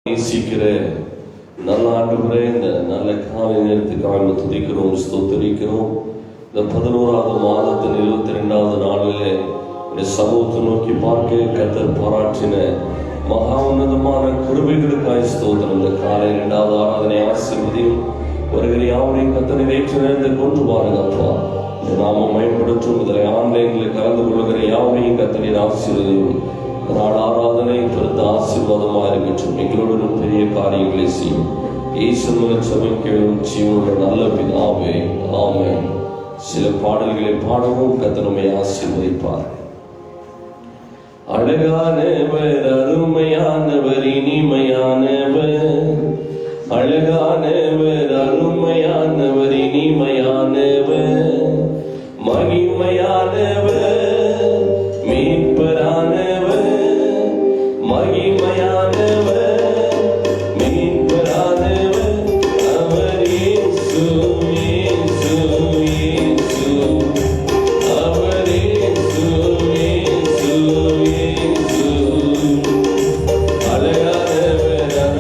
நேசிக்கிற நல்ல ஆண்டவரே, இந்த நல்ல காலை நேரத்துக்காக துதிக்கிறோம், ஸ்தோத்திரிக்கிறோம். இந்த 11வது மாதத்தின் 22வது நாளிலே இந்த சமூகத்தை நோக்கி பார்க்க கர்த்தர் பாராட்டின மகா உன்னதமான கிருபைகளுக்காய் ஸ்தோத்திரம். இந்த காலை 2வது ஆராதனை ஆசீர்வதியும் வருகிற யாவரையும் கர்த்தர் நிறைவேற்ற நேரத்தை கொண்டு பாருங்கப்பா. இந்த நாம பயன்படுத்தும் இதில் ஆன்லைனில் கலந்து கொள்கிற யாவரையும் கர்த்தரின் ஆசீர்வதியும். நாள் ஆராதனை பெருத்த ஆசீர்வாதமாக இருக்கட்டும். எங்களோட பெரிய காரியங்களை செய்யும் இயேசுவின் சபைக்கும் ஜீவனுள்ள நல்ல பிதாவே, ஆமென். சில பாடல்களை பாடவும் கர்த்தர் நம்மை ஆசீர்வதிப்பார். அழகானவர், அருமையானவர், இனிமையானவர், அழகானவர், அருமையானவர், இனிமையானவர், மகிமையானவர், மீட்பரானவர், மகிமையானவர், மீட்பரானவர், அவர் இயேசு, இயேசு, இயேசு, அவர் இயேசு, இயேசு, இயேசு. அழகானவர்,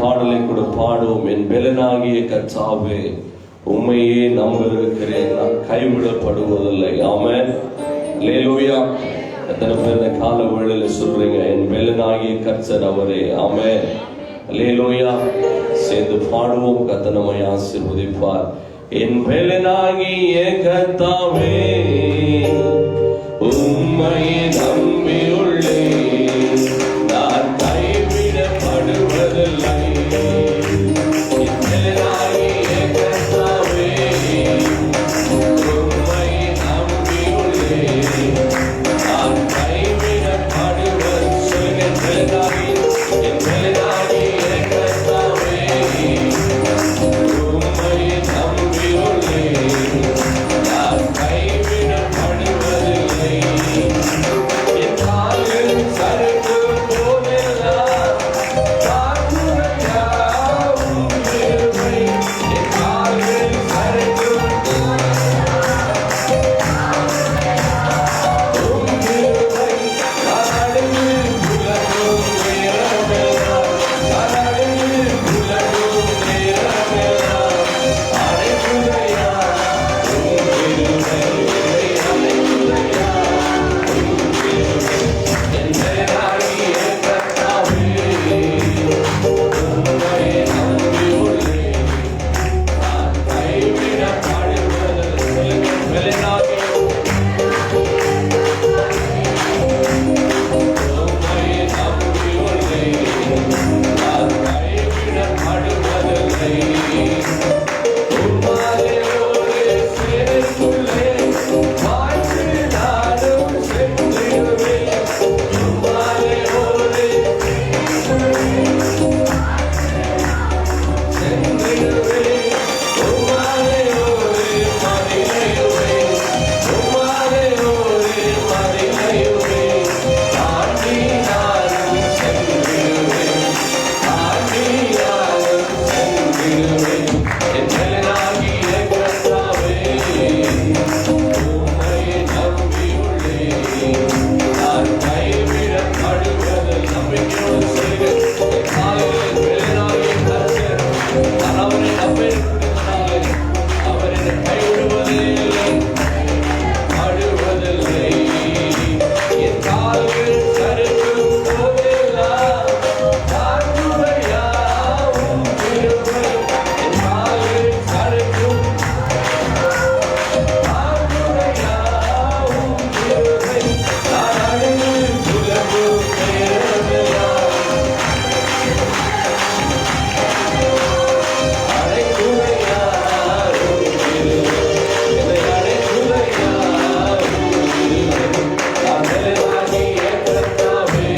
பாடலை கூட பாடுவோம். என் பெலனாகிய கர்த்தாவே, உண்மையே நம்பியிருக்கிறேன், நான் கைவிடப்படுவதில்லை. ஆமென், அல்லேலூயா. எத்தனை பேர் இந்த கால வேளையில சொல்றீங்க, என் பெலனாகிய கர்த்தர் அவரே. ஆமென், அல்லேலூயா. சேர்ந்து பாடுவோம். கர்த்தர் நம்மை ஆசீர்வதிப்பார். என் பெலனாகிய கர்த்தாவே, உம்மையே நம்பியுள்ளேன், நான் கைவிடப்படுவதில்லை. என் பெலனாகிய கர்த்தாவே, உம்மையே நம்பியுள்ளேன், நான் கைவிடப்படுவதில்லை. சொல்லுங்க, என் பெலனாகிய கர்த்தாவே, உம்மையே நம்பியுள்ளேன், நான் கைவிடப்படுவதில்லை. என் கால்கள் சறுக்கும் போதெல்லாம் தாங்குதையா உம் கிருபை. என் கால்கள் சறுக்கும் உம் கிருபை. நான் அழுது புலம்பும் நேரமெல்லாம், நான் அழுது புலம்பும் நேரமெல்லாம் அழைக்குதையா உம் கிருபை. என்னை அழைக்குதையா உம் கிருபை. என் பெலனாகிய கர்த்தாவே, உம்மையே நம்பியுள்ளேன், நான் கைவிடப்படுவதில்லை. சொல்லுங்க, பெலனாகிய உம்மையே நம்பியுள்ளேன், நான் கைவிடப்படுவதில்லை. உம்மாலே ஒரு சேனைக்குள்ளே வாழ்ந்து நானும் சென்றிடுவேன். உம்மாலே ஒரு சென்றிடுவேன். உம்மாலே ஒரு மதிலையுவேன். உம்மாலே ஒரு மதிலையுவேன். தாண்டி நானும் சென்றிடுவேன். தாண்டி நானும் சென்றிடுவேன். என் பெலனாகிய கர்த்தாவே, உம்மையே நம்பியுள்ளேன், நான் கைவிடப்படுவதில்லை. நம்பிக்கையோடு சொல்லுங்க, என் கால்களில் பெலனாகிய கர்த்தர், நான் அவரை நம்பியிருக்கிறதுனாலே அவர் என்னை கைவிடுவதே இல்லை, படுவதில்லை. என் கால்கள் சறுக்கும் போதெல்லாம் தாங்குதையா உம் கிருபை. என் கால்கள் சறுக்கும் தாங்குதையா உம் கிருபை. நான் அழுது புலம்பும் நேரமெல்லாம் அழைக்குதையா உம் கிருபை. என்னை அழைக்குதையா உம் கிருபை. நான் பெலனாகிய கர்த்தாவே,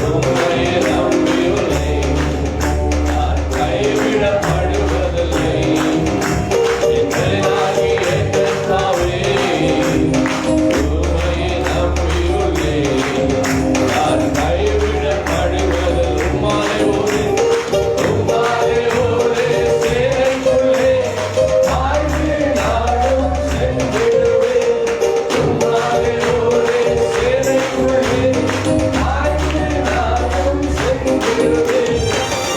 உம்மையே நம்பியுள்ளேன், நான் கைவிடப்படுவதில்லை. என் பெலனாகிய கர்த்தாவே, உம்மையே நம்பியுள்ளேன், நான் கைவிடப்படுவதில்லை. உம்மாலே ஒரு சேனைக்குள்ளே வாழ்ந்து நானும் சென்றிடுவேன். உம்மாலே ஒரு சேனைக்குள்ளே வாழ்ந்து நானும் சென்றிடுவேன்.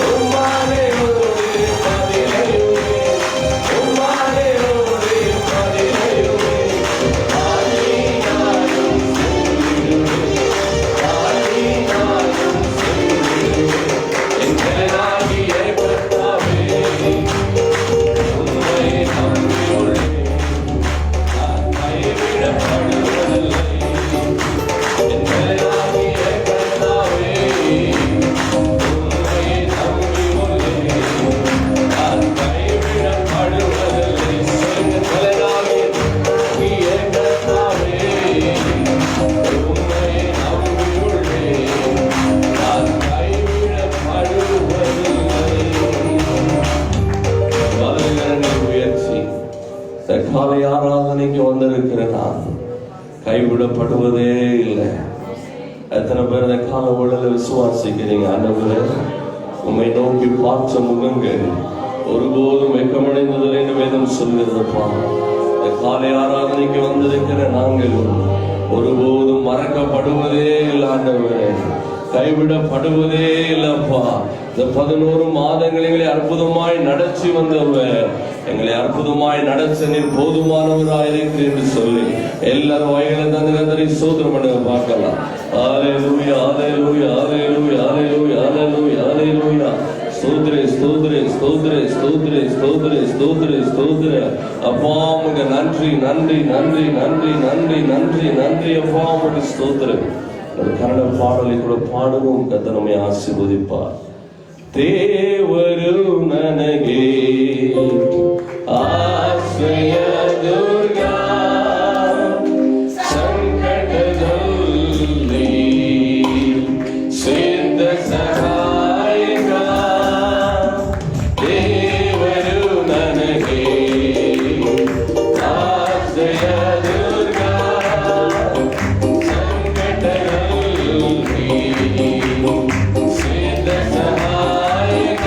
உம்மாலே ஒரு மதிலையுவேன். உம்மாலே ஒரு மதிலையுவேன். தாண்டி நானும் சென்றிடுவேன். தாண்டி நானும் சென்றிடுவேன். என் பெலனாகிய கர்த்தாவே, உம்மையே நம்பியுள்ளேன், நான் கைவிடப்படுவதில்லை. என் பெலனாகிய கர்த்தாவே, உம்மையே நம்பியுள்ளேன், நான் கைவிடப்படுவதில்லை. சொல்லுங்க, பெலனாகிய கர்த்தாவே, உம்மையே நம்பியுள்ளேன், நான் கைவிடப்படுவதில்லை. வலதுகரங்களை உயர்த்தி இந்த காலை ஆராதனைக்கு வந்திருக்கிற நான் கைவிடப்படுவதே இல்லை. எத்தனை பேர் இந்த கால வேளையில விசுவாசிக்கிறீங்க? ஆண்டவரே, உம்மை நோக்கி பார்த்த முகங்கள் ஒருபோதும் வெட்கமடைந்ததில்லை என்று வேதம் சொல்கிறதுப்பா. இந்த காலை ஆராதனைக்கு வந்திருக்கிற நாங்கள் ஒருபோதும் மறக்கப்படுவதே இல்லை ஆண்டவரே. கைவிடப்படுவதே இல்லப்பா. இந்த 11 மாதங்கள் எங்களை அற்புதமாய் நடத்தி வந்தவர், எங்களை அற்புதமாய் நடத்த நீர் போதுமானவராயிருக்கு என்று சொல்லி எல்லாரும் வயலை தந்தை சோதனை பண்ண பார்க்கலாம். ஹல்லேலூயா, ஹல்லேலூயா, ஹல்லேலூயா, ஹல்லேலூயா, ஹல்லேலூயா, ஹல்லேலூயா. ஸ்தோத்திரே, ஸ்தோத்திரே, ஸ்தோத்திரே, ஸ்தோத்திரே, ஸ்தோத்திரே, ஸ்தோத்திரே, ஸ்தோத்திரே. அப்பா உமக்கு நன்றி, நன்றி, நன்றி, நன்றி, நன்றி, நன்றி, நன்றி. அப்பா உமக்கு ஸ்தோத்திரம். ஒரு கன்னட பாடலை கூட பாடுவோம். கர்த்தர் நம்மை ஆசீர்வதிப்பார். ದೇವರು ನನಗೆ ಆಶ್ರಯ ದುರ್ಗ, ಸಂಕಟದಲ್ಲಿ ಸಿದ್ಧ ಸಹಾಯಕ. ದೇವರು ನನಗೆ ಆಶ್ರಯ ದುರ್ಗ, ಸಂಕಟದಲ್ಲಿ ಸಿದ್ಧ ಸಹಾಯಕ.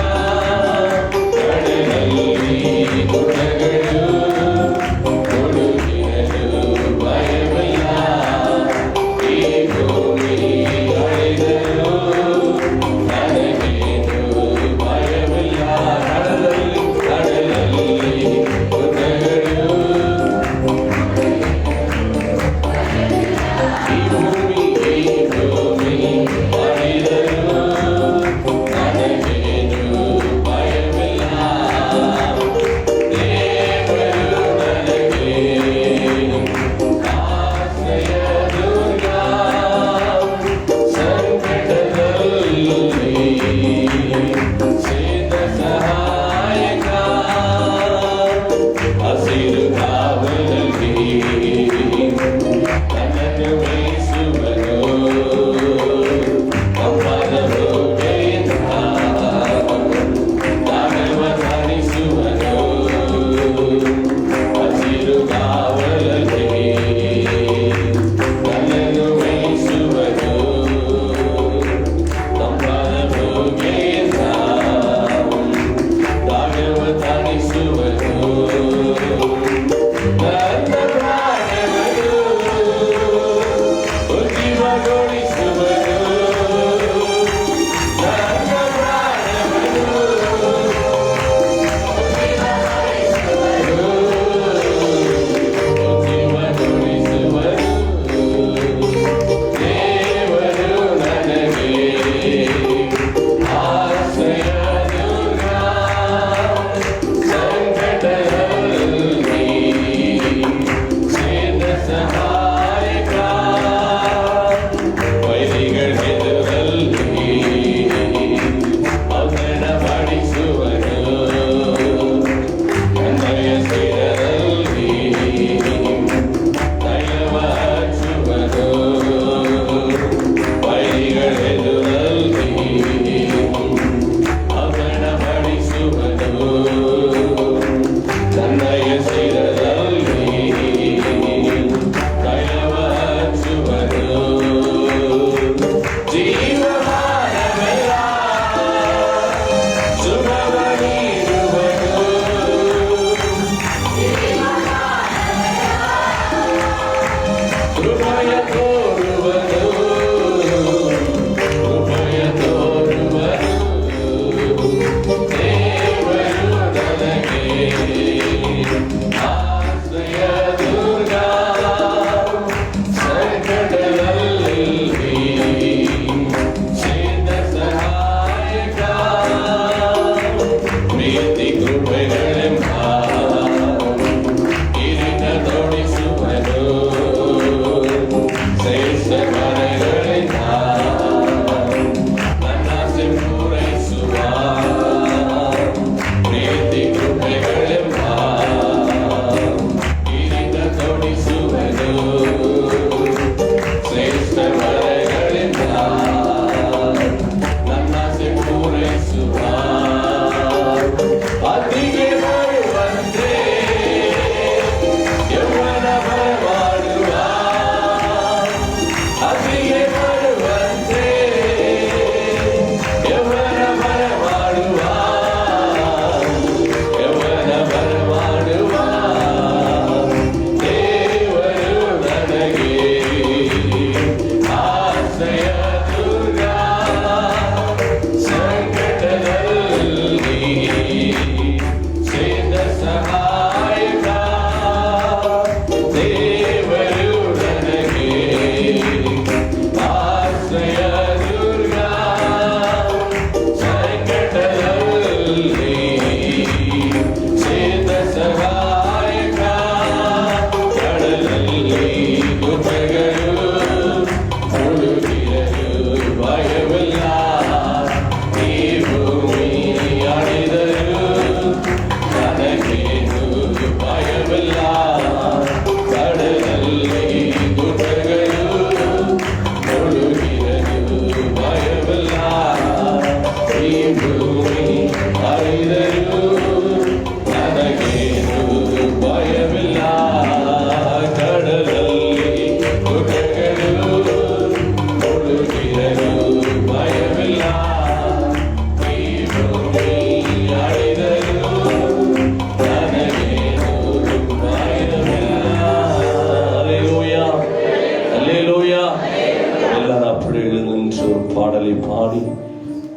எல்லாரும் அப்படி எழுந்து ஒரு பாடலை பாடி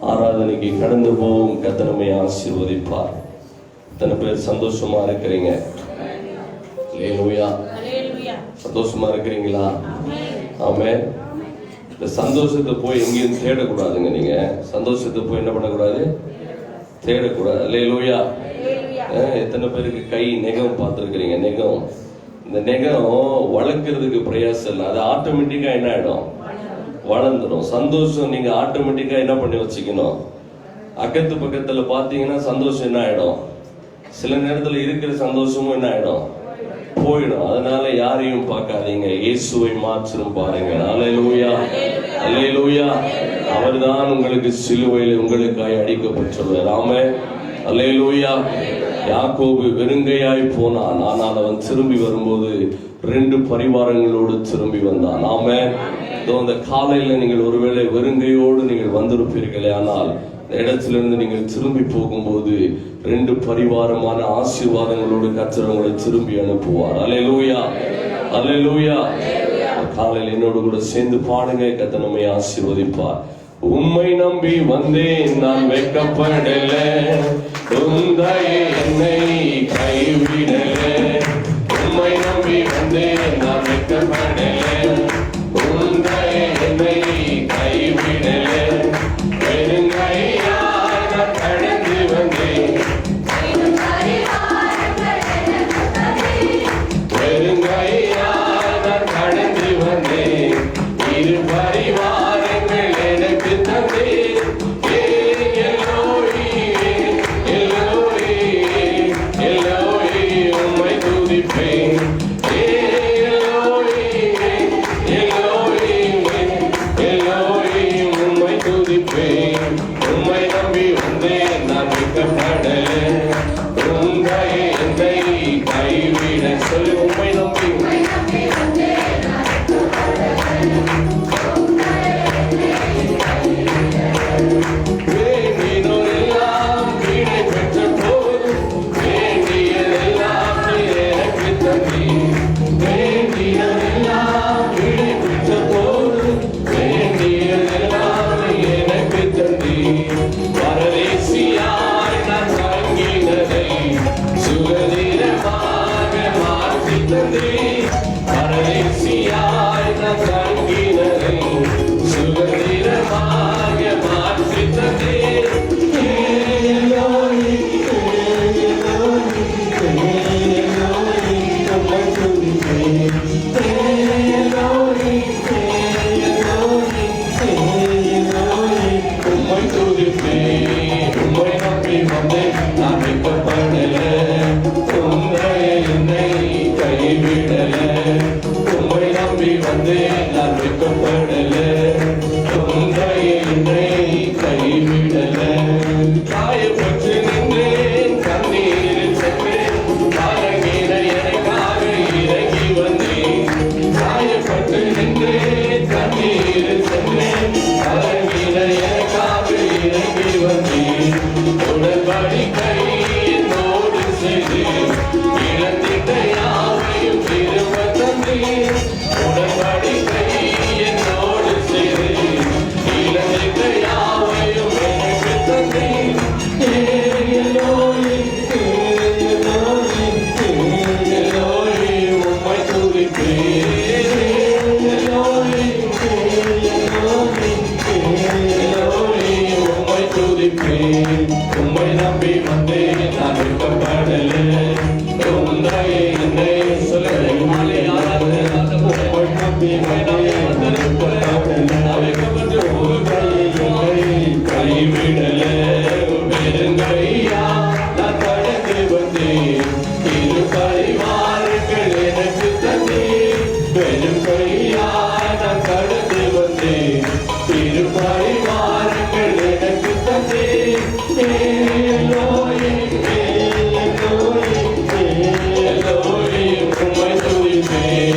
ஆராதனைக்கு கடந்து போகும். கர்த்தர் நம்மை ஆசீர்வதிப்பார். இத்தனை பேர் சந்தோஷமா இருக்கிறீங்க? அல்லேலூயா. சந்தோஷமா இருக்கிறீங்களா? ஆமென். இந்த சந்தோஷத்தை போய் எங்கேயும் தேடக்கூடாதுங்க. நீங்க சந்தோஷத்தை போய் என்ன பண்ணக்கூடாது? தேடக்கூடாது. அல்லேலூயா. எத்தனை பேருக்கு கை நெகம் பார்த்துருக்கிறீங்க? நெகம், இந்த நெகம் வளர்க்கறதுக்கு பிரயாசம் இல்லை, அது ஆட்டோமேட்டிக்கா என்ன ஆயிடும்? வளர்ந்துடும். சந்தோஷம் நீங்க ஆட்டோமேட்டிக்கா என்ன பண்ணி வச்சுக்கணும்? அக்கத்து பக்கத்துல பாத்தீங்கன்னா சந்தோஷம் என்ன ஆயிடும்? சில நேரத்துல இருக்கிற சந்தோஷமும் என்ன ஆயிடும்? போயிடும். அதனால யாரையும் பார்க்காதீங்க, இயேசுவை மாத்திரம் பாருங்க. அல்லேலூயா, அல்லேலூயா. அவர்தான் உங்களுக்கு சிலுவையில் உங்களுக்காய் அடிக்கப்பட்டவர். ஆமென், அல்லேலூயா. யாக்கோபு வெறுங்கையாய் போனான், ஆனால் அவன் திரும்பி வரும்போது 2 பரிவாரங்களோடு திரும்பி வந்தான். ஆமென். இந்த காலையில நீங்கள் ஒருவேளை வெறுங்கையோடு நீங்கள் வந்திருப்பீர்களே, ஆனால் இந்த இடத்திலிருந்து நீங்கள் திரும்பி போகும்போது 2 பரிவாரமான ஆசீர்வாதங்களோடு கர்த்தர் உங்களை திரும்பி அனுப்புவார். அல்லேலூயா, அல்லேலூயா. காலையில் என்னோடு கூட சேர்ந்து பாடுங்க. கர்த்தர் நம்மை ஆசீர்வதிப்பார். உம்மை நம்பி வந்தேன், நான் வெட்கப்படல, உந்தையே என்னை கைவிடல. உம்மை நம்பி வந்தேன், நான் வெட்கப்படல, உந்தையே என்னை கைவிடல. வெறுங்கையாய் நான் கடந்து வந்தேன், வெறுங்கையாய் நான் கடந்து வந்தேன். 2 பரிவாரங்கள் எனக்கு தந்தே. உம்மை துதிப்பேன். உம்மை நம்பி வந்தேன், நான் வெட்கப்படல, உந்தையே என்னை கைவிட. சொல்லு, உம்மை நம்பி வேண்டினோரெல்லாம் வீடை பெற்ற போது, வேண்டியதெல்லாம் எனக்கு தந்தி. வேண்டியதெல்லாம் வீடை பெற்ற போது, வேண்டியதெல்லாம் எனக்கு தந்தி. பரதேசியாய் நான் தங்கினதை சுகதீரமாக மாற்றி தந்தி. பரதேசியாய் நான் தங்கினதை சுகதீரமாக மாற்றி தந்தி. உம்மை நம்பி வந்தேன், நான் வெட்கப்படல, உந்தையே என்னை கைவிடல. உம்மை நம்பி வந்தேன், நான் வெட்கப்படல, உந்தையே என்னை கைவிடல. காயப்பட்டு நின்றேன், கண்ணீரில் சென்றேன், காலங்கீர எனக்காக இறங்கி வந்தேன். காயப்பட்டு நின்றேன், கண்ணீரில் சென்றேன், காலங்கீர எனக்காக இறங்கி வந்தேன். உடன்படிக்கை என்னோடு செய்து இழந்திட்ட யாவையும் திரும்ப தந்தேன். உடன்படிக்கை என்னோடு செய்து இழந்திட்ட யாவையும் எனக்கு தந்தேன். உம்மை துதிப்பேன். உம்மை துதிப்பேன். உம்மை நம்பி வந்தேன், நான் வெட்கப்படல, உந்தையே என்னை சொல்லுங்கள். உம்மை நம்பி வந்தேன், நான் வெட்கப்படல, உந்தையே என்னை கைவிடல. வெறுங்கையா நான் கடந்து வந்தேன், 2 பரிவாரங்கள் எனக்கு தந்தேன். வெறுங்கையா நான் கடந்து வந்தேன், 2 பரிவாரங்கள் எனக்கு தந்தேன். உம்மை துதிப்பேன்.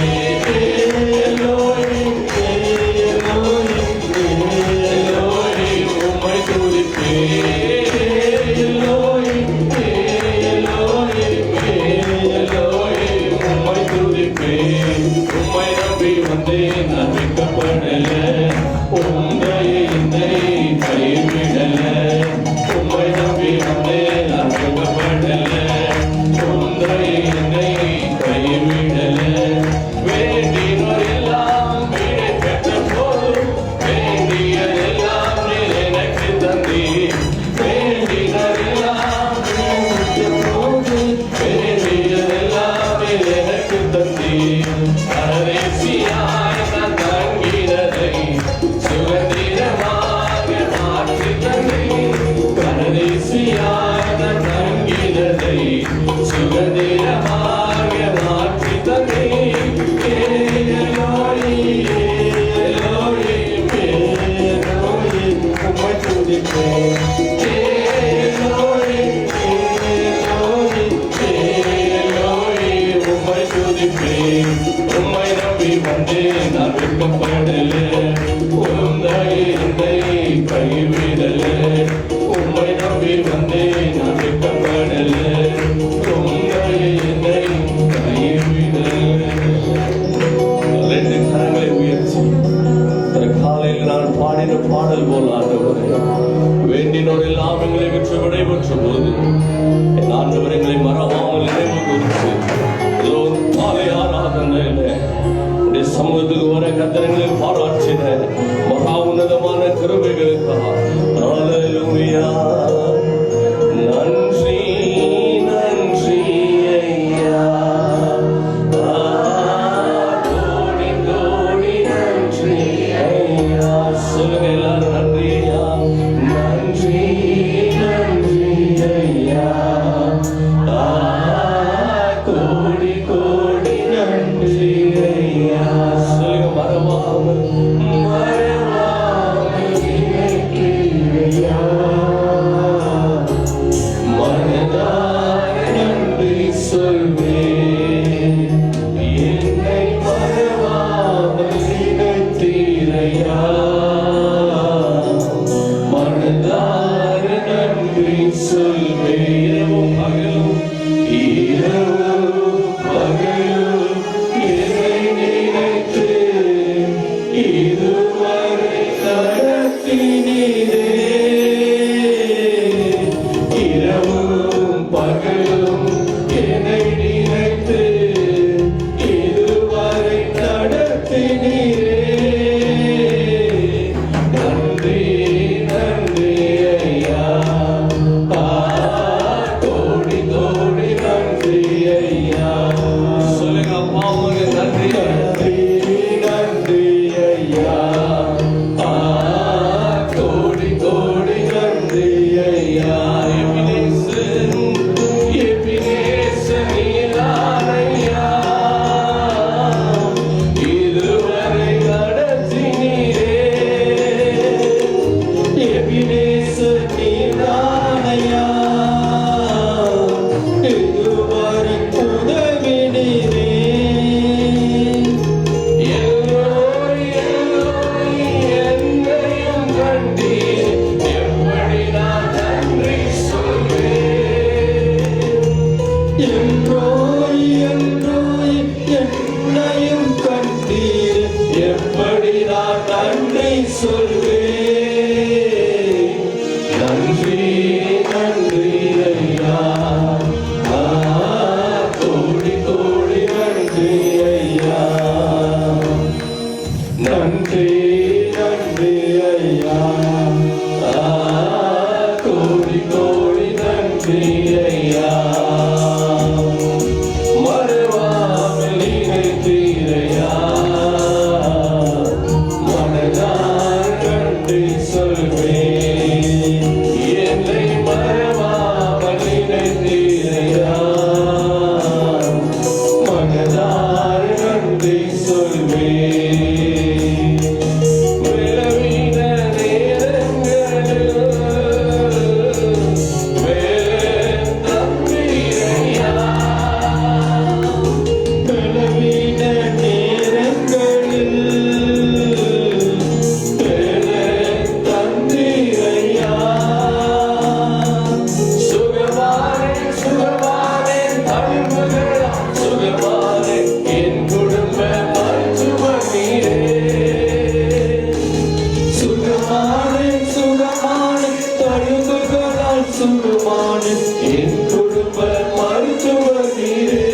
என்னை கைவிடல, உம்மை நம்பி வந்தேன் நான் வெட்கப்படல, என்னை கைவிடல. ரெண்டு கரங்களை உயர்த்தி காலையில் நான் பாடின பாடல் போல் ஆண்டவரே, வேண்டினோர் எல்லாம் எங்களை விற்று விடைபெற்ற போது என் ஆண்டவர் எங்களை மறவாமல் நினைவு குறித்து ஏதோ காலை ஆராதனையில சமூகத்துக்கு வர கத்தரங்களை பாராட்டின மகா உன்னதமான கிருபைகளுக்காக ஹல்லேலூயா. நன்றி நன்றி ஐயா, கோடி கோடி நன்றி ஐயா. சொல்லுங்க எல்லாரும், நன்றி ஐயா, நன்றி நன்றி ஐயா, கோடி கோடி நன்றி ஐயா. சொல்லுங்க, மறவாமல் மறவாமல் நினைக்கிறேயா, மனதார நன்றி சொல்வேன், என்னை மறவாமல் நினைத்தீரையா, மனதார நன்றி சொல்வேன். இரவும் பகலும் இரவும் பகலும் என்னை நினைத்து இதுவரை நடத்தினீரே, இரவும் பகலும் என்னை நினைத்து இதுவரை நடத்தினீரே, நன்றி நன்றி ஐயா, கோடி கோடி நன்றி ஐயா. சொல்லுங்க அப்பா, உங்களுக்கு நன்றி நன்றி நன்றி ஐயா, கோடி கோடி நன்றி ஐயா. எபினேசன் எபினேசன் நீதானையா, இதுவரை நடத்தினீரே, எபினேசன் நீதானையா, இதுவரை உதவினீரே, எல்லோரும் எல்லோரும் என்னையும் கண்டீர், எப்படி நான் நன்றி சொல்வேன், என்றோய் என்றோய் என்னையும் கண்டீர், எப்படி நான் நன்றி சொல்வேன், நன்றி நன்றி ஐயா, கோடி கோடி நன்றி ஐயா, நன்றி நன்றி ஐயா, கோடி கோடி நன்றி ஐயா, மறவாமல் நினைத்தீரையா, மனதார நன்றி சொல்வேன், என்னை மறவாமல் நினைத்தீரையா, மனதார நன்றி சொல்வேன், விலவின நேரங்களில் தந்தீரையா, விலவின நேரங்களில் தந்தீரையா, சுகமானே சுகமானே தழும்புகள், சுகமானே என் குடும்ப மருத்துவ நீரே, சுகமானே சுகமானே தழும்புகளால் சுகமானே என் குடும்ப மருத்துவ நீரே,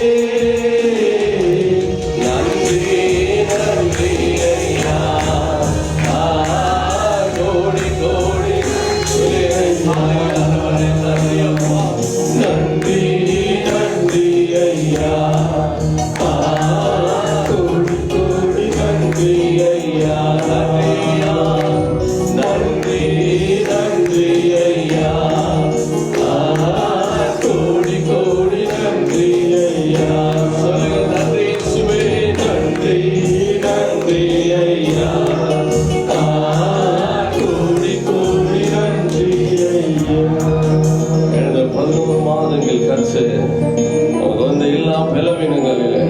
நன்றி நன்றி ஐயா, கோடி கோடி நன்றி அப்பா, நன்றி நன்றி ஐயா, கோடி கோடி நன்றி ஐயா, நன்றி நன்றி ஐயா, கோடி கோடி நன்றி ஐயா. சொல்லுங்க, நன்றி சுவே, நன்றி நன்றி ஐயா, கோடி கோடி நன்றி ஐயா. எனது 11 மாதங்கள் கற்று நமக்கு வந்த எல்லா பலவீனங்களிலே,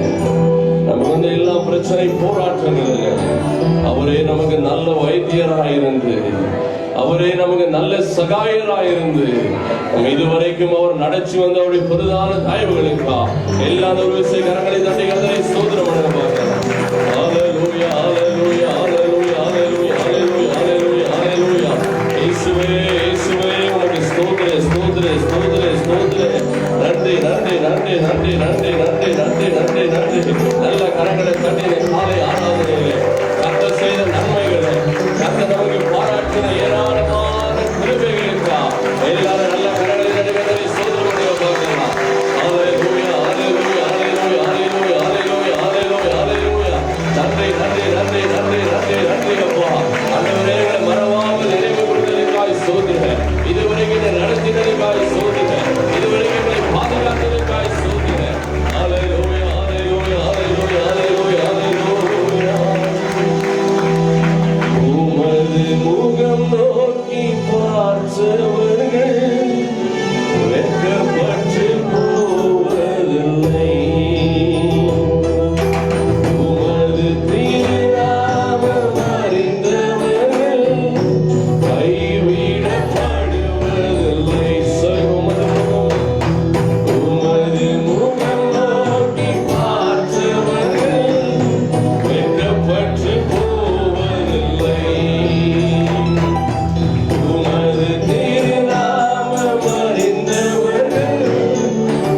நமக்கு வந்த எல்லா பிரச்சனை போராட்டங்களிலே அவரே நமக்கு நல்ல வைத்தியராயிருந்து, அவரே நமக்கு நல்ல சகாயராயிருந்து, நம்ம இதுவரைக்கும் அவர் நடச்சி வந்த அவருடைய பிரதான தயவுகளுக்கா எல்லா ஒரு விசை கரங்களை தட்டி கதரை ஸ்தோத்திரம் பண்ண பார்க்கலாம். ஹல்லேலூயா, ஹல்லேலூயா, ஹல்லேலூயா, ஹல்லேலூயா, ஹல்லேலூயா, ஹல்லேலூயா, ஹல்லேலூயா. இயேசுவே, இயேசுவே, உமக்கு ஸ்தோத்திரம், ஸ்தோத்திரம், ஸ்தோத்திரம், ஸ்தோத்திரம். நன்றி, நன்றி, நன்றி, நன்றி, நன்றி, நன்றி, நன்றி, நன்றி, நன்றி. நல்ல கரங்களை தட்டி காலை ஆராதனையிலே கர்த்தர் செய்த நன்மைகளை, கர்த்தர் நமக்கு பாராட்டின ஏராளமான கிருபைகளுக்கா எல்லாரும் நல்ல கரங்களை தட்டி கர்த்தரை ஸ்தோத்திரம் பண்ண பார்க்கலாம். ஹல்லேலூயா, ஹல்லேலூயா, ஹல்லேலூயா, ஹல்லேலூயா, ஹல்லேலூயா, ஹல்லேலூயா, ஹல்லேலூயா. நன்றி, நன்றி, நன்றி, நன்றி, நன்றி, நன்றி அப்பா. ஆண்டவரே, எங்களை மறவாமல் நினைவு கொடுத்ததற்காய் ஸ்தோத்திரம். இதுவரைக்கும் என்னை நடத்தினதற்காய் ஸ்தோத்திரம். இதுவரைக்கும் எங்களை பாதுகாத்ததற்காய் ஸ்தோத்திரம். ஹல்லேலூயா, ஹல்லேலூயா, ஹல்லேலூயா, ஹல்லேலூயா, ஹல்லேலூயா. உமது முகம் நோக்கி பார்த்தவர்கள் வெட்கப்பட்டு போவதில்லை. உமது திருநாமம் அறிந்தவர்கள் கைவிடப்படுவதில்லை. உமது முகம் நோக்கி பார்த்தவர்கள் வெட்கப்பட்டு போவதில்லை. உமது திருநாமம் அறிந்தவர்கள்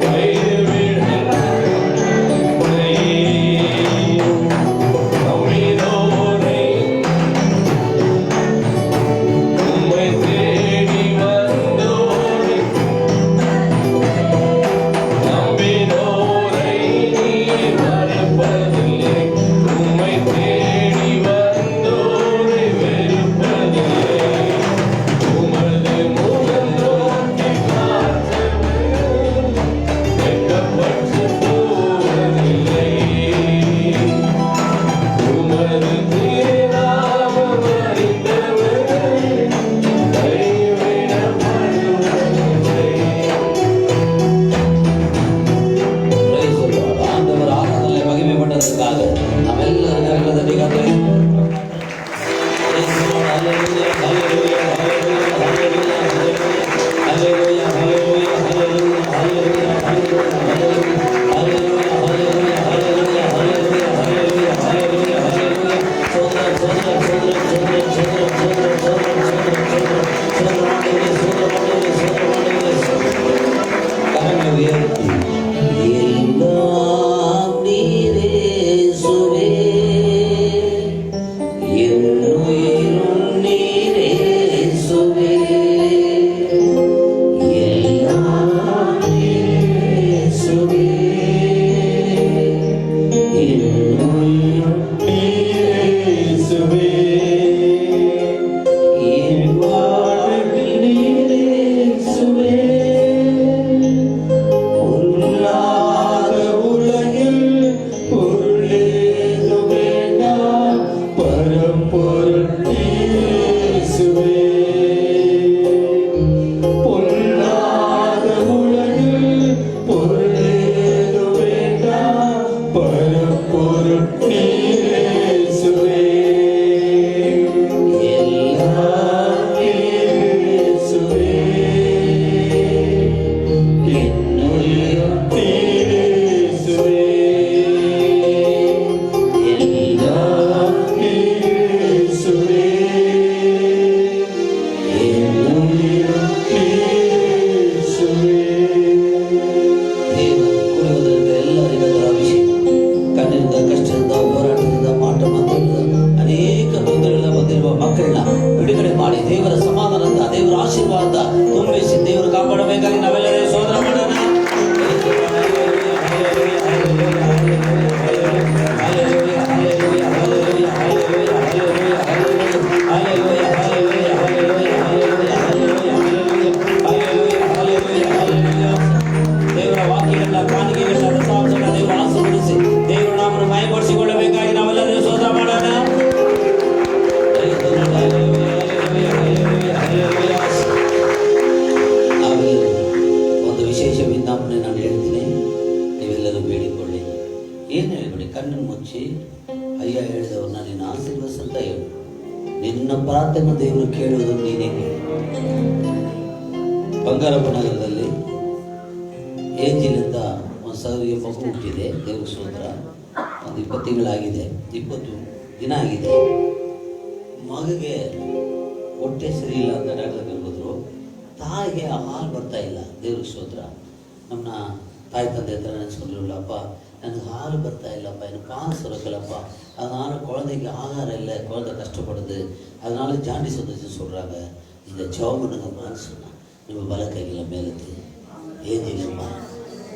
கைவிடப்படுவதில்லை. நம்பினோரை உம்மை தேடி வந்தோரை, நம்பினோரை நீர் மறப்பதில்லை. உம்மை தேடி வந்தோரை வெறுப்பதில்லை. உமது முகம் நோக்கி பார்த்தவர்கள் வெட்கப்பட்டு போவதில்லை. உமது திருநாமம் அறிந்தவர்கள் கைவிடப்படுவதில்லை. Praise the Lord. ஆண்டவர் ஆராதனை மகிமைப்பட்டதற்காக நாம் எல்லாரும் கரங்களை தட்டி கர்த்தரை Praise the Lord. Hallelujah, hallelujah, hallelujah, hallelujah, hallelujah, hallelujah, hallelujah, hallelujah, hallelujah, hallelujah, hallelujah, hallelujah, hallelujah, hallelujah, hallelujah, hallelujah. சோதரம், சோதரம், சோதரம், சோதரம், சோதரம், சோதரம், சோதரம், சோதரம், சோதரம், சோதரம் ஆண்டவரே, சோதரம் ஆண்டவரே, சோதரம் ஆண்டவரே, சோதரம். கரங்களை உயர்த்தி எல்லாம் நீரே இயேசுவே, என்னுயிரும் நீரே இயேசுவே, எல்லாம் நீரே இயேசுவே, என்னுயிரும் நீரே இயேசுவே, என் வாழ்வில் நீரே இயேசுவே. பொல்லாத உலகில் பொருளேதும் வேண்டாம், பரம்பொருள் இயேசுவே. பொல்லாத உலகில் பொருளேதும் வேண்டாம், பரம்பொருள் இயேசுவே. எல்லாம் இயேசுவே, என்னுயிரும் இயேசுவே, எல்லாம் இயேசுவே, ನಿನ್ನ ಪ್ರಾರ್ಥನೆ ದೇವರು ಕೇಳುವುದು ನೀನೇ. ಬಂಗಾರಪ್ಪ ನಗರದಲ್ಲಿ ಏಜಿನಿಂದ ಒಂದು ಸಾವಿರ ಮಗು ಹುಟ್ಟಿದೆ. ದೇವ್ರ ಸ್ತೋತ್ರ. ಒಂದು 20 ತಿಂಗಳಾಗಿದೆ, 20 ದಿನ ಆಗಿದೆ. ಮಗುಗೆ ಹೊಟ್ಟೆ ಸರಿ ಇಲ್ಲ ಅಂತ ಡಾಕ್ಟರ್ ಹೋದ್ರು. ತಾಯಿಗೆ ಹಾಲು ಬರ್ತಾ ಇಲ್ಲ. ದೇವ್ರ ಸ್ತೋತ್ರ. ನಮ್ಮ ತಾಯಿ ತಂದೆ ಹತ್ರ ನೆನೆಸ್ಕೊಂಡಿರಲ್ಲಪ್ಪ, ನನಗೆ ಹಾಲು ಬರ್ತಾ ಇಲ್ಲಪ್ಪ, ಏನು ಪಾಲು ಸುರಕಲ್ಲಪ್ಪ, அதனால குழந்தைக்கு ஆகாரம் இல்லை, குழந்தை கஷ்டப்படுது, அதனால ஜாண்டிஸ் வந்துச்சு சொல்கிறாங்க. இந்த ஜெபம் பண்ணுங்கம்மான்னு சொன்னான். நம்ம பல கைகளை மேலுக்கு ஏந்திங்கம்மா,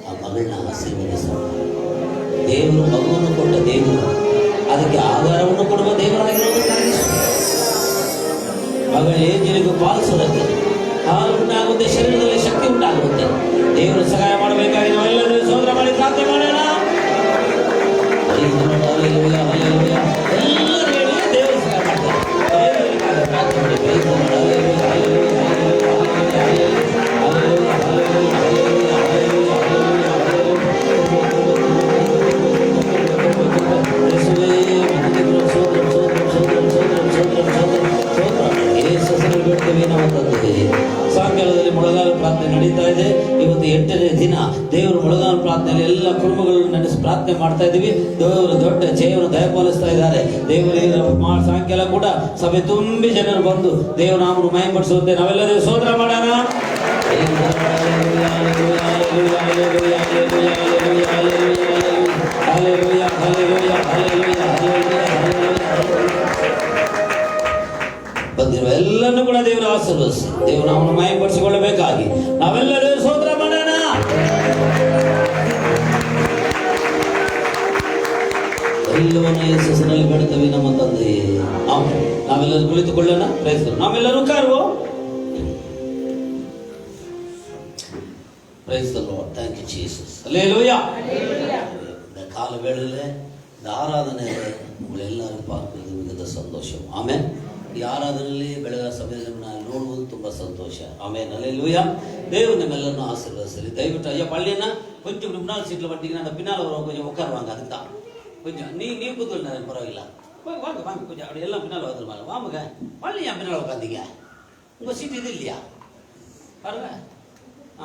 ಆ ಮಗಳನ್ನ ಆಶೀರ್ವದಿಸೋಣ. ದೇವರು ಮಗುವನ್ನು ಕೊಟ್ಟ ದೇವರು, ಅದಕ್ಕೆ ಆಧಾರವನ್ನು ಕೊಡುವ ದೇವರಾಗಿರೋದಕ್ಕಾಗಿ ಮಗಳ ಏಜಿನಿಗೂ ಪಾಲಿಸೋದಕ್ಕೆ ಹಾಲು ಉಂಟಾಗುತ್ತೆ, ಶರೀರದಲ್ಲಿ ಶಕ್ತಿ ಉಂಟಾಗುತ್ತೆ. ದೇವರು ಸಹಾಯ ಮಾಡಬೇಕಾಗಿ ನಾವೆಲ್ಲರೂ ಸೋದರ ಮಾಡಿ ಪ್ರಾರ್ಥನೆ ಮಾಡೋಣ. ದೇವರು ಸಹಾಯ ಮಾಡ್ತಾರೆ. ಪ್ರಾರ್ಥನೆ ಸಾಯಂಕಾಲದಲ್ಲಿ ಮೊಳಗಾಲ ಪ್ರಾರ್ಥನೆ ನಡೀತಾ ಇದೆ. ಇವತ್ತು 8ನೇ ದಿನ ದೇವರ ಮೊಳಗಾಲ ಪ್ರಾರ್ಥನೆ ಎಲ್ಲ ಕುಟುಂಬಗಳನ್ನು ನಡೆಸಿ ಪ್ರಾರ್ಥನೆ ಮಾಡ್ತಾ ಇದ್ದೀವಿ. ದೇವರು ದೊಡ್ಡ ಜಯವನ್ನು ದಯಪಾಲಿಸ್ತಾ ಇದ್ದಾರೆ. ದೇವರ ಸಾಯಂಕಾಲ ಕೂಡ ಸಭೆ ತುಂಬಿ ಜನರು ಬಂದು ದೇವರ ನಾಮವನ್ನು ಮಹಿಮೆಪಡಿಸುವಂತೆ ನಾವೆಲ್ಲರೂ ಸ್ತೋತ್ರ ಮಾಡೋಣ. ಬಂದಿರುವ ಎಲ್ಲರನ್ನು ಕೂಡ ದೇವರು ಆಶೀರ್ವದಿಸಿ ದೇವರು ನಾಮವನ್ನು ಮಹಿಮೆಪಡಿಸಿಕೊಳ್ಳಬೇಕಾಗಿ ನಾವೆಲ್ಲರೂ ಸ್ತೋತ್ರ ಮಾಡೋಣ. ಎಲ್ಲವನ್ನೂ ಯೇಸುವಿನಲ್ಲಿ ಬೇಡುತ್ತೇವೆ ನಮ್ಮ ತಂದೆಯೇ. ಆಮೆನ್. ನಾವೆಲ್ಲರೂ ಕುಳಿತುಕೊಳ್ಳೋಣ. Price the Lord. ನಾವೆಲ್ಲರೂ ಕಾರುವ praise the Lord. Thank you Jesus. Hallelujah. இந்த கால வேளையில இந்த ஆராதனையில உங்களை எல்லாரும் பார்க்கிறது மிகுந்த சந்தோஷம். ஆமென். ಈ ಆರಾಧನೆಯಲ್ಲಿ ಬೆಳಗಿನ ಸಮಯದಲ್ಲಿ ನಾನು ನೋಡುವುದು ತುಂಬ ಸಂತೋಷ. ಆಮೇಲೆ ಹಲ್ಲೆಲೂಯಾ. ದೇವರು ನಿಮ್ಮೆಲ್ಲರನ್ನು ಆಶೀರ್ವದಿಸಲಿ. ದಯವಿಟ್ಟು ஐயா பள்ளின்னா கொஞ்சம் முன்னால் சீட்டில் வந்தீங்கன்னா அந்த பின்னால் வரவங்க கொஞ்சம் உட்காருவாங்க. அதுக்கு தான் கொஞ்சம் நீ கூத்துல் பரவாயில்ல, வாங்க வாங்க கொஞ்சம் அப்படி எல்லாம் பின்னால் வந்துருவாங்க. வாங்க பள்ளி என் பின்னால் உட்காந்தீங்க. உங்கள் சீட்டு இது இல்லையா பாருங்க,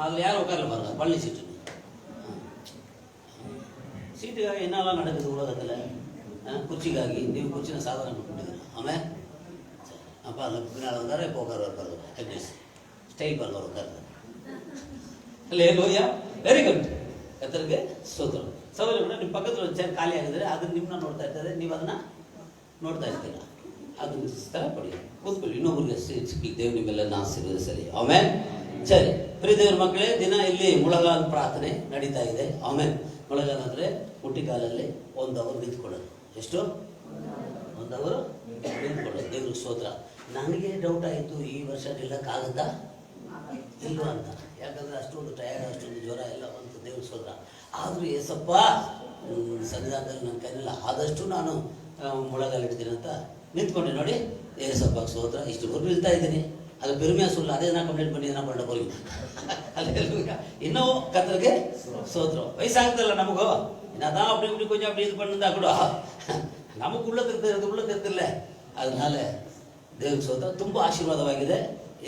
அதில் யாரும் உட்காரல பாருங்க. பள்ளி சீட்டு சீட்டுக்காக என்னெல்லாம் நடக்குது உலகத்தில். குச்சிக்காகி ನೀವು ಕುರ್ಚಿನ ಸಾಧನೆ ಮಾಡ್ಕೊಂಡಿದ್ದೀರಾ. ಆಮೇಲೆ அப்போ அதில் பின்னால் வந்தார இப்போ உட்காருவார் பாருங்க. எப்படி ஸ்டைல் பாருங்க உட்காருங்க. ಹಲ್ಲೆಲೂಯಾ. Very good. ಕರ್ತನಿಗೆ ಸ್ತೋತ್ರ. ಸವಾಲು ಕೂಡ ನಿಮ್ಮ ಪಕ್ಕದಲ್ಲಿ ಒಂದು ಚೇರ್ ಖಾಲಿ ಆಗಿದ್ರೆ ಅದು ನಿಮ್ಮನ್ನ ನೋಡ್ತಾ ಇರ್ತದೆ, ನೀವು ಅದನ್ನು ನೋಡ್ತಾ ಇರ್ತೀರ. ಅದು ಸ್ಥಳ ಕೊಡಿ, ಕೂತ್ಕೊಳ್ಳಿ. ಇನ್ನೊಬ್ಬರಿಗೆ ಸಿಕ್ಕಿ ದೇವ್ರು ನಿಮ್ಮೆಲ್ಲರನ್ನ ಆಶೀರ್ವದಿಸಲಿ. ಆಮೇಲೆ ಸರಿ ಪ್ರಿಯ ದೇವ್ರ ಮಕ್ಕಳೇ, ದಿನ ಇಲ್ಲಿ ಮುಳಗಾಲ ಪ್ರಾರ್ಥನೆ ನಡೀತಾ ಇದೆ. ಆಮೇಲೆ ಮುಳಗಾಲ ಅಂದರೆ ಮುಟ್ಟಿಗಾಲಲ್ಲಿ 1 ಅವರ್ ನಿಂತ್ಕೊಳ್ಳೋದು. ಎಷ್ಟು? 1 ಅವರ್ ನಿಂತ್ಕೊಳ್ಳೋದು. ದೇವ್ರಿಗೆ ಸ್ತೋತ್ರ. ನನಗೆ ಡೌಟ್ ಆಯಿತು, ಈ ವರ್ಷ ನಿಲ್ಲಕ್ಕಾಗುತ್ತಾ ಇಲ್ವಾ ಅಂತ. ಯಾಕಂದರೆ ಅಷ್ಟೊಂದು ಟಯರ್ಡ್, ಅಷ್ಟೊಂದು ಜ್ವರ ಎಲ್ಲ ಬಂತು. ದೇವ್ರ ಸ್ತೋತ್ರ. ಆದರೂ ಏಸಪ್ಪ ಸನ್ನಿಧಾನದಲ್ಲಿ ನನ್ನ ಕೈನೆಲ್ಲ ಆದಷ್ಟು ನಾನು ಮುಳಗಾಲ ಇಡ್ತೀನಿ ಅಂತ ನಿಂತ್ಕೊಂಡೆ. ನೋಡಿ ಏಸಪ್ಪ ಸ್ತೋತ್ರ. ಇಷ್ಟುವರೆಗೂ ನಿಲ್ತಾ ಇದ್ದೀನಿ. ಅದು பெருமையாக சொல்ல, அதே நான் கம்ப்ளைண்ட் பண்ணி என்ன பண்ண போறீங்க. அல்லேலூயா. இன்னும் கர்த்தருக்கு ஸ்தோத்திரம். வயசாகுதல்ல நமக்கு, என்னதான் அப்படி இப்படி கொஞ்சம் அப்படி இது பண்ணிருந்தா கூட நமக்குள்ள ತಿರ್ತಿಲ್ಲ. அதனால ದೇವ್ರ ಸ್ತೋತ್ರ. ತುಂಬ ಆಶೀರ್ವಾದವಾಗಿದೆ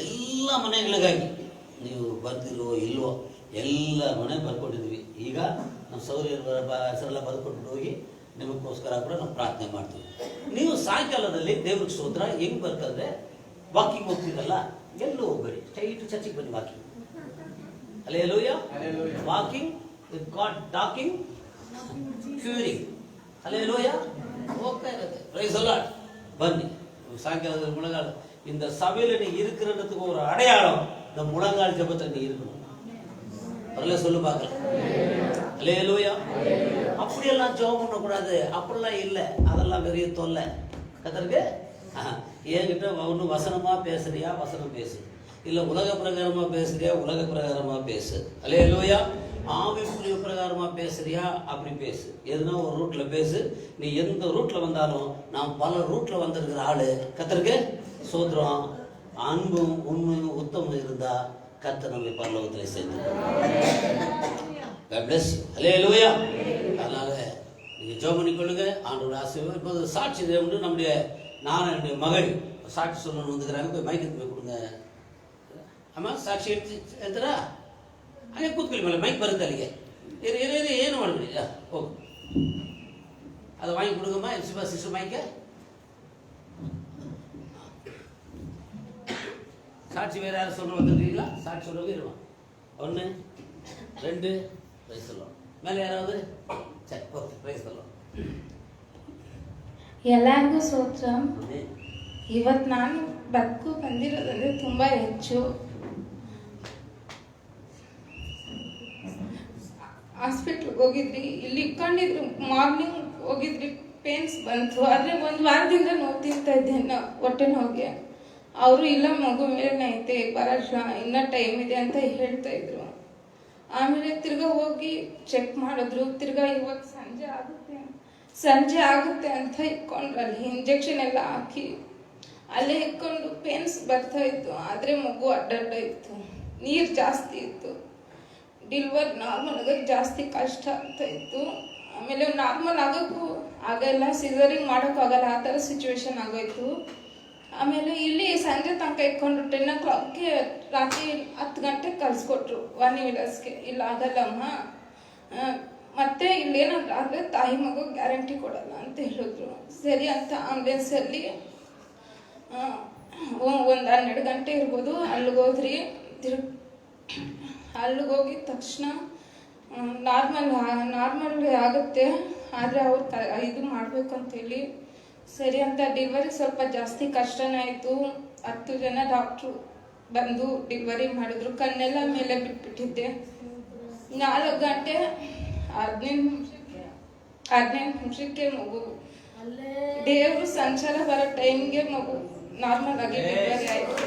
ಎಲ್ಲ ಮನೆಗಳಿಗಾಗಿ. ನೀವು ಬರ್ತಿರೋ ಇಲ್ವೋ ಎಲ್ಲ ಮನೆ ಬರ್ಕೊಂಡಿದ್ವಿ. ಈಗ ನಮ್ಮ ಸೌರ್ಯರ ಹೆಸರೆಲ್ಲ ಬರ್ಕೊಂಡು ಹೋಗಿ ನಿಮಗೋಸ್ಕರ ಕೂಡ ನಾವು ಪ್ರಾರ್ಥನೆ ಮಾಡ್ತೀವಿ. ನೀವು ಸಾಯಂಕಾಲದಲ್ಲಿ ದೇವ್ರಿಗೆ ಸ್ತೋತ್ರ ಹೆಂಗೆ ಬರ್ತಂದ್ರೆ, ವಾಕಿಂಗ್ ಹೋಗ್ತೀರಲ್ಲ, ಎಲ್ಲೂ ಹೋಗ್ಬೇಡಿ, ಸ್ಟ್ರೈಟ್ ಚರ್ಚಿಗೆ ಬನ್ನಿ. Walking. Hallelujah. Walking with God, talking, curing. Hallelujah. ಹೋಗ್ತಾ ಇರುತ್ತೆ. Praise the Lord. ಬನ್ನಿ சாயங்காலத்தில் முழங்கால். இந்த சபையில் நீ இருக்கிறதுக்கு ஒரு அடையாளம் இந்த முழங்கால் ஜெபத்தை நீ இருக்கணும். அதெல்லாம் சொல்லு பார்க்கலாம். ஹல்லேலூயா. அப்படியெல்லாம் ஜெபம் பண்ணக்கூடாது, அப்படிலாம் இல்லை. அதெல்லாம் பெரிய தொல்லை. கர்த்தருக்கு என்கிட்ட ஒன்றும் வசனமாக பேசுறியா வசனம் பேசு, இல்லை உலக பிரகாரமாக பேசுறியா உலக பிரகாரமாக பேசு. ஹல்லேலூயா. ஆவிக்குரிய பிரகாரமாக பேசுறியா அப்படி பேசு. எதுனா ஒரு ரூட்டில் பேசு. நீ எந்த ரூட்டில் வந்தாலும் நான் பல ரூட்டில் வந்திருக்கிற ஆள். கர்த்தருக்கு ஸ்தோத்திரம். அன்பும் உண்மையும் உத்தமும் இருந்தால் கர்த்தர் நம்மை பரலோகத்தில் சேர்ந்து. God bless you. ஹல்லேலூயா. அதனால் நீங்கள் ஜெபம் பண்ணிக்கொள்ளுங்க. ஆண்டவருடைய ஆசீர்வாதம். இப்போது சாட்சி தேவன் நம்முடைய என்னுடைய மகள் சாட்சி சொல்லணும் வந்துக்கிறாங்க, போய் மைக் எடுத்து போய் கொடுங்க. ஆமாம், ಸಾಕ್ಷಿ ಹೇಳ್ತೀರಾ? ಹಾಗೆ ಕೂತ್ಕೊಳ್ಳಿ, ಮೇಲೆ ಮೈಕ್ ಬರುತ್ತೆ ಅಲ್ಲಿಗೆ. ಇರಿ ಏನು ಮಾಡಬೇಡಿ, ಹೋಗು. ಅದು ವಾங்கி கொடுங்கம்மா, சிஸ்டர் மைக்க. சாட்சி வேறு யாரும் சொல்ல வந்துருக்கீங்களா? சாட்சி சொல்லுங்க, இருவான். 1 2 பிரைஸ் சொல்லலாம். மேலே யாராவது? சரி, ஓகே, பிரைஸ் சொல்லலாம். ಎಲ್ಲರಿಗೂ ಸ್ತೋತ್ರ. ಇವತ್ತು ನಾನು ಬದುಕು ಬಂದಿರೋದಂದ್ರೆ ತುಂಬ ಹೆಚ್ಚು. ಹಾಸ್ಪಿಟ್ಲಿಗೆ ಹೋಗಿದ್ರಿ, ಇಲ್ಲಿ ಇಟ್ಕೊಂಡಿದ್ರು, ಮಾರ್ನಿಂಗ್ ಹೋಗಿದ್ರಿ, ಪೇನ್ಸ್ ಬಂತು. ಆದರೆ ಒಂದು ವಾರದಿಂದ ನೋವು ತಿಂತಾ ಇದ್ದೆ, ಹೊಟ್ಟೆ ನೋವಿಗೆ. ಅವರು ಇಲ್ಲ, ಮಗು ಮೇಲೆ ಐತೆ, ಬರಲ್ಲ, ಇನ್ನೂ ಟೈಮ್ ಇದೆ ಅಂತ ಹೇಳ್ತಾ ಇದ್ರು. ಆಮೇಲೆ ತಿರ್ಗಾ ಹೋಗಿ ಚೆಕ್ ಮಾಡಿದ್ರು. ತಿರ್ಗಾ ಇವತ್ತು ಸಂಜೆ ಆಗುತ್ತೆ ಅಂತ ಇಟ್ಕೊಂಡ್ರು. ಅಲ್ಲಿ ಇಂಜೆಕ್ಷನ್ ಎಲ್ಲ ಹಾಕಿ ಅಲ್ಲೇ ಇಟ್ಕೊಂಡು ಪೇನ್ಸ್ ಬರ್ತಾ ಇತ್ತು. ಆದರೆ ಮಗು ಅಡ್ಡಡ್ಡ ಇತ್ತು, ನೀರು ಜಾಸ್ತಿ ಇತ್ತು. ಡಿಲ್ವರ್ ನಾರ್ಮಲ್ ಆಗೋಕ್ಕೆ ಜಾಸ್ತಿ ಕಷ್ಟ ಆಗ್ತಾ ಇತ್ತು. ಆಮೇಲೆ ನಾರ್ಮಲ್ ಆಗೋಕ್ಕೂ ಆಗಲ್ಲ, ಸಿಸರಿಂಗ್ ಮಾಡೋಕ್ಕಾಗಲ್ಲ, ಆ ಥರ ಸಿಚುವೇಶನ್ ಆಗೋಯ್ತು. ಆಮೇಲೆ ಇಲ್ಲಿ ಸಂಜೆ ತನಕ ಇಟ್ಕೊಂಡು 10 o'clockಗೆ ರಾತ್ರಿ 10 ಗಂಟೆಗೆ ಕಳಿಸ್ಕೊಟ್ರು ವಾನಿವಿಲಾಸ್ಗೆ. ಇಲ್ಲ ಆಗಲ್ಲಮ್ಮ, ಮತ್ತೆ ಇಲ್ಲೇನಾದ್ರು ಆದರೆ ತಾಯಿ ಮಗು ಗ್ಯಾರಂಟಿ ಕೊಡಲ್ಲ ಅಂತ ಹೇಳಿದ್ರು. ಸರಿ ಅಂತ ಆಂಬುಲೆನ್ಸಲ್ಲಿ 12 ಗಂಟೆ ಇರ್ಬೋದು ಅಲ್ಲಿಗೆ ಹೋದ್ರಿ. ಅಲ್ಲಿಗೆ ಹೋಗಿದ ತಕ್ಷಣ ನಾರ್ಮಲ್ ಆಗುತ್ತೆ, ಆದರೆ ಅವ್ರು ಇದು ಮಾಡಬೇಕು ಅಂತೇಳಿ ಸರಿ ಅಂತ ಡಿಲಿವರಿ ಸ್ವಲ್ಪ ಜಾಸ್ತಿ ಕಷ್ಟನೇ ಆಯಿತು. 10 ಜನ ಡಾಕ್ಟ್ರು ಬಂದು ಡಿಲಿವರಿ ಮಾಡಿದ್ರು. ಕಣ್ಣೆಲ್ಲ ಮೇಲೆ ಬಿಟ್ಬಿಟ್ಟಿದ್ದೆ. 4 ಗಂಟೆ 15 ನಿಮಿಷಕ್ಕೆ ಮಗು, ದೇವರು ಸಂಚಾರ ಬರೋ ಟೈಮ್ಗೆ ಮಗು ನಾರ್ಮಲ್ ಆಗಿ ಡಿಲಿವರಿ ಆಯಿತು.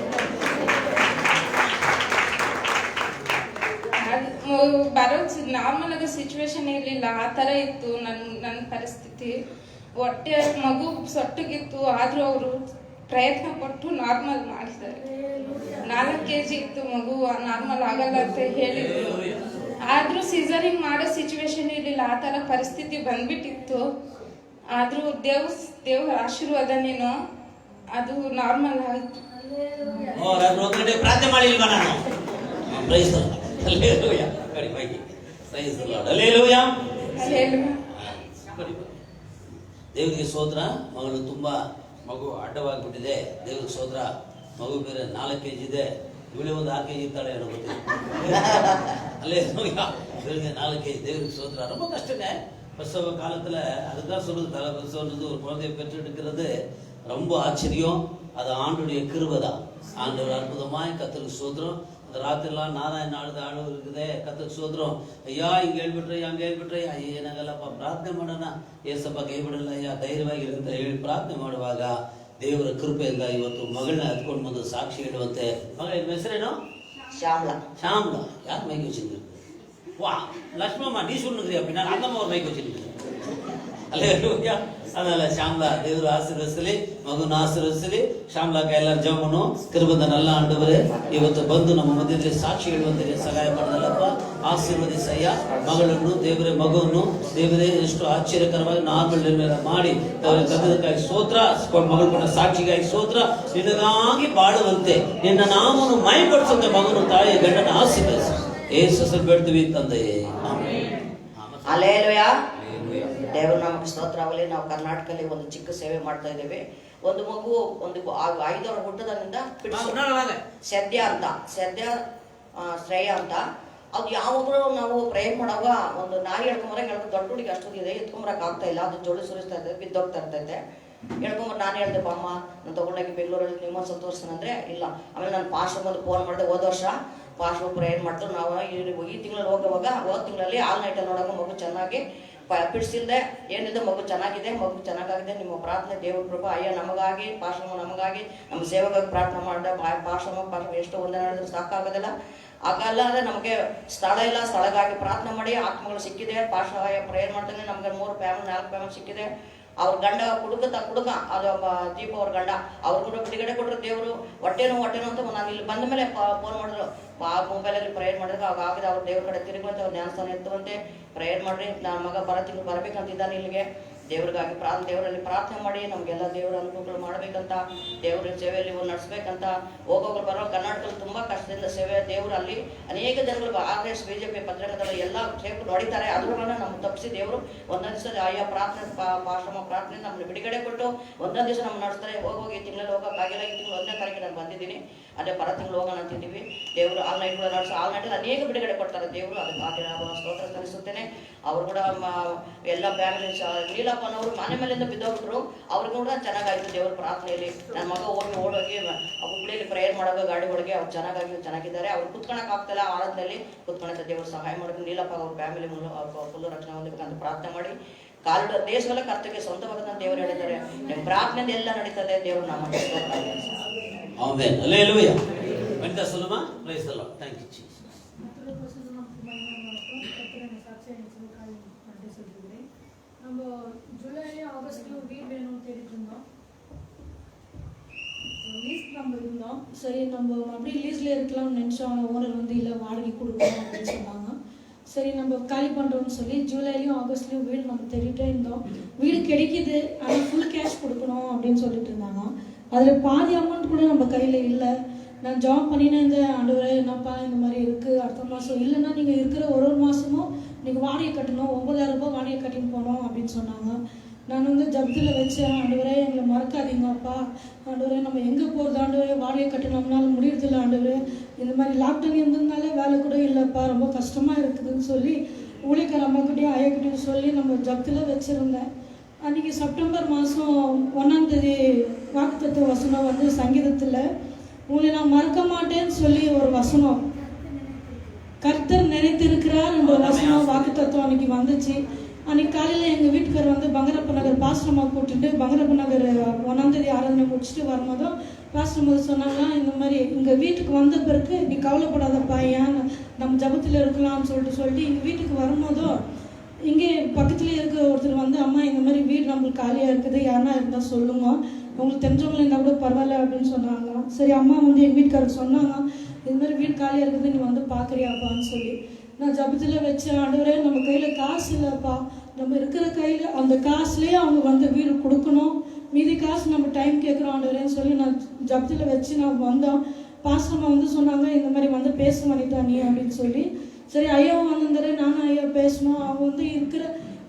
ಬರೋ ನಾರ್ಮಲ್ ಆಗಿ ಸಿಚುವೇಶನ್ ಇರಲಿಲ್ಲ, ಆ ಥರ ಇತ್ತು ನನ್ನ ಪರಿಸ್ಥಿತಿ. ಹೊಟ್ಟೆ ಮಗು ಸೊಟ್ಟಗಿತ್ತು, ಆದರೂ ಅವರು ಪ್ರಯತ್ನ ಪಟ್ಟು ನಾರ್ಮಲ್ ಮಾಡಿದ್ದಾರೆ. 4 kg ಇತ್ತು ಮಗು, ನಾರ್ಮಲ್ ಆಗಲ್ಲ ಅಂತ ಹೇಳಿದ್ರು. ಆದರೂ ಸಿಸರಿಂಗ್ ಮಾಡೋ ಸಿಚುವೇಶನ್ ಇರಲಿಲ್ಲ, ಆ ಥರ ಪರಿಸ್ಥಿತಿ ಬಂದ್ಬಿಟ್ಟಿತ್ತು. ಆದರೂ ದೇವ್ರ ಆಶೀರ್ವಾದನೇನೋ ಅದು ನಾರ್ಮಲ್ ಆಯಿತು. ಪ್ರಾರ್ಥನೆ ಮಾಡಿಲ್ವಾ ನಾನು? ದೇವರಿಗೆ ಸ್ತೋತ್ರ. ಮಗಳು ತುಂಬಾ ಮಗು ಅಡ್ಡವಾಗಿಬಿಟ್ಟಿದೆ, ದೇವ್ರಿಗೆ ಸ್ತೋತ್ರ. ಮಗು ಬೇರೆ 4 kg ಇದೆ, ಇವಳೆ ಒಂದು 6 kg ಇರ್ತಾಳೆ ಏನೋ ಗೊತ್ತಿಲ್ಲ. ಅಲ್ಲೇ ದೇವರಿಗೆ 4 kg, தேவனுக்கு ಸ್ತೋತ್ರ. ரொம்ப கஷ்டங்க பிரசவ காலத்தில். அதுதான் சொல்லுது, தலை பிரசவன்றது ஒரு குழந்தையை பெற்றெடுக்கிறது ரொம்ப ஆச்சரியம். அது ஆண்டுடைய கிருபை தான். ஆண்டவர் அற்புதமாய் கர்த்தருக்கு ಸ್ತೋತ್ರ. அந்த ராத்திரிலாம் நாராயண ஆಳು இருக்குதே, கர்த்தருக்கு ಸ್ತೋತ್ರ. ஐயா ಹಿಂಗೆ ಹೇಳ್ಬಿಟ್ರೆ ಹಂಗೆ ಹೇಳ್ಬಿಟ್ರೆ ಏನಾಗಲ್ಲಪ್ಪ, ಪ್ರಾರ್ಥನೆ ಮಾಡೋಣ, ಏಸಪ್ಪ ಕೈ ಬಿಡಲ್ಲ ಅಯ್ಯ, ಧೈರ್ಯವಾಗಿರುತ್ತೆ ಅಂತ ಹೇಳಿ ಪ್ರಾರ್ಥನೆ ಮಾಡುವಾಗ ದೇವರ ಕೃಪೆಯಿಂದ ಇವತ್ತು ಮಗಳನ್ನ ಹತ್ಕೊಂಡು ಬಂದು ಸಾಕ್ಷಿ ಹೇಳುವಂತೆ. ಮಗಳ ಹೆಸರೇನು? ஷாம்லா. யார் மைக் வச்சிருக்கு? வா லட்சுமம்மா, நீ சொல்லுங்கிறியா? அப்படின்னா அந்தம்மா ஒரு மைக் வச்சிருக்கு. அல்லேலூயா. அதனால ஷாம்லா ದೇವರು ಆಶೀರ್ವದಿಸಲಿ, ಮಗುನ ಆಶೀರ್ವದಿಸಲಿ. ಶ್ಯಾಮ್ಲಾಕ ಎಲ್ಲರೂ ಜವನು ಕೃಪೆಯಿಂದ ನಲ್ಲ ಆಂಡವರೇ ಇವತ್ತು ಬಂದು ನಮ್ಮ ಮಧ್ಯದಲ್ಲಿ ಸಾಕ್ಷಿ ಹೇಳುವಂತೆ ಸಹಾಯ ಮಾಡಿದಲ್ಲಪ್ಪ, ಆಶೀರ್ವದಿಸಯ್ಯ. ಮಗಳನ್ನು ದೇವರೇ, ಮಗುವನ್ನು ದೇವರೇ ಎಷ್ಟು ಆಶ್ಚರ್ಯಕರವಾಗಿ ನಾರ್ಮಲ್ ಡೆಲಿವರಿ ಮಾಡಿ ತಂದದಕ್ಕಾಗಿ ಸ್ತೋತ್ರ. ಮಗಳು ಕೊಟ್ಟ ಸಾಕ್ಷಿಗಾಗಿ ಸ್ತೋತ್ರ. ನಿನಗಾಗಿ ಬಾಳುವಂತೆ ನಿನ್ನ ನಾಮವನ್ನು ಮೈಪಡಿಸುವಂತೆ ಮಗನು ತಾಯಿ ಗಂಡನ ಆಶೀರ್ವದಿಸಿ ಏಸು ಹೆಸರು ಬೇಡ್ತೀವಿ ತಂದೆಯೇ, ಆಮೆನ್. ಹಲ್ಲೆಲೂಯಾ. ದೇವರ ನಾಮಕ್ಕೆ ಸ್ತೋತ್ರ ಆಗಲಿ. ನಾವು ಕರ್ನಾಟಕದಲ್ಲಿ ಒಂದು ಚಿಕ್ಕ ಸೇವೆ ಮಾಡ್ತಾ ಇದ್ದೇವೆ. ಒಂದು ಮಗು 5 ಹುಟ್ಟದಾಗಿಂದ ಸದ್ಯ ಶ್ರೇಯ ಅಂತ, ಅದು ಯಾವಾಗಲೂ ನಾವು ಪ್ರಯತ್ನ ಮಾಡುವಾಗ ಒಂದು ನಾಯಿ ಹೇಳ್ಕೊಂಬರಕ್ಕೆ ದೊಡ್ಡ ಹುಡುಗಿ ಅಷ್ಟೊಂದಿದೆ, ಎತ್ಕೊಂಬರಕ್ಕೆ ಆಗ್ತಾ ಇಲ್ಲ. ಅದು ಜೋಳಿ ಸುರಿಸ್ತಾ ಇರ್ತದೆ, ಬಿದ್ದೋಗ್ತಾ ಇರ್ತೈತೆ. ಹೇಳ್ಕೊಂಬರ್ ನಾನು ಹೇಳ್ದೆ, ಬಾಮ್ಮ ನಾನು ತೊಗೊಂಡೋಗಿ ಬೆಂಗಳೂರಲ್ಲಿ ನಿಮ್ಮ ತೋರಿಸ್ತಾನೆ ಅಂದರೆ ಇಲ್ಲ. ಆಮೇಲೆ ನಾನು ಪಾಸ್ಟರ್ ಬಂದು ಫೋನ್ ಮಾಡಿದೆ. ಹೋದ ವರ್ಷ ಪಾಸ್ಟರ್ ಪ್ರೇಯರ್ ಮಾಡ್ತಾರೆ. ನಾವು ಈ ತಿಂಗಳಲ್ಲಿ ಹೋಗುವಾಗ ಹೋದ ತಿಂಗಳಲ್ಲಿ ಆಲ್ ನೈಟಲ್ಲಿ ನೋಡೋಕೆ ಮಗು ಚೆನ್ನಾಗಿ ಪಿಡ್ಸಿಲ್ದೆ ಏನಿದೆ, ಮಗು ಚೆನ್ನಾಗಿದೆ, ಮಗು ಚೆನ್ನಾಗಾಗಿದೆ. ನಿಮ್ಮ ಪ್ರಾರ್ಥನೆ ದೇವ್ರ ಕೃಪೆ ಅಯ್ಯ ನಮಗಾಗಿ, ಪಾಶ್ರಮ ನಮಗಾಗಿ, ನಮ್ಮ ಸೇವೆಗಾಗಿ ಪ್ರಾರ್ಥನೆ ಮಾಡಿದೆ. ಪಾಶ್ರಮ ಎಷ್ಟು ಒಂದೇ ಹೇಳಿದ್ರು ಸಾಕಾಗೋದಿಲ್ಲ. ಆಗಲ್ಲಾದ್ರೆ ನಮಗೆ ಸ್ಥಳ ಇಲ್ಲ, ಸ್ಥಳಗಾಗಿ ಪ್ರಾರ್ಥನೆ ಮಾಡಿ ಆತ್ಮಗಳು ಸಿಕ್ಕಿದೆ. ಪಾಶ್ರಯ ಪ್ರೇಯರ್ ಮಾಡ್ತಾನೆ ನಮಗೆ 3 ಫ್ಯಾಮಿಲಿ 4 ಫ್ಯಾಮಿಲಿ ಸಿಕ್ಕಿದೆ. ಅವ್ರ ಗಂಡ ಕುಡುಕ ಅದು ದೀಪ ಅವ್ರ ಗಂಡ ಅವ್ರು ಕೂಡ ಬಿಡುಗಡೆ ಕೊಟ್ಟರು. ದೇವರು ಹೊಟ್ಟೆನೋ ಅಂತ ನಾನು ಇಲ್ಲಿ ಬಂದ ಮೇಲೆ ಫೋನ್ ಮಾಡಿದ್ರು. ಆ ಮೊಬೈಲಲ್ಲಿ ಪ್ರೇಯರ್ ಮಾಡಿದ್ರೆ ಅವಾಗ ಆಗಿದೆ. ಅವ್ರು ದೇವ್ರ ಕಡೆ ತಿರುಗುವಂತೆ, ಅವ್ರು ಜ್ಞಾನಸ್ಥಾನ ಎತ್ತುವಂತೆ ಪ್ರೇಯರ್ ಮಾಡ್ರಿ. ನನ್ನ ಮಗ ತಿಂಗಳು ಬರ್ಬೇಕಂತಿದ್ದಾನೆ ಇಲ್ಲಿಗೆ. ದೇವರಿಗಾಗಿ ದೇವರಲ್ಲಿ ಪ್ರಾರ್ಥನೆ ಮಾಡಿ ನಮಗೆಲ್ಲ ದೇವರ ಅನುಕೂಲಗಳು ಮಾಡಬೇಕಂತ, ದೇವರ ಸೇವೆಯಲ್ಲಿ ನಡೆಸ್ಬೇಕಂತ. ಹೋಗೋರು ಬರೋ ಕರ್ನಾಟಕದಲ್ಲಿ ತುಂಬ ಕಷ್ಟದಿಂದ ಸೇವೆ ದೇವರಲ್ಲಿ ಅನೇಕ ಜನಗಳು RS BJP ಪತ್ರಿಕಾದಲ್ಲಿ ಎಲ್ಲ ಸೇವೆ ನೋಡಿದ್ದಾರೆ. ಅದ್ರನ್ನ ನಮ್ಗೆ ತಪ್ಪಿಸಿ ದೇವರು ಒಂದೊಂದು ದಿವಸ ಆಯಾ ಪ್ರಾರ್ಥನೆ ಆಶ್ರಮ ಪ್ರಾರ್ಥನೆ ನಮ್ಮನ್ನು ಬಿಡುಗಡೆ ಕೊಟ್ಟು ಒಂದೊಂದು ದಿವಸ ನಮ್ಮ ನಡೆಸ್ತಾರೆ. ಹೋಗಿ ಈ ತಿಂಗಳಲ್ಲಿ ಹೋಗೋಕ್ಕಾಗಿಲ್ಲ, ಈ ತಿಂಗಳು 1ನೇ ತಾರೀಕಿಗೆ ನಾನು ಬಂದಿದ್ದೀನಿ, ಅದೇ ಬರೋ ತಿಂಗಳು ಹೋಗೋಣ ಅಂತಿದ್ದೀವಿ. ದೇವರು ಆಲ್ ನೈಟ್ ಕೂಡ ನಡೆಸೋ ಆಲ್ ನೈಟಲ್ಲಿ ಅನೇಕ ಬಿಡುಗಡೆ ಕೊಡ್ತಾರೆ ದೇವರು. ಅದಕ್ಕೆ ಸ್ತೋತ್ರ ಸಲ್ಲಿಸುತ್ತೇನೆ. ಅವರು ಕೂಡ ಎಲ್ಲ ಫ್ಯಾಮಿಲಿ ನೀಲಪ್ಪನವರು ಮನೆ ಮೇಲಿಂದ ಬಿದ್ದೋಗ್ಬಿಟ್ರು, ಅವ್ರಿಗೂ ಕೂಡ ಚೆನ್ನಾಗಾಯ್ತು ದೇವ್ರ ಪ್ರಾರ್ಥನೆಯಲ್ಲಿ. ನನ್ನ ಮಗ ಓಡೋಗಿ ಹುಬ್ಳಿಯಲ್ಲಿ ಪ್ರೇಯರ್ ಮಾಡೋದು ಗಾಡಿ ಒಳಗೆ ಅವ್ರು ಚೆನ್ನಾಗಿದ್ದಾರೆ. ಅವ್ರು ಕುತ್ಕೊಳಕ್ ಆಗ್ತಲ್ಲ, ಆರಾಧನೆಯಲ್ಲಿ ಕುತ್ಕೊಳಕ್ಕೆ ದೇವ್ರು ಸಹಾಯ ಮಾಡೋದು. ನೀಲಪ್ಪ ಅವ್ರ ಫ್ಯಾಮಿಲಿ ಫುಲ್ಲು ರಕ್ಷಣೆ ಹೊಂದಬೇಕಂತ ಪ್ರಾರ್ಥನೆ ಮಾಡಿ ದೇಶವೆಲ್ಲ ಕರ್ತವ್ಯ ಸ್ವಂತವಾದ ದೇವರು ಹೇಳಿದ್ದಾರೆ. ನಿಮ್ಮ ಪ್ರಾರ್ಥನೆ ಎಲ್ಲ ನಡೀತದೆ. ದೇವರು ನಮ್ಮ ஆமென். அல்லேலூயா. வந்தா சொல்லுமா. Price the Lord. Thank you Jesus. நம்ம ஜூலைல ஆகஸ்ட்ல வீடு வேணும் தேடிட்டு இருந்தோம். லீஸ் நம்ம இருந்தோம். சரி நம்ம அப்படியே லீஸ்ல இருக்கலாம்னு நினைச்சோம். ஓனர் வந்து இல்லை வாடகை கொடுக்கணும் அப்படின்னு சொன்னாங்க. சரி நம்ம காலி பண்ணுறோம்னு சொல்லி ஜூலைலையும் ஆகஸ்ட்லேயும் வீடு நம்ம தேடிட்டே இருந்தோம். வீடு கிடைக்கிது, ஆனால் ஃபுல் கேஷ் கொடுக்கணும் அப்படின்னு சொல்லிட்டு இருந்தாங்க. அதில் பாதி அமௌண்ட் கூட நம்ம கையில் இல்லை. நான் ஜாப் பண்ணினேன் இந்த ஆண்டவரே, என்னப்பா இந்த மாதிரி இருக்குது, அடுத்த மாதம் இல்லைன்னா நீங்கள் இருக்கிற ஒரு மாதமும் நீங்கள் வாடகை கட்டணும், 9,000 ரூபாய் வாடகை கட்டின்னு போகணும் அப்படின்னு சொன்னாங்க. நான் வந்து ஜபத்தில் வச்சேன், ஆண்டவரே எங்களை மறக்காதீங்கப்பா, ஆண்டவரே நம்ம எங்கே போகிறது ஆண்டவரே, வாடகை கட்ட நம்மளால முடியறதில்ல ஆண்டவரே, இந்த மாதிரி லாக்டவுன் இருந்ததுனாலே வேலை கூட இல்லைப்பா, ரொம்ப கஷ்டமாக இருக்குதுன்னு சொல்லி ஊழியக்கார அம்மாக்கிட்டையும் ஐயாக்கிட்டையும் சொல்லி நம்ம ஜபத்தில் வச்சுருந்தேன். அன்றைக்கி செப்டம்பர் மாதம் 1ஆம் தேதி வாக்குத்தத்த வசனம் வந்து சங்கீதத்தில் உங்களை நான் மறக்க மாட்டேன்னு சொல்லி ஒரு வசனம், கர்த்தர் நினைத்திருக்கிறார் என்ற வசனம் வாக்குத்தத்தம் அன்றைக்கி வந்துச்சு. அன்றைக்கி காலையில் எங்கள் வீட்டுக்கார் வந்து பங்கரப்ப நகர் பாஸ்டர்மா கூப்பிட்டுட்டு பங்கரப்ப நகர் 1ஆம் தேதி ஆராதனை முடிச்சுட்டு வரும்போதும் பாஸ்டர் சொன்னாங்க, இந்த மாதிரி எங்கள் வீட்டுக்கு வந்த பிறகு நீ கவலைப்படாதப்பா, ஏன் நம்ம ஜபத்தில் இருக்கலாம்னு சொல்லிட்டு எங்கள் வீட்டுக்கு வரும்போதும் இங்கே பக்கத்துலேயே இருக்க ஒருத்தர் வந்து, அம்மா இந்த மாதிரி வீடு நம்மளுக்கு காலியாக இருக்குது, யாருன்னா இருந்தால் சொல்லுங்க, உங்களுக்கு தெரிஞ்சவங்களும் இருந்தால் கூட பரவாயில்ல அப்படின்னு சொன்னாங்க. சரி அம்மா வந்து எங்கள் வீட்டுக்காரருக்கு சொன்னாங்க, இது மாதிரி வீடு காலியாக இருக்குது, நீ வந்து பார்க்குறியாப்பான்னு சொல்லி. நான் ஜபத்தில் வச்ச ஆண்டவரே நம்ம கையில் காசு இல்லைப்பா, நம்ம இருக்கிற கையில் அந்த காசுலேயே அவங்க வந்து வீடு கொடுக்கணும், மீதி காசு நம்ம டைம் கேட்குறோம் ஆண்டவரேன்னு சொல்லி நான் ஜபத்தில் வச்சு நான் வந்தோம். பாஸ்டர்மா வந்து சொன்னாங்க, இந்த மாதிரி வந்து பேச வனிதா நீ அப்படின்னு சொல்லி. சரி ஐயாவும் வந்திருந்தாரு, நானும் ஐயா பேசணும். அவங்க வந்து இருக்கிற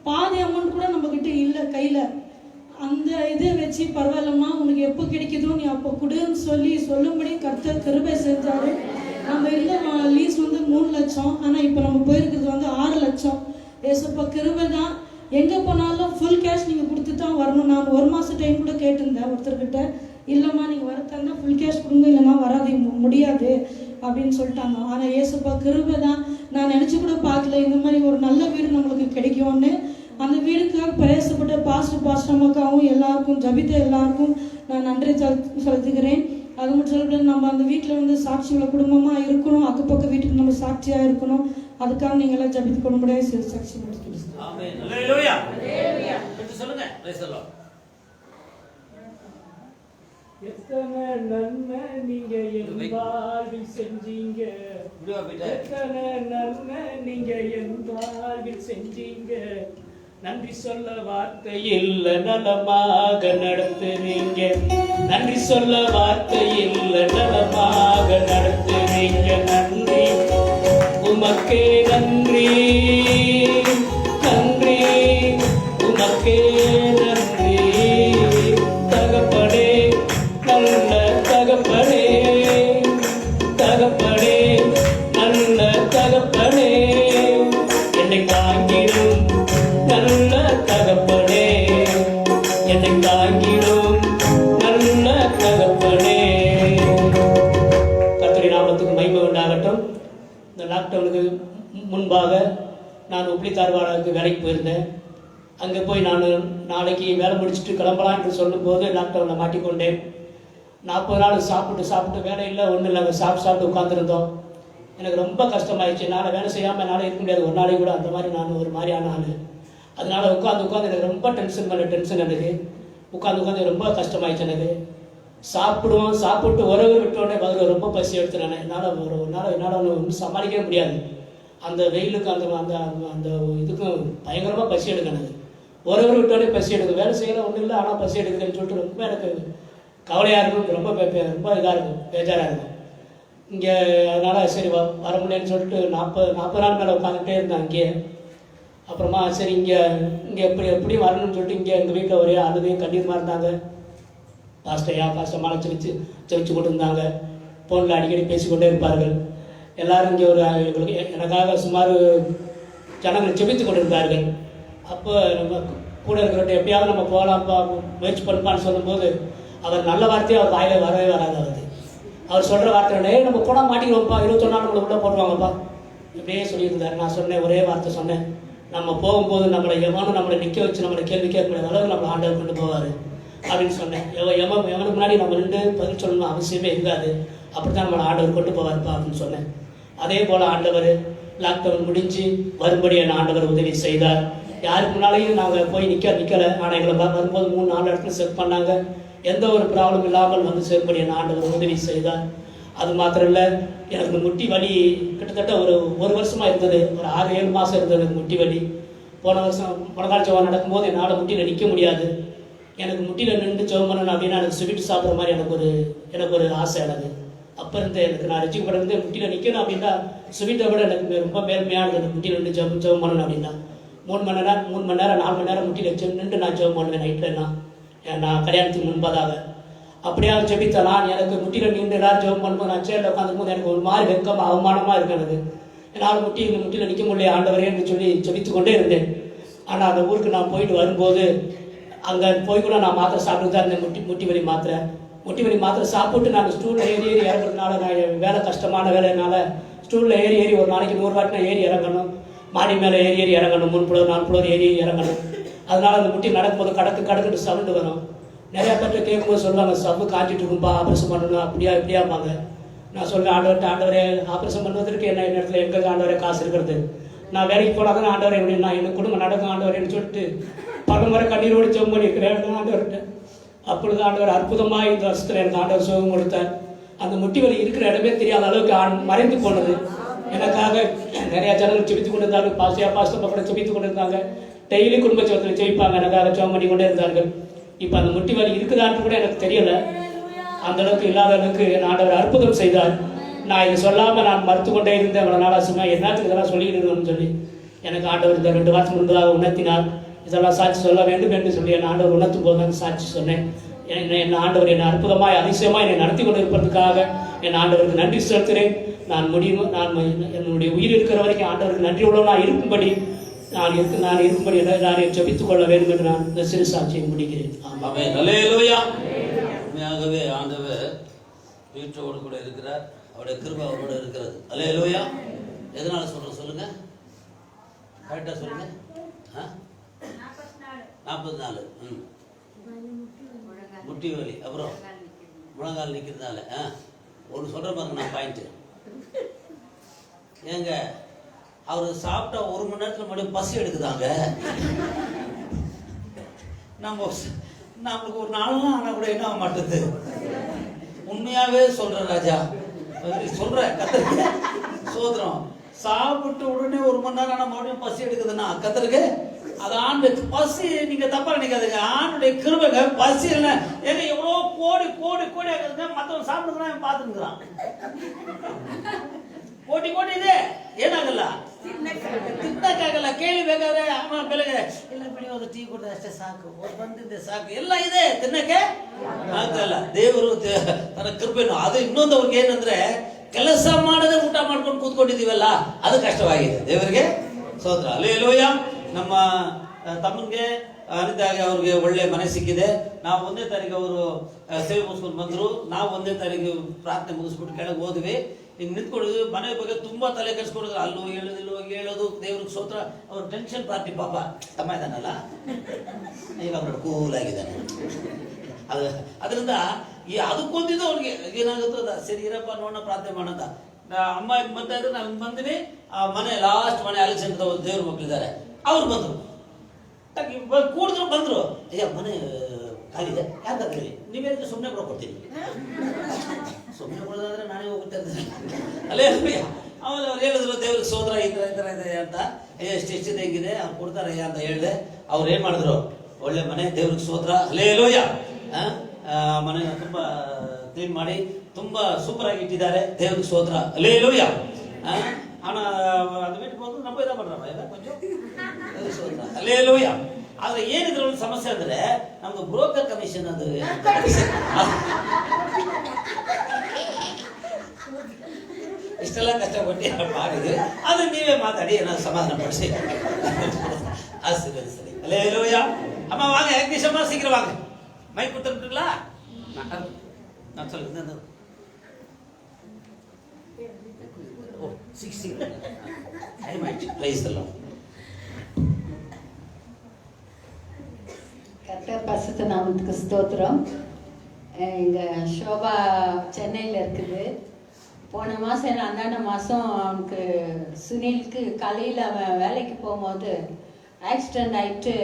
பாதி அமௌண்ட் கூட நம்மக்கிட்ட இல்லை கையில். அந்த இதை வச்சு பரவாயில்லம்மா உனக்கு எப்போ கிடைக்குதோ நீ அப்போ கொடுன்னு சொல்லும்படி கர்த்தர் கிருபை செஞ்சார். நம்ம இருந்த லீஸ் வந்து 3 லட்சம், ஆனால் இப்போ நம்ம போயிருக்கிறது வந்து 6 லட்சம். ஏசப்பா கிருபை தான். எங்கே போனாலும் ஃபுல் கேஷ் நீங்கள் கொடுத்து தான் வரணும். நான் 1 மாதம் டைம் கூட கேட்டிருந்தேன் ஒருத்தர்கிட்ட, இல்லைம்மா நீங்கள் வரத்தாந்தா ஃபுல் கேஷ் கொடுங்க, இல்லைன்னா வராது முடியாது அப்படின்னு சொல்லிட்டாங்க. ஆனால் ஏசப்பா கிருபை தான். நான் நினச்சி கூட பார்க்கல இந்த மாதிரி ஒரு நல்ல வீடு நம்மளுக்கு கிடைக்கும்னு. அந்த வீடுக்காக பிரயாசப்பட்ட பாஸ்டர் அம்மாக்காகவும் எல்லாருக்கும் ஜபித்த எல்லாருக்கும் நான் நன்றி செலுத்துகிறேன். அது மட்டும் சொல்ல நம்ம அந்த வீட்டில் வந்து சாட்சியுள்ள குடும்பமாக இருக்கணும், அக்கப்பக்க வீட்டுக்கு நம்ம சாட்சியாக இருக்கணும். அதுக்காக நீங்கள் எல்லாம் ஜபித்து கொள்ள முடியாது சாட்சி முடிச்சுக்கிறேன். எத்தனை நன்மை நீங்க என் வாழ்வில் செஞ்சீங்க, எத்தனை நன்மை நீங்க என் வாழ்வில் செஞ்சீங்க, நன்றி சொல்ல வார்த்தை இல்ல நலமாக நடத்துறீங்க, நன்றி சொல்ல வார்த்தை இல்ல நலமாக நடத்துறீங்க, நன்றி உமக்கே நன்றி, நன்றி உமக்கே நன்றி, தகப்பனே நல்ல தகப்பனே, தகப்பனே நல்ல தகப்பனே, என்னை தாங்கிடும் நல்ல தகப்பனே, என்னை தாங்கிடும் நல்ல தகப்பனே. கர்த்தருடைய நாமத்துக்கு மகிமை உண்டாகட்டும். இந்த லாக்டவுனுக்கு முன்பாக நான் உப்ளி தார்வாடாவுக்கு வேலைக்கு போயிருந்தேன். அங்கே போய் நான் நாளைக்கு வேலை முடிச்சுட்டு கிளம்பலாம் என்று சொல்லும்போது லாக்டவுனில் மாட்டிக்கொண்டேன். 40 நாள் சாப்பிட்டு வேலை இல்லை, ஒன்றும் இல்லை, அங்கே சாப்பிட்டு உட்காந்துருந்தோம். எனக்கு ரொம்ப கஷ்டமாயிடுச்சு. என்னால் வேலை செய்யாமல் என்னால் இருக்க முடியாது ஒரு நாளைக்கு கூட. அந்த மாதிரி நான் ஒரு மாதிரியான ஆள். அதனால உட்காந்து எனக்கு ரொம்ப டென்ஷன் எனக்கு உட்காந்து ரொம்ப கஷ்டமாயிடுச்சு. எனக்கு சாப்பிட்டு உறவு விட்டோடனே பதில் ரொம்ப பசி எடுத்துனேன். என்னால் ஒன்றும் சமாளிக்கவே முடியாது. அந்த வெயிலுக்கு அந்த அந்த இதுக்கும் பயங்கரமாக பசி எடுக்கும். எனக்கு ஒரு விட்டோடனே பசி எடுக்குது, வேலை செய்யலாம் ஒன்றும் இல்லை, ஆனால் பசி எடுக்குதுன்னு சொல்லிட்டு ரொம்ப எனக்கு கவலையாக இருக்கும், ரொம்ப ரொம்ப இதாக இருக்கும், பேஜாராக இருக்கும். இங்கே அதனால் சரி வர முடியலன்னு சொல்லிட்டு 40 நாள் மேலே உட்காந்துட்டே இருந்தேன் அங்கேயே. அப்புறமா சரி இங்கே எப்படி வரணும்னு சொல்லிட்டு இங்கே எங்கள் வீட்டில் ஒரே அழுதையும் கண்ணீருமா இருந்தாங்க. பாஸ்டர் மாலை செவிச்சு கொண்டு இருந்தாங்க. ஃபோனில் அடிக்கடி பேசிக்கொண்டே இருப்பார்கள். எல்லாரும் இங்கே எங்களுக்கு எனக்காக சுமார் ஜனங்கள் செபித்து கொண்டு இருந்தார்கள். அப்போ நம்ம கூட இருக்கிறவங்க எப்படியாவது நம்ம போகலாம்ப்பா, முயற்சி பண்ணுப்பான்னு சொல்லும்போது அவர் நல்ல வார்த்தையை அவர் வாயில வரவே வராது. அவர் சொல்கிற வார்த்தை நம்ம போனால் மாட்டிக்குவோம்ப்பா, 21 நாள் நம்மளை உள்ளே போடுவாங்கப்பா, இப்படியே சொல்லியிருந்தார். நான் சொன்னேன், ஒரே வார்த்தை சொன்னேன், நம்ம போகும்போது நம்மளை எவனும் நம்மளை நிற்க வச்சு நம்மளை கேள்வி கேட்க முடியாத அளவுக்கு நம்மளை ஆண்டவர் கொண்டு போவார் அப்படின்னு சொன்னேன். எவனுக்கு முன்னாடி நம்ம நின்று பதில் சொல்லணும் அவசியமே இருக்காது, அப்படி தான் நம்மளை ஆண்டவர் கொண்டு போவார்ப்பா அப்படின்னு சொன்னேன். அதே போல் ஆண்டவர் லாக்டவுன் முடிஞ்சு வரும்படி என் ஆண்டவர் உதவி செய்தார். யாருக்கு முன்னாலேயும் நாங்கள் போய் நிற்கலை. ஆனால் எங்களை வரும்போது 3-4 இடத்துல செட் பண்ணாங்க. எந்த ஒரு ப்ராப்ளம் இல்லாமல் வந்து செயல்படி என் ஆண்டவர் உதவி செய்தார். அது மாத்திரம் இல்லை, எனக்கு முட்டி வலி கிட்டத்தட்ட ஒரு வருஷமாக இருந்தது, ஒரு 6-7 மாதம் இருந்தது எனக்கு முட்டி வலி. போன வருஷம் முழங்கால் ஜெபம் நடக்கும்போது என்னால் முட்டியில் நிற்க முடியாது. எனக்கு முட்டியில் நின்று ஜெபம் பண்ணணும் அப்படின்னா எனக்கு ஸ்வீட் சாப்பிட்ற மாதிரி எனக்கு ஒரு ஆசை. எனக்கு அப்போ இருந்து நான் ரிஜிக் படம் முட்டியில் நிற்கணும் அப்படின்னா ஸ்வீட்டை விட எனக்கு ரொம்ப மேன்மையானது. எனக்கு முட்டியில் நின்று ஜெபம் பண்ணணும் அப்படின்னா 3 மணி நேரம் 4 மணி நேரம் முட்டியில் நின்று நான் ஜெபம் பண்ணுவேன். நைட்டில் நான் கல்யாணத்துக்கு முன்பதாக அப்படியே ஜெபித்த நான் எனக்கு முட்டியில் நின்று எல்லாரும் ஜெபம் பண்ணும்போது நான் சேரில் உட்காந்துருக்கும்போது எனக்கு ஒரு மாதிரி வெக்கமாக அவமானமாக இருக்கு. எனக்கு என்னால் முட்டியில் நிற்க முடியல ஆண்டவரே என்று சொல்லி ஜெபித்து கொண்டே இருந்தேன். ஆனால் அந்த ஊருக்கு நான் போயிட்டு வரும்போது அங்கே போய் கூட நான் மாத்திரை சாப்பிட்டு தான் இருந்தேன். முட்டி வலி மாத்திரை சாப்பிட்டு நான் ஸ்டூலில் ஏறி இறங்குறதுனால நான் வேலை கஷ்டமான வேலைனால ஸ்டூலில் ஏறி ஒரு நாளைக்கு 100 வாட்டி நான் ஏறி இறங்கணும். மாடி மேலே ஏறி இறங்கணும், 3 ஃப்ளோர் 4 ஃப்ளோர் ஏறி இறங்கணும். அதனால அந்த முட்டி நடக்கும்போது கடக்குன்னு சவுண்டு வரும். நிறையா பேர்ட்ட கேட்கும்போது சொல்லுவாங்க, சப்பு காய்ச்சிட்டு இருக்கும்பா, ஆப்ரேஷன் பண்ணணும் அப்படியாம்பாங்க. நான் சொல்லுவேன், ஆண்டவரே ஆப்ரேஷன் பண்ணுவதற்கு என்ன இடத்துல எங்கே ஆண்டவரே காசு இருக்கிறது, நான் வேலைக்கு போனாதான் ஆண்டவரே எப்படின்னா எனக்கு குடும்பம் நடக்கும் ஆண்டவரேன்னு சொல்லிட்டு பலமுறை கண்ணீரோடு ஜெபம் பண்ணியிருக்கிறேன் ஆண்டவர்கிட்ட. அப்பொழுது ஆண்டவர் அற்புதமாக இந்த வருஷத்தில் எனக்கு ஆண்டவர் சுகம் கொடுத்தார். அந்த முட்டி வலி இருக்கிற இடமே தெரியாத அளவுக்கு மறைந்து போனது. எனக்காக நிறையா ஜனங்கள் செபித்து கொண்டு இருந்தார்கள். பாஸ்டர் கூட செபித்து கொண்டு இருந்தாங்க. டெய்லி குடும்ப ஜெபத்தில் ஜெயிப்பாங்க, எனக்காக ஜெபம் பண்ணி கொண்டே இருந்தார்கள். இப்போ அந்த முட்டி வலி இருக்குதான்னு கூட எனக்கு தெரியலை. அந்த அளவுக்கு இல்லாத அளவுக்கு ஆண்டவர் அற்புதம் செய்தார். நான் இதை சொல்லாமல் நான் மறுத்து கொண்டே இருந்தேன். அவ்வளோ நாளாக சும்மா என்னத்துக்கு இதெல்லாம் சொல்லிக்கணும்னு சொல்லி எனக்கு ஆண்டவர் இந்த 2 வாரத்துக்கு முன்பதாக உணர்த்தினார். இதெல்லாம் சாட்சி சொல்ல வேண்டும் என்று சொல்லி என் ஆண்டவர் உணர்த்தும் போது தான் சாட்சி சொன்னேன். என் ஆண்டவர் என்னை அற்புதமாக அதிசயமாக என்னை நடத்தி கொண்டு இருப்பதற்காக என் ஆண்டவருக்கு நன்றி செலுத்துகிறேன். நான் என்னுடைய உயிர் இருக்கிற வரைக்கும் ஆண்டவருக்கு நன்றி உள்ளவனாக இருக்கும்படி நான் இருக்கும்படி நான் ஜெபித்துக் கொள்ள வேண்டும் என்று நான் இந்த சிறு சாட்சியை முடிக்கிறேன். ஆமென். அல்லேலூயா. உண்மையாகவே ஆண்டவர் வீட்டோடு கூட இருக்கிறார். அவருடைய கிருபை அவரோடு இருக்கிறது. அல்லேலூயா. எதனால சொல்லுங்க, கரெக்டாக சொல்லுங்க. 44 முட்டி வலி, அப்புறம் முழங்கால் நிற்கிறதுனால ஒன்று சொல்கிற பாருங்க. நான் பாயிண்ட்டு ஏங்க, அவர் சாப்பிட்டா 1 மணி நேரத்தில் மறுபடியும் பசி எடுக்குதாங்க. நம்மளுக்கு ஒரு நாளும் ஆனால் கூட என்ன ஆக மாட்டேது. உண்மையாகவே சொல்கிறேன் ராஜா, சொல்கிறேன் கத்தருக்கு சோதரம். சாப்பிட்டு உடனே 1 மணி நேரம் ஆனால் மறுபடியும் பசி எடுக்குதுன்னா கத்தருக்கு அது ஆண்டு பசி. நீங்கள் தப்பாக நினைக்காதுங்க, ஆண்டுடைய கிருபைங்க. பசி இல்லை ஏங்க, எவ்வளோ கோடி ஆகுதுங்க. மற்றவங்க சாப்பிடுங்கிறான், பார்த்துக்கிறான். கோடி ಇದೆ ಏನಾಗಲ್ಲ, ತಿನ್ನಕ್ಕಾಗಲ್ಲ. ಕೇಳಿ ಬೇಕಾದ್ರೆ ಅಮ್ಮ ಬೆಳಗ್ಗೆ ಇಲ್ಲ ಬಿಡಿ ಒಂದು ಟೀ ಕೊಟ್ಟರೆ ಅಷ್ಟೇ ಸಾಕು, ಬಂದಿದ್ದೆ ಸಾಕು, ಎಲ್ಲ ಇದೆ ತಿನ್ನಕ್ಕೆ ಆಗ್ತಲ್ಲ. ದೇವರು ತನ್ನ ಕೃಪೆನು. ಅದು ಇನ್ನೊಂದು ಅವ್ರಿಗೆ ಏನಂದ್ರೆ ಕೆಲಸ ಮಾಡದೆ ಊಟ ಮಾಡ್ಕೊಂಡು ಕೂತ್ಕೊಂಡಿದೀವಲ್ಲ, ಅದು ಕಷ್ಟವಾಗಿದೆ. ದೇವರಿಗೆ ಸ್ತೋತ್ರ. ಹಲ್ಲೆಲೂಯಾ. ನಮ್ಮ ತಮ್ಮನಿಗೆ ಅನಿತಾಗೆ ಅವ್ರಿಗೆ ಒಳ್ಳೆ ಮನೆ ಸಿಕ್ಕಿದೆ. ನಾವು 1ನೇ ತಾರೀಕು ಅವರು ಸೇವೆ ಮುಗಿಸ್ಕೊಂಡು ಬಂದರು. ನಾವು 1ನೇ ತಾರೀಕು ಪ್ರಾರ್ಥನೆ ಮುಗಿಸ್ಬಿಟ್ಟು ಕೆಳಗೆ ಹೋದ್ವಿ. ಹಿಂಗೆ ನಿಂತ್ಕೊಂಡಿದ್ವಿ. ಮನೆ ಬಗ್ಗೆ ತುಂಬ ತಲೆ ಕೆಡಿಸ್ಕೊಂಡಿದ್ರು. ಅಲ್ಲೂ ಹೇಳೋದು ದೇವ್ರಿಗೆ ಸ್ತೋತ್ರ. ಅವ್ರು ಟೆನ್ಷನ್ ಪಾರ್ಟಿ ಪಾಪ. ತಮ್ಮ ಇದ್ದಾನಲ್ಲ, ಈಗ ಅವ್ರು ಕೂಲ್ ಆಗಿದ್ದಾನೆ. ಅದರಿಂದ ಅದಕ್ಕೊಂದಿದ್ದು ಅವ್ರಿಗೆ ಏನಾಗುತ್ತದ, ಸರಿ ಇರಪ್ಪ ನೋಡೋಣ ಪ್ರಾರ್ಥನೆ ಮಾಡೋಣ. ಅಮ್ಮ ಹಿಂಗೆ ಬರ್ತಾ ಇದ್ರು, ನಾವು ಹಿಂಗೆ ಬಂದಿವಿ. ಆ ಮನೆ ಲಾಸ್ಟ್ ಮನೆ ಅಲೆಕ್ಸಂಡ್ರದ ಒಂದು ದೇವ್ರ ಮಕ್ಕಳಿದ್ದಾರೆ, ಅವ್ರು ಬಂದರು. ಕೂಡಿದ್ರು ಬಂದರು. ಅಯ್ಯ ಮನೆ ಖಾಲಿದೆ, ಯಾಕಾದ್ರೆ ನೀವೇನಿದ್ರೆ ಸುಮ್ಮನೆ ಕೂಡ ಕೊಡ್ತೀನಿ. ಸುಮ್ಮನೆ ಕೊಡೋದಾದ್ರೆ ನಾನೇ ಹೋಗ್ತಾ ಇದ್ದೆ. ಅಲ್ಲೇ ಆಮೇಲೆ ಅವ್ರು ಹೇಳಿದ್ರು, ದೇವ್ರಿಗೆ ಸೋದರ ಈ ಥರ ಇದೆ ಅಂತ. ಎಷ್ಟಿದೆ ಹೆಂಗಿದೆ ಅವ್ರು ಕೊಡ್ತಾರಯ್ಯ ಅಂತ ಹೇಳಿದೆ. ಅವ್ರು ಏನು ಮಾಡಿದ್ರು, ಒಳ್ಳೆ ಮನೆ, ದೇವ್ರಿಗೆ ಸ್ತೋತ್ರ, ಹಲ್ಲೆಲೂಯಾ. ಮನೆನ ತುಂಬ ಕ್ಲೀನ್ ಮಾಡಿ ತುಂಬ ಸೂಪರ್ ಆಗಿ ಇಟ್ಟಿದ್ದಾರೆ, ದೇವ್ರಿಗೆ ಸ್ತೋತ್ರ, ಹಲ್ಲೆಲೂಯಾ. ஆனால் அந்த வீட்டுக்கு வந்து நம்ம இதாக பண்ணுறோம் ಎಲ್ಲ கொஞ்சம் ಹಲ್ಲೆಲೂಯಾ. ಆದರೆ ಏನಿದ್ರ ಒಂದು ಸಮಸ್ಯೆ ಅಂದರೆ ನಮ್ದು ಬ್ರೋಕರ್ ಕಮಿಷನ್ ಅದು ಇಷ್ಟೆಲ್ಲ ಕಷ್ಟಪಟ್ಟು ಮಾಡಿದ್ರಿ, ಅದು ನೀವೇ ಮಾತಾಡಿ ಏನಾದ್ರು ಸಮಾಧಾನ ಪಡಿಸಿ ஆசீர்வதிசரி. ஹல்லேலூயா. அம்மா வாங்க, அக்னிஷமா சீக்கிரம் வாங்க. மைக் கொடுத்துருக்குங்களா? நான் சொல்லுங்க. ஓ 60 டைம் ஆயிடுச்சு. Price the Lord. கர்த்தர் பரிசுத்த நாமத்துக்கு ஸ்தோத்திரம். எங்கள் ஷோபா சென்னையில் இருக்குது. போன மாதம் அந்தாண்ட மாதம் அவனுக்கு சுனிலுக்கு காலையில் அவன் வேலைக்கு போகும்போது ஆக்சிடெண்ட் ஆகிட்டு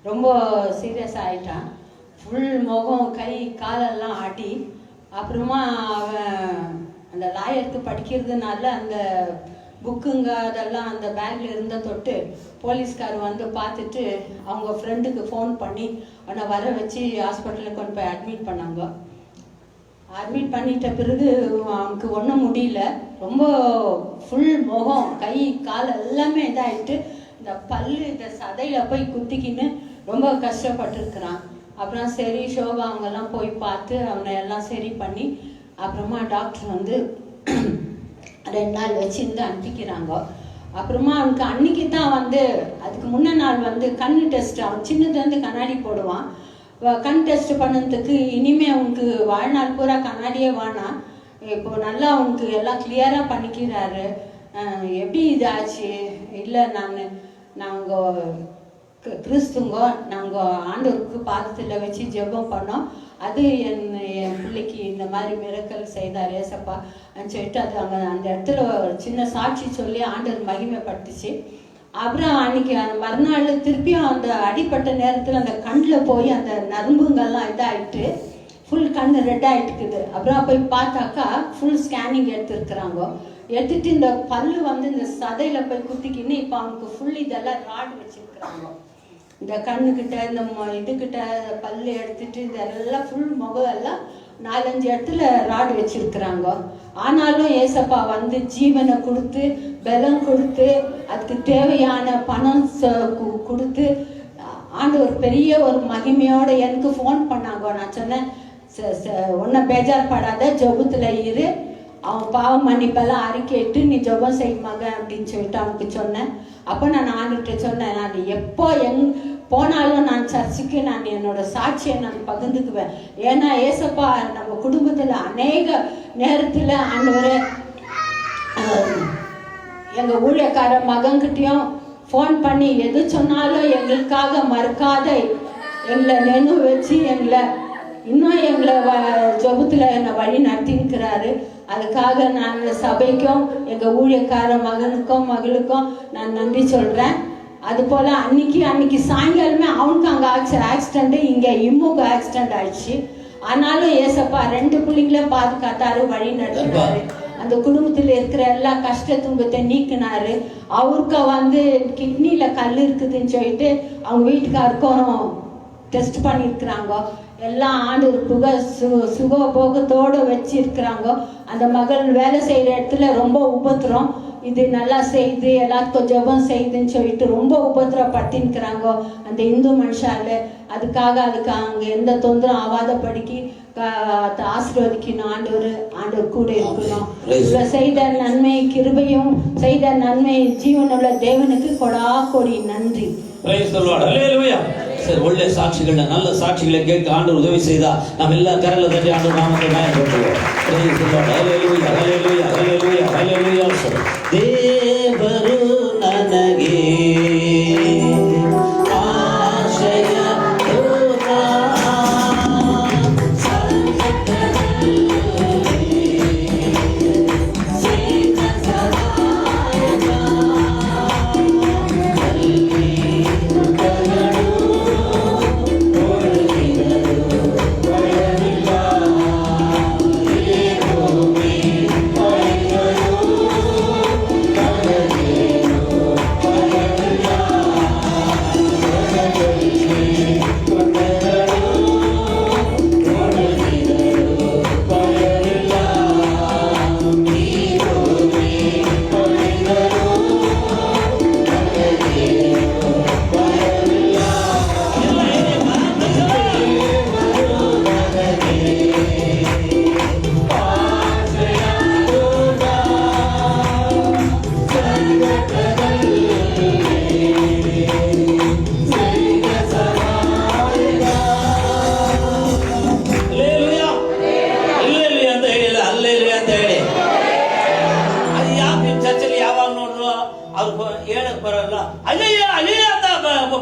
ரொம்ப சீரியஸ் ஆகிட்டான். ஃபுல் முகம், கை, காலெல்லாம் ஆட்டி. அப்புறமா அவன் அந்த லாயருக்கு படிக்கிறதுனால அந்த புக்குங்க அதெல்லாம் அந்த பேக்கில் இருந்த தொட்டு போலீஸ்கார் வந்து பார்த்துட்டு அவங்க ஃப்ரெண்டுக்கு ஃபோன் பண்ணி அவனை வர வச்சு ஹாஸ்பிட்டலுக்கு கொண்டு போய் அட்மிட் பண்ணாங்க. அட்மிட் பண்ணிட்ட பிறகு அவனுக்கு ஒன்றும் முடியல. ரொம்ப ஃபுல் முகம், கை, கால் எல்லாமே இதாகிட்டு இந்த பல்லு இந்த சதையில் போய் குத்திக்கின்னு ரொம்ப கஷ்டப்பட்டுருக்குறான். அப்புறம் சரி ஷோபா அவங்கெல்லாம் போய் பார்த்து அவனை எல்லாம் சரி பண்ணி அப்புறமா டாக்டர் வந்து 2 நாள் வச்சுருந்து அனுப்பிக்கிறாங்க. அப்புறமா அவனுக்கு அன்னைக்கு தான் வந்து அதுக்கு முன்ன நாள் வந்து கண் டெஸ்ட், அவன் சின்னதுலேருந்து கண்ணாடி போடுவான். கண் டெஸ்ட் பண்ணதுக்கு இனிமேல் அவனுக்கு வாழ்நாள் பூரா கண்ணாடியே வேணாம், இப்போ நல்லா அவனுக்கு எல்லாம் கிளியராக பண்ணிக்கிறாரு. எப்படி இதாச்சு? இல்லை நாங்கள் கிறிஸ்துங்க, நாங்கள் ஆண்டவருக்கு பாதத்தில் வச்சு ஜெபம் பண்ணோம். அது என் பிள்ளைக்கு இந்த மாதிரி மிரக்கல் செய்தார் ஏசப்பா சொல்லிட்டு அது அங்கே அந்த இடத்துல ஒரு சின்ன சாட்சி சொல்லி ஆண்டவர் மகிமைப்படுத்துச்சு. அப்புறம் அன்னைக்கு மறுநாள் திருப்பியும் அந்த அடிப்பட்ட நேரத்தில் அந்த கண்ணில் போய் அந்த நரம்புங்கள்லாம் இதாகிட்டு ஃபுல் கண் ரெட் ஆகிட்டுக்குது. அப்புறம் போய் பார்த்தாக்கா ஃபுல் ஸ்கேனிங் எடுத்துருக்குறாங்க. எடுத்துட்டு இந்த பல்லு வந்து இந்த சதையில் போய் குத்திக்கின்னு இப்போ அவனுக்கு ஃபுல் இதெல்லாம் ராடு வச்சுருக்குறாங்க. இந்த கண்ணுக்கிட்ட இந்த இதுக்கிட்ட பல்லு எடுத்துட்டு இதெல்லாம் ஃபுல் முகம் எல்லாம் 4-5 இடத்துல ராடு வச்சிருக்கிறாங்க. ஆனாலும் ஏசப்பா வந்து ஜீவனை கொடுத்து பலம் கொடுத்து அதுக்கு தேவையான பணம் கொடுத்து ஆண்டவர் பெரிய ஒரு மகிமையோட எனக்கு ஃபோன் பண்ணாங்க. நான் சொன்னேன், ஒன்றும் பேஜார் படாத, ஜெபத்தில் இரு, அவன் பாவம் மன்னிப்பெல்லாம் அறிக்கையிட்டு நீ ஜெபம் செய்வாங்க அப்படின்னு சொல்லிட்டு அவனுக்கு சொன்னேன். அப்போ நான் ஆண்டுகிட்ட சொன்னேன், நான் எப்போ போனாலும் நான் சர்ச்சுக்கு நான் என்னோட சாட்சியை நான் பகிர்ந்துக்குவேன். ஏன்னா ஏசப்பா நம்ம குடும்பத்தில் அநேக நேரத்தில் ஆண்டவர் எங்கள் ஊழியக்கார மகன்கிட்டையும் ஃபோன் பண்ணி எது சொன்னாலும் எங்களுக்காக மறுக்காத எங்களை நினைவு வச்சு எங்களை ஜெபத்தில் என்னை வழி நடத்தின்னுக்கிறாரு. அதுக்காக நான் சபைக்கும் எங்கள் ஊழியக்கார மகனுக்கும் மகளுக்கும் நான் நன்றி சொல்கிறேன். அதுபோல் அன்னைக்கு சாயங்காலமே அவனுக்கு அங்கே ஆக்சிடெண்ட்டு, இங்கே இம்முக்கு ஆக்சிடெண்ட் ஆயிடுச்சு. ஆனாலும் ஏசப்பா 2 பிள்ளைங்கள பாதுகாத்தாரு, வழி நடத்தினாரு. அந்த குடும்பத்தில் இருக்கிற எல்லா கஷ்ட துன்பத்தை நீக்கினாரு. அவருக்கு வந்து கிட்னியில் கல் இருக்குதுன்னு சொல்லிட்டு அவங்க வீட்டுக்காருக்கும் டெஸ்ட் பண்ணியிருக்கிறாங்க. எல்லாம் ஆண்டு சுகபோகத்தோடு வச்சிருக்கிறாங்க. அந்த மகள் வேலை செய்கிற இடத்துல ரொம்ப உபத்திரம், இது நல்லா செய்து எல்லாத்துக்கும் ஜெபம் செய்துன்னு சொல்லிட்டு ரொம்ப உபத்திரப்படுத்தின்னுக்கிறாங்க அந்த இந்து மனுஷால. அதுக்கு அங்கே எந்த தொந்தரம் ஆகாதபடிக்கு ஆசீர்வதிக்கணும். ஆண்டவர் கூட இருக்கணும். இவ்வளவு செய்த நன்மை கிருபையும் செய்த நன்மை ஜீவனுள்ள தேவனுக்கு கொடி நன்றி. சரி, ஒಳ್ಳೆ சாட்சிகள், நல்ல சாட்சிகளை கேட்க ஆண்டவர் உதவி செய்தா நாம் எல்லா கரல தட்டி ஆண்டவர் நாமத்தை மகிமைப்படுத்துவோம். தேவரு ನನಗೆ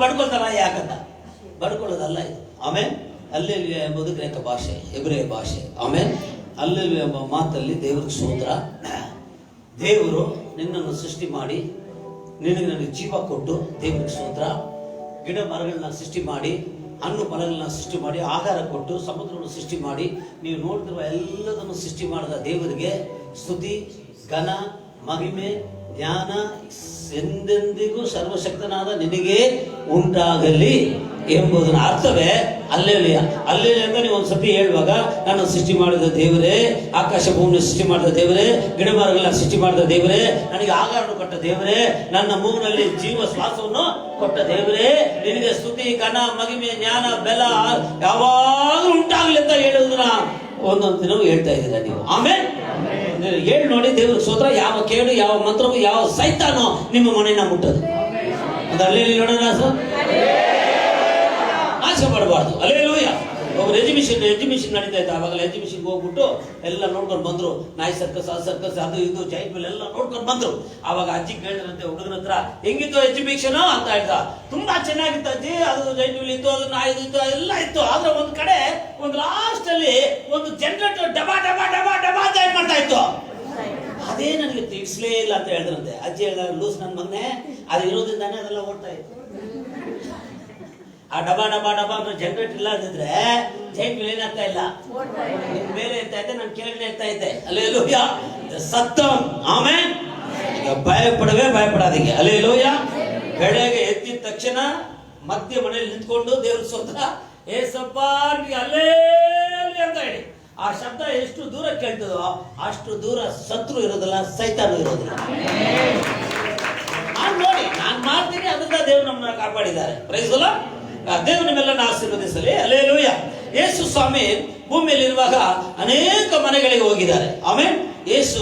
ಬಡ್ಕೊಳ್ತಾರ ಯಾಕಂತ ಬಡ್ಕೊಳ್ಳೋದಲ್ಲ ಇದು. ಆಮೇಲೆ ಅಲ್ಲೆಲುಯ್ಯ ಎಂಬುದು ಗ್ರೀಕ ಭಾಷೆ, ಹೆಬ್ರಿಯ ಭಾಷೆ. ಆಮೇಲೆ ಅಲ್ಲೆಲುಯ್ಯ ಎಂಬ ಮಾತಲ್ಲಿ ದೇವರಿಗೆ ಸ್ತೋತ್ರ. ದೇವರು ನಿನ್ನನ್ನು ಸೃಷ್ಟಿ ಮಾಡಿ ನನಗೆ ಜೀವ ಕೊಟ್ಟು ದೇವರಿಗೆ ಸ್ತೋತ್ರ. ಗಿಡ ಮರಗಳನ್ನ ಸೃಷ್ಟಿ ಮಾಡಿ, ಹಣ್ಣು ಫಲಗಳನ್ನ ಸೃಷ್ಟಿ ಮಾಡಿ, ಆಹಾರ ಕೊಟ್ಟು, ಸಮುದ್ರವನ್ನು ಸೃಷ್ಟಿ ಮಾಡಿ, ನೀವು ನೋಡ್ತಿರುವ ಎಲ್ಲದನ್ನು ಸೃಷ್ಟಿ ಮಾಡಿದ ದೇವರಿಗೆ ಸ್ತುತಿ, ಘನ, ಮಹಿಮೆ, ಜ್ಞಾನ ಎಂದೆಂದಿಗೂ ಸರ್ವಶಕ್ತನಾದ ನಿನಗೆ ಉಂಟಾಗಲಿ ಎಂಬುದರ ಅರ್ಥವೇ ಅಲ್ಲೇಲುಯ್ಯ. ಅಲ್ಲೇಲುಯ್ಯ ಅಂತ ನೀವು ಒಂದ್ಸತಿ ಹೇಳುವಾಗ, ನಾನು ಸೃಷ್ಟಿ ಮಾಡಿದ ದೇವರೇ, ಆಕಾಶ ಭೂಮಿ ಸೃಷ್ಟಿ ಮಾಡಿದ ದೇವರೇ, ಗಿಡ ಮರಗಳನ್ನ ಸೃಷ್ಟಿ ಮಾಡಿದ ದೇವರೇ, ನನಗೆ ಆಹಾರವನ್ನು ಕೊಟ್ಟ ದೇವರೇ, ನನ್ನ ಮೂಗಿನಲ್ಲಿ ಜೀವ ಶ್ವಾಸವನ್ನು ಕೊಟ್ಟ ದೇವರೇ, ನಿನಗೆ ಸ್ತುತಿ, ಘನ, ಮಹಿಮೆ, ಜ್ಞಾನ, ಬೆಲ ಯಾವಾಗಲೂ ಉಂಟಾಗಲಿ ಅಂತ ಹೇಳುವುದನ್ನ ಒಂದೊಂದು ದಿನ ಹೇಳ್ತಾ ಇದ್ದೀರಾ ನೀವು. ಆಮೇಲೆ ಹೇಳಿ ನೋಡಿ ದೇವ್ರ ಸ್ತೋತ್ರ. ಯಾವ ಕೇಡು, ಯಾವ ಮಂತ್ರವು, ಯಾವ ಸೈತಾನೋ ನಿಮ್ಮ ಮನೆಯನ್ನ ಮುಟ್ಟದು. ಅದರಲ್ಲಿ ನೋಡೋಣ ಸರ್, ಆಸೆ ಪಡಬಾರ್ದು. ಅಲ್ಲೇಲೂಯ್ಯ. ಒಬ್ರು ಎಜುಮಿಷನ್ ನಡೀತಾ ಇತ್ತು. ಆವಾಗಲೇ ಎಜುಮಿಷನ್ಗೆ ಹೋಗ್ಬಿಟ್ಟು ಎಲ್ಲ ನೋಡ್ಕೊಂಡು ಬಂದ್ರು. ನಾಯಿ ಸರ್ಕಸ್, ಆ ಸರ್ಕಸ್, ಅದು ಇದು ಜೈಟ್ ಮೇಲೆ ಎಲ್ಲ ನೋಡ್ಕೊಂಡು ಬಂದ್ರು. ಆವಾಗ ಅಜ್ಜಿ ಕೇಳಿದ್ರಂತೆ ಹುಡುಗನ ಹತ್ರ, ಹೆಂಗಿತ್ತು ಎಜುಮಿಷನ್ ಅಂತ ಹೇಳ್ದ. ತುಂಬಾ ಚೆನ್ನಾಗಿತ್ತು ಅಜ್ಜಿ, ಅದು ಜೈಟ್ ವೀಲ್ ಇತ್ತು, ಅದು ನಾಯಿ ಇತ್ತು, ಎಲ್ಲ ಇತ್ತು. ಆದ್ರೆ ಒಂದ್ ಕಡೆ ಒಂದು ಲಾಸ್ಟ್ ಅಲ್ಲಿ ಒಂದು ಜನರೇಟರ್ ಡಬಾ ಡಬಾ ಡಬಾ ಡಬಾ ಅಂತ ಏನ್ ಮಾಡ್ತಾ ಇತ್ತು, ಅದೇ ನನಗೆ ತಿಳಿಸ್ಲೇ ಇಲ್ಲ ಅಂತ ಹೇಳಿದ್ರಂತೆ. ಅಜ್ಜಿ ಹೇಳಿದ, ಲೂಸ್ ನನ್ನ ಮಗನೆ, ಅದು ಇರೋದ್ರಿಂದಾನೇ ಅದೆಲ್ಲ ಓಡ್ತಾ ಇತ್ತು. ಆ ಡಬಾ ಡಬಾ ಡಬಾ ಜನರೇಟ್ ಇಲ್ಲ ಅಂದಿದ್ರೆ ಜೈಟ್ ಮೇಲೆ ಏನಾಗ್ತಾ ಇಲ್ಲ, ಮೇಲೆ ಇರ್ತಾ ಇದ್ದೆ, ನಾನು ಕೆಳಗಡೆ ಇರ್ತಾ ಇದ್ದೆ. ಅಲ್ಲೇಲೂಯ್ಯ. ಸತ್ತಂ. ಆಮೇಲೆ ಈಗ ಭಯಪಡೋದಿಗೆ. ಅಲ್ಲೇಲೂಯ್ಯ. ಬೆಳಗ್ಗೆ ಎದ್ದಿದ ತಕ್ಷಣ ಮಧ್ಯ ಮನೆಯಲ್ಲಿ ನಿಂತ್ಕೊಂಡು ದೇವ್ರ ಸ್ತೋತ್ರ, ಏಸಪ್ಪ ಅಲ್ಲೇ ಅಂತ ಹೇಳಿ ಆ ಶಬ್ದ ಎಷ್ಟು ದೂರ ಕೇಳ್ತದೋ ಅಷ್ಟು ದೂರ ಶತ್ರು ಇರೋದಿಲ್ಲ, ಸೈತಾನು ಇರೋದಿಲ್ಲ. ನೋಡಿ, ನಾನು ಮಾಡ್ತೀನಿ, ಅದರಿಂದ ದೇವ್ರು ನಮ್ಮನ್ನ ಕಾಪಾಡಿದ್ದಾರೆ. Price the lord. ದೇವರು ನಿಮ್ಮೆಲ್ಲನ ಆಶೀರ್ವದಿಸಲಿ. ಅಲ್ಲೇಲೂಯ್ಯ. ಯೇಸು ಸ್ವಾಮಿ ಭೂಮಿಯಲ್ಲಿ ಇರುವಾಗ ಅನೇಕ ಮನೆಗಳಿಗೆ ಹೋಗಿದ್ದಾರೆ. ಆಮೇಲೆ ಯೇಸು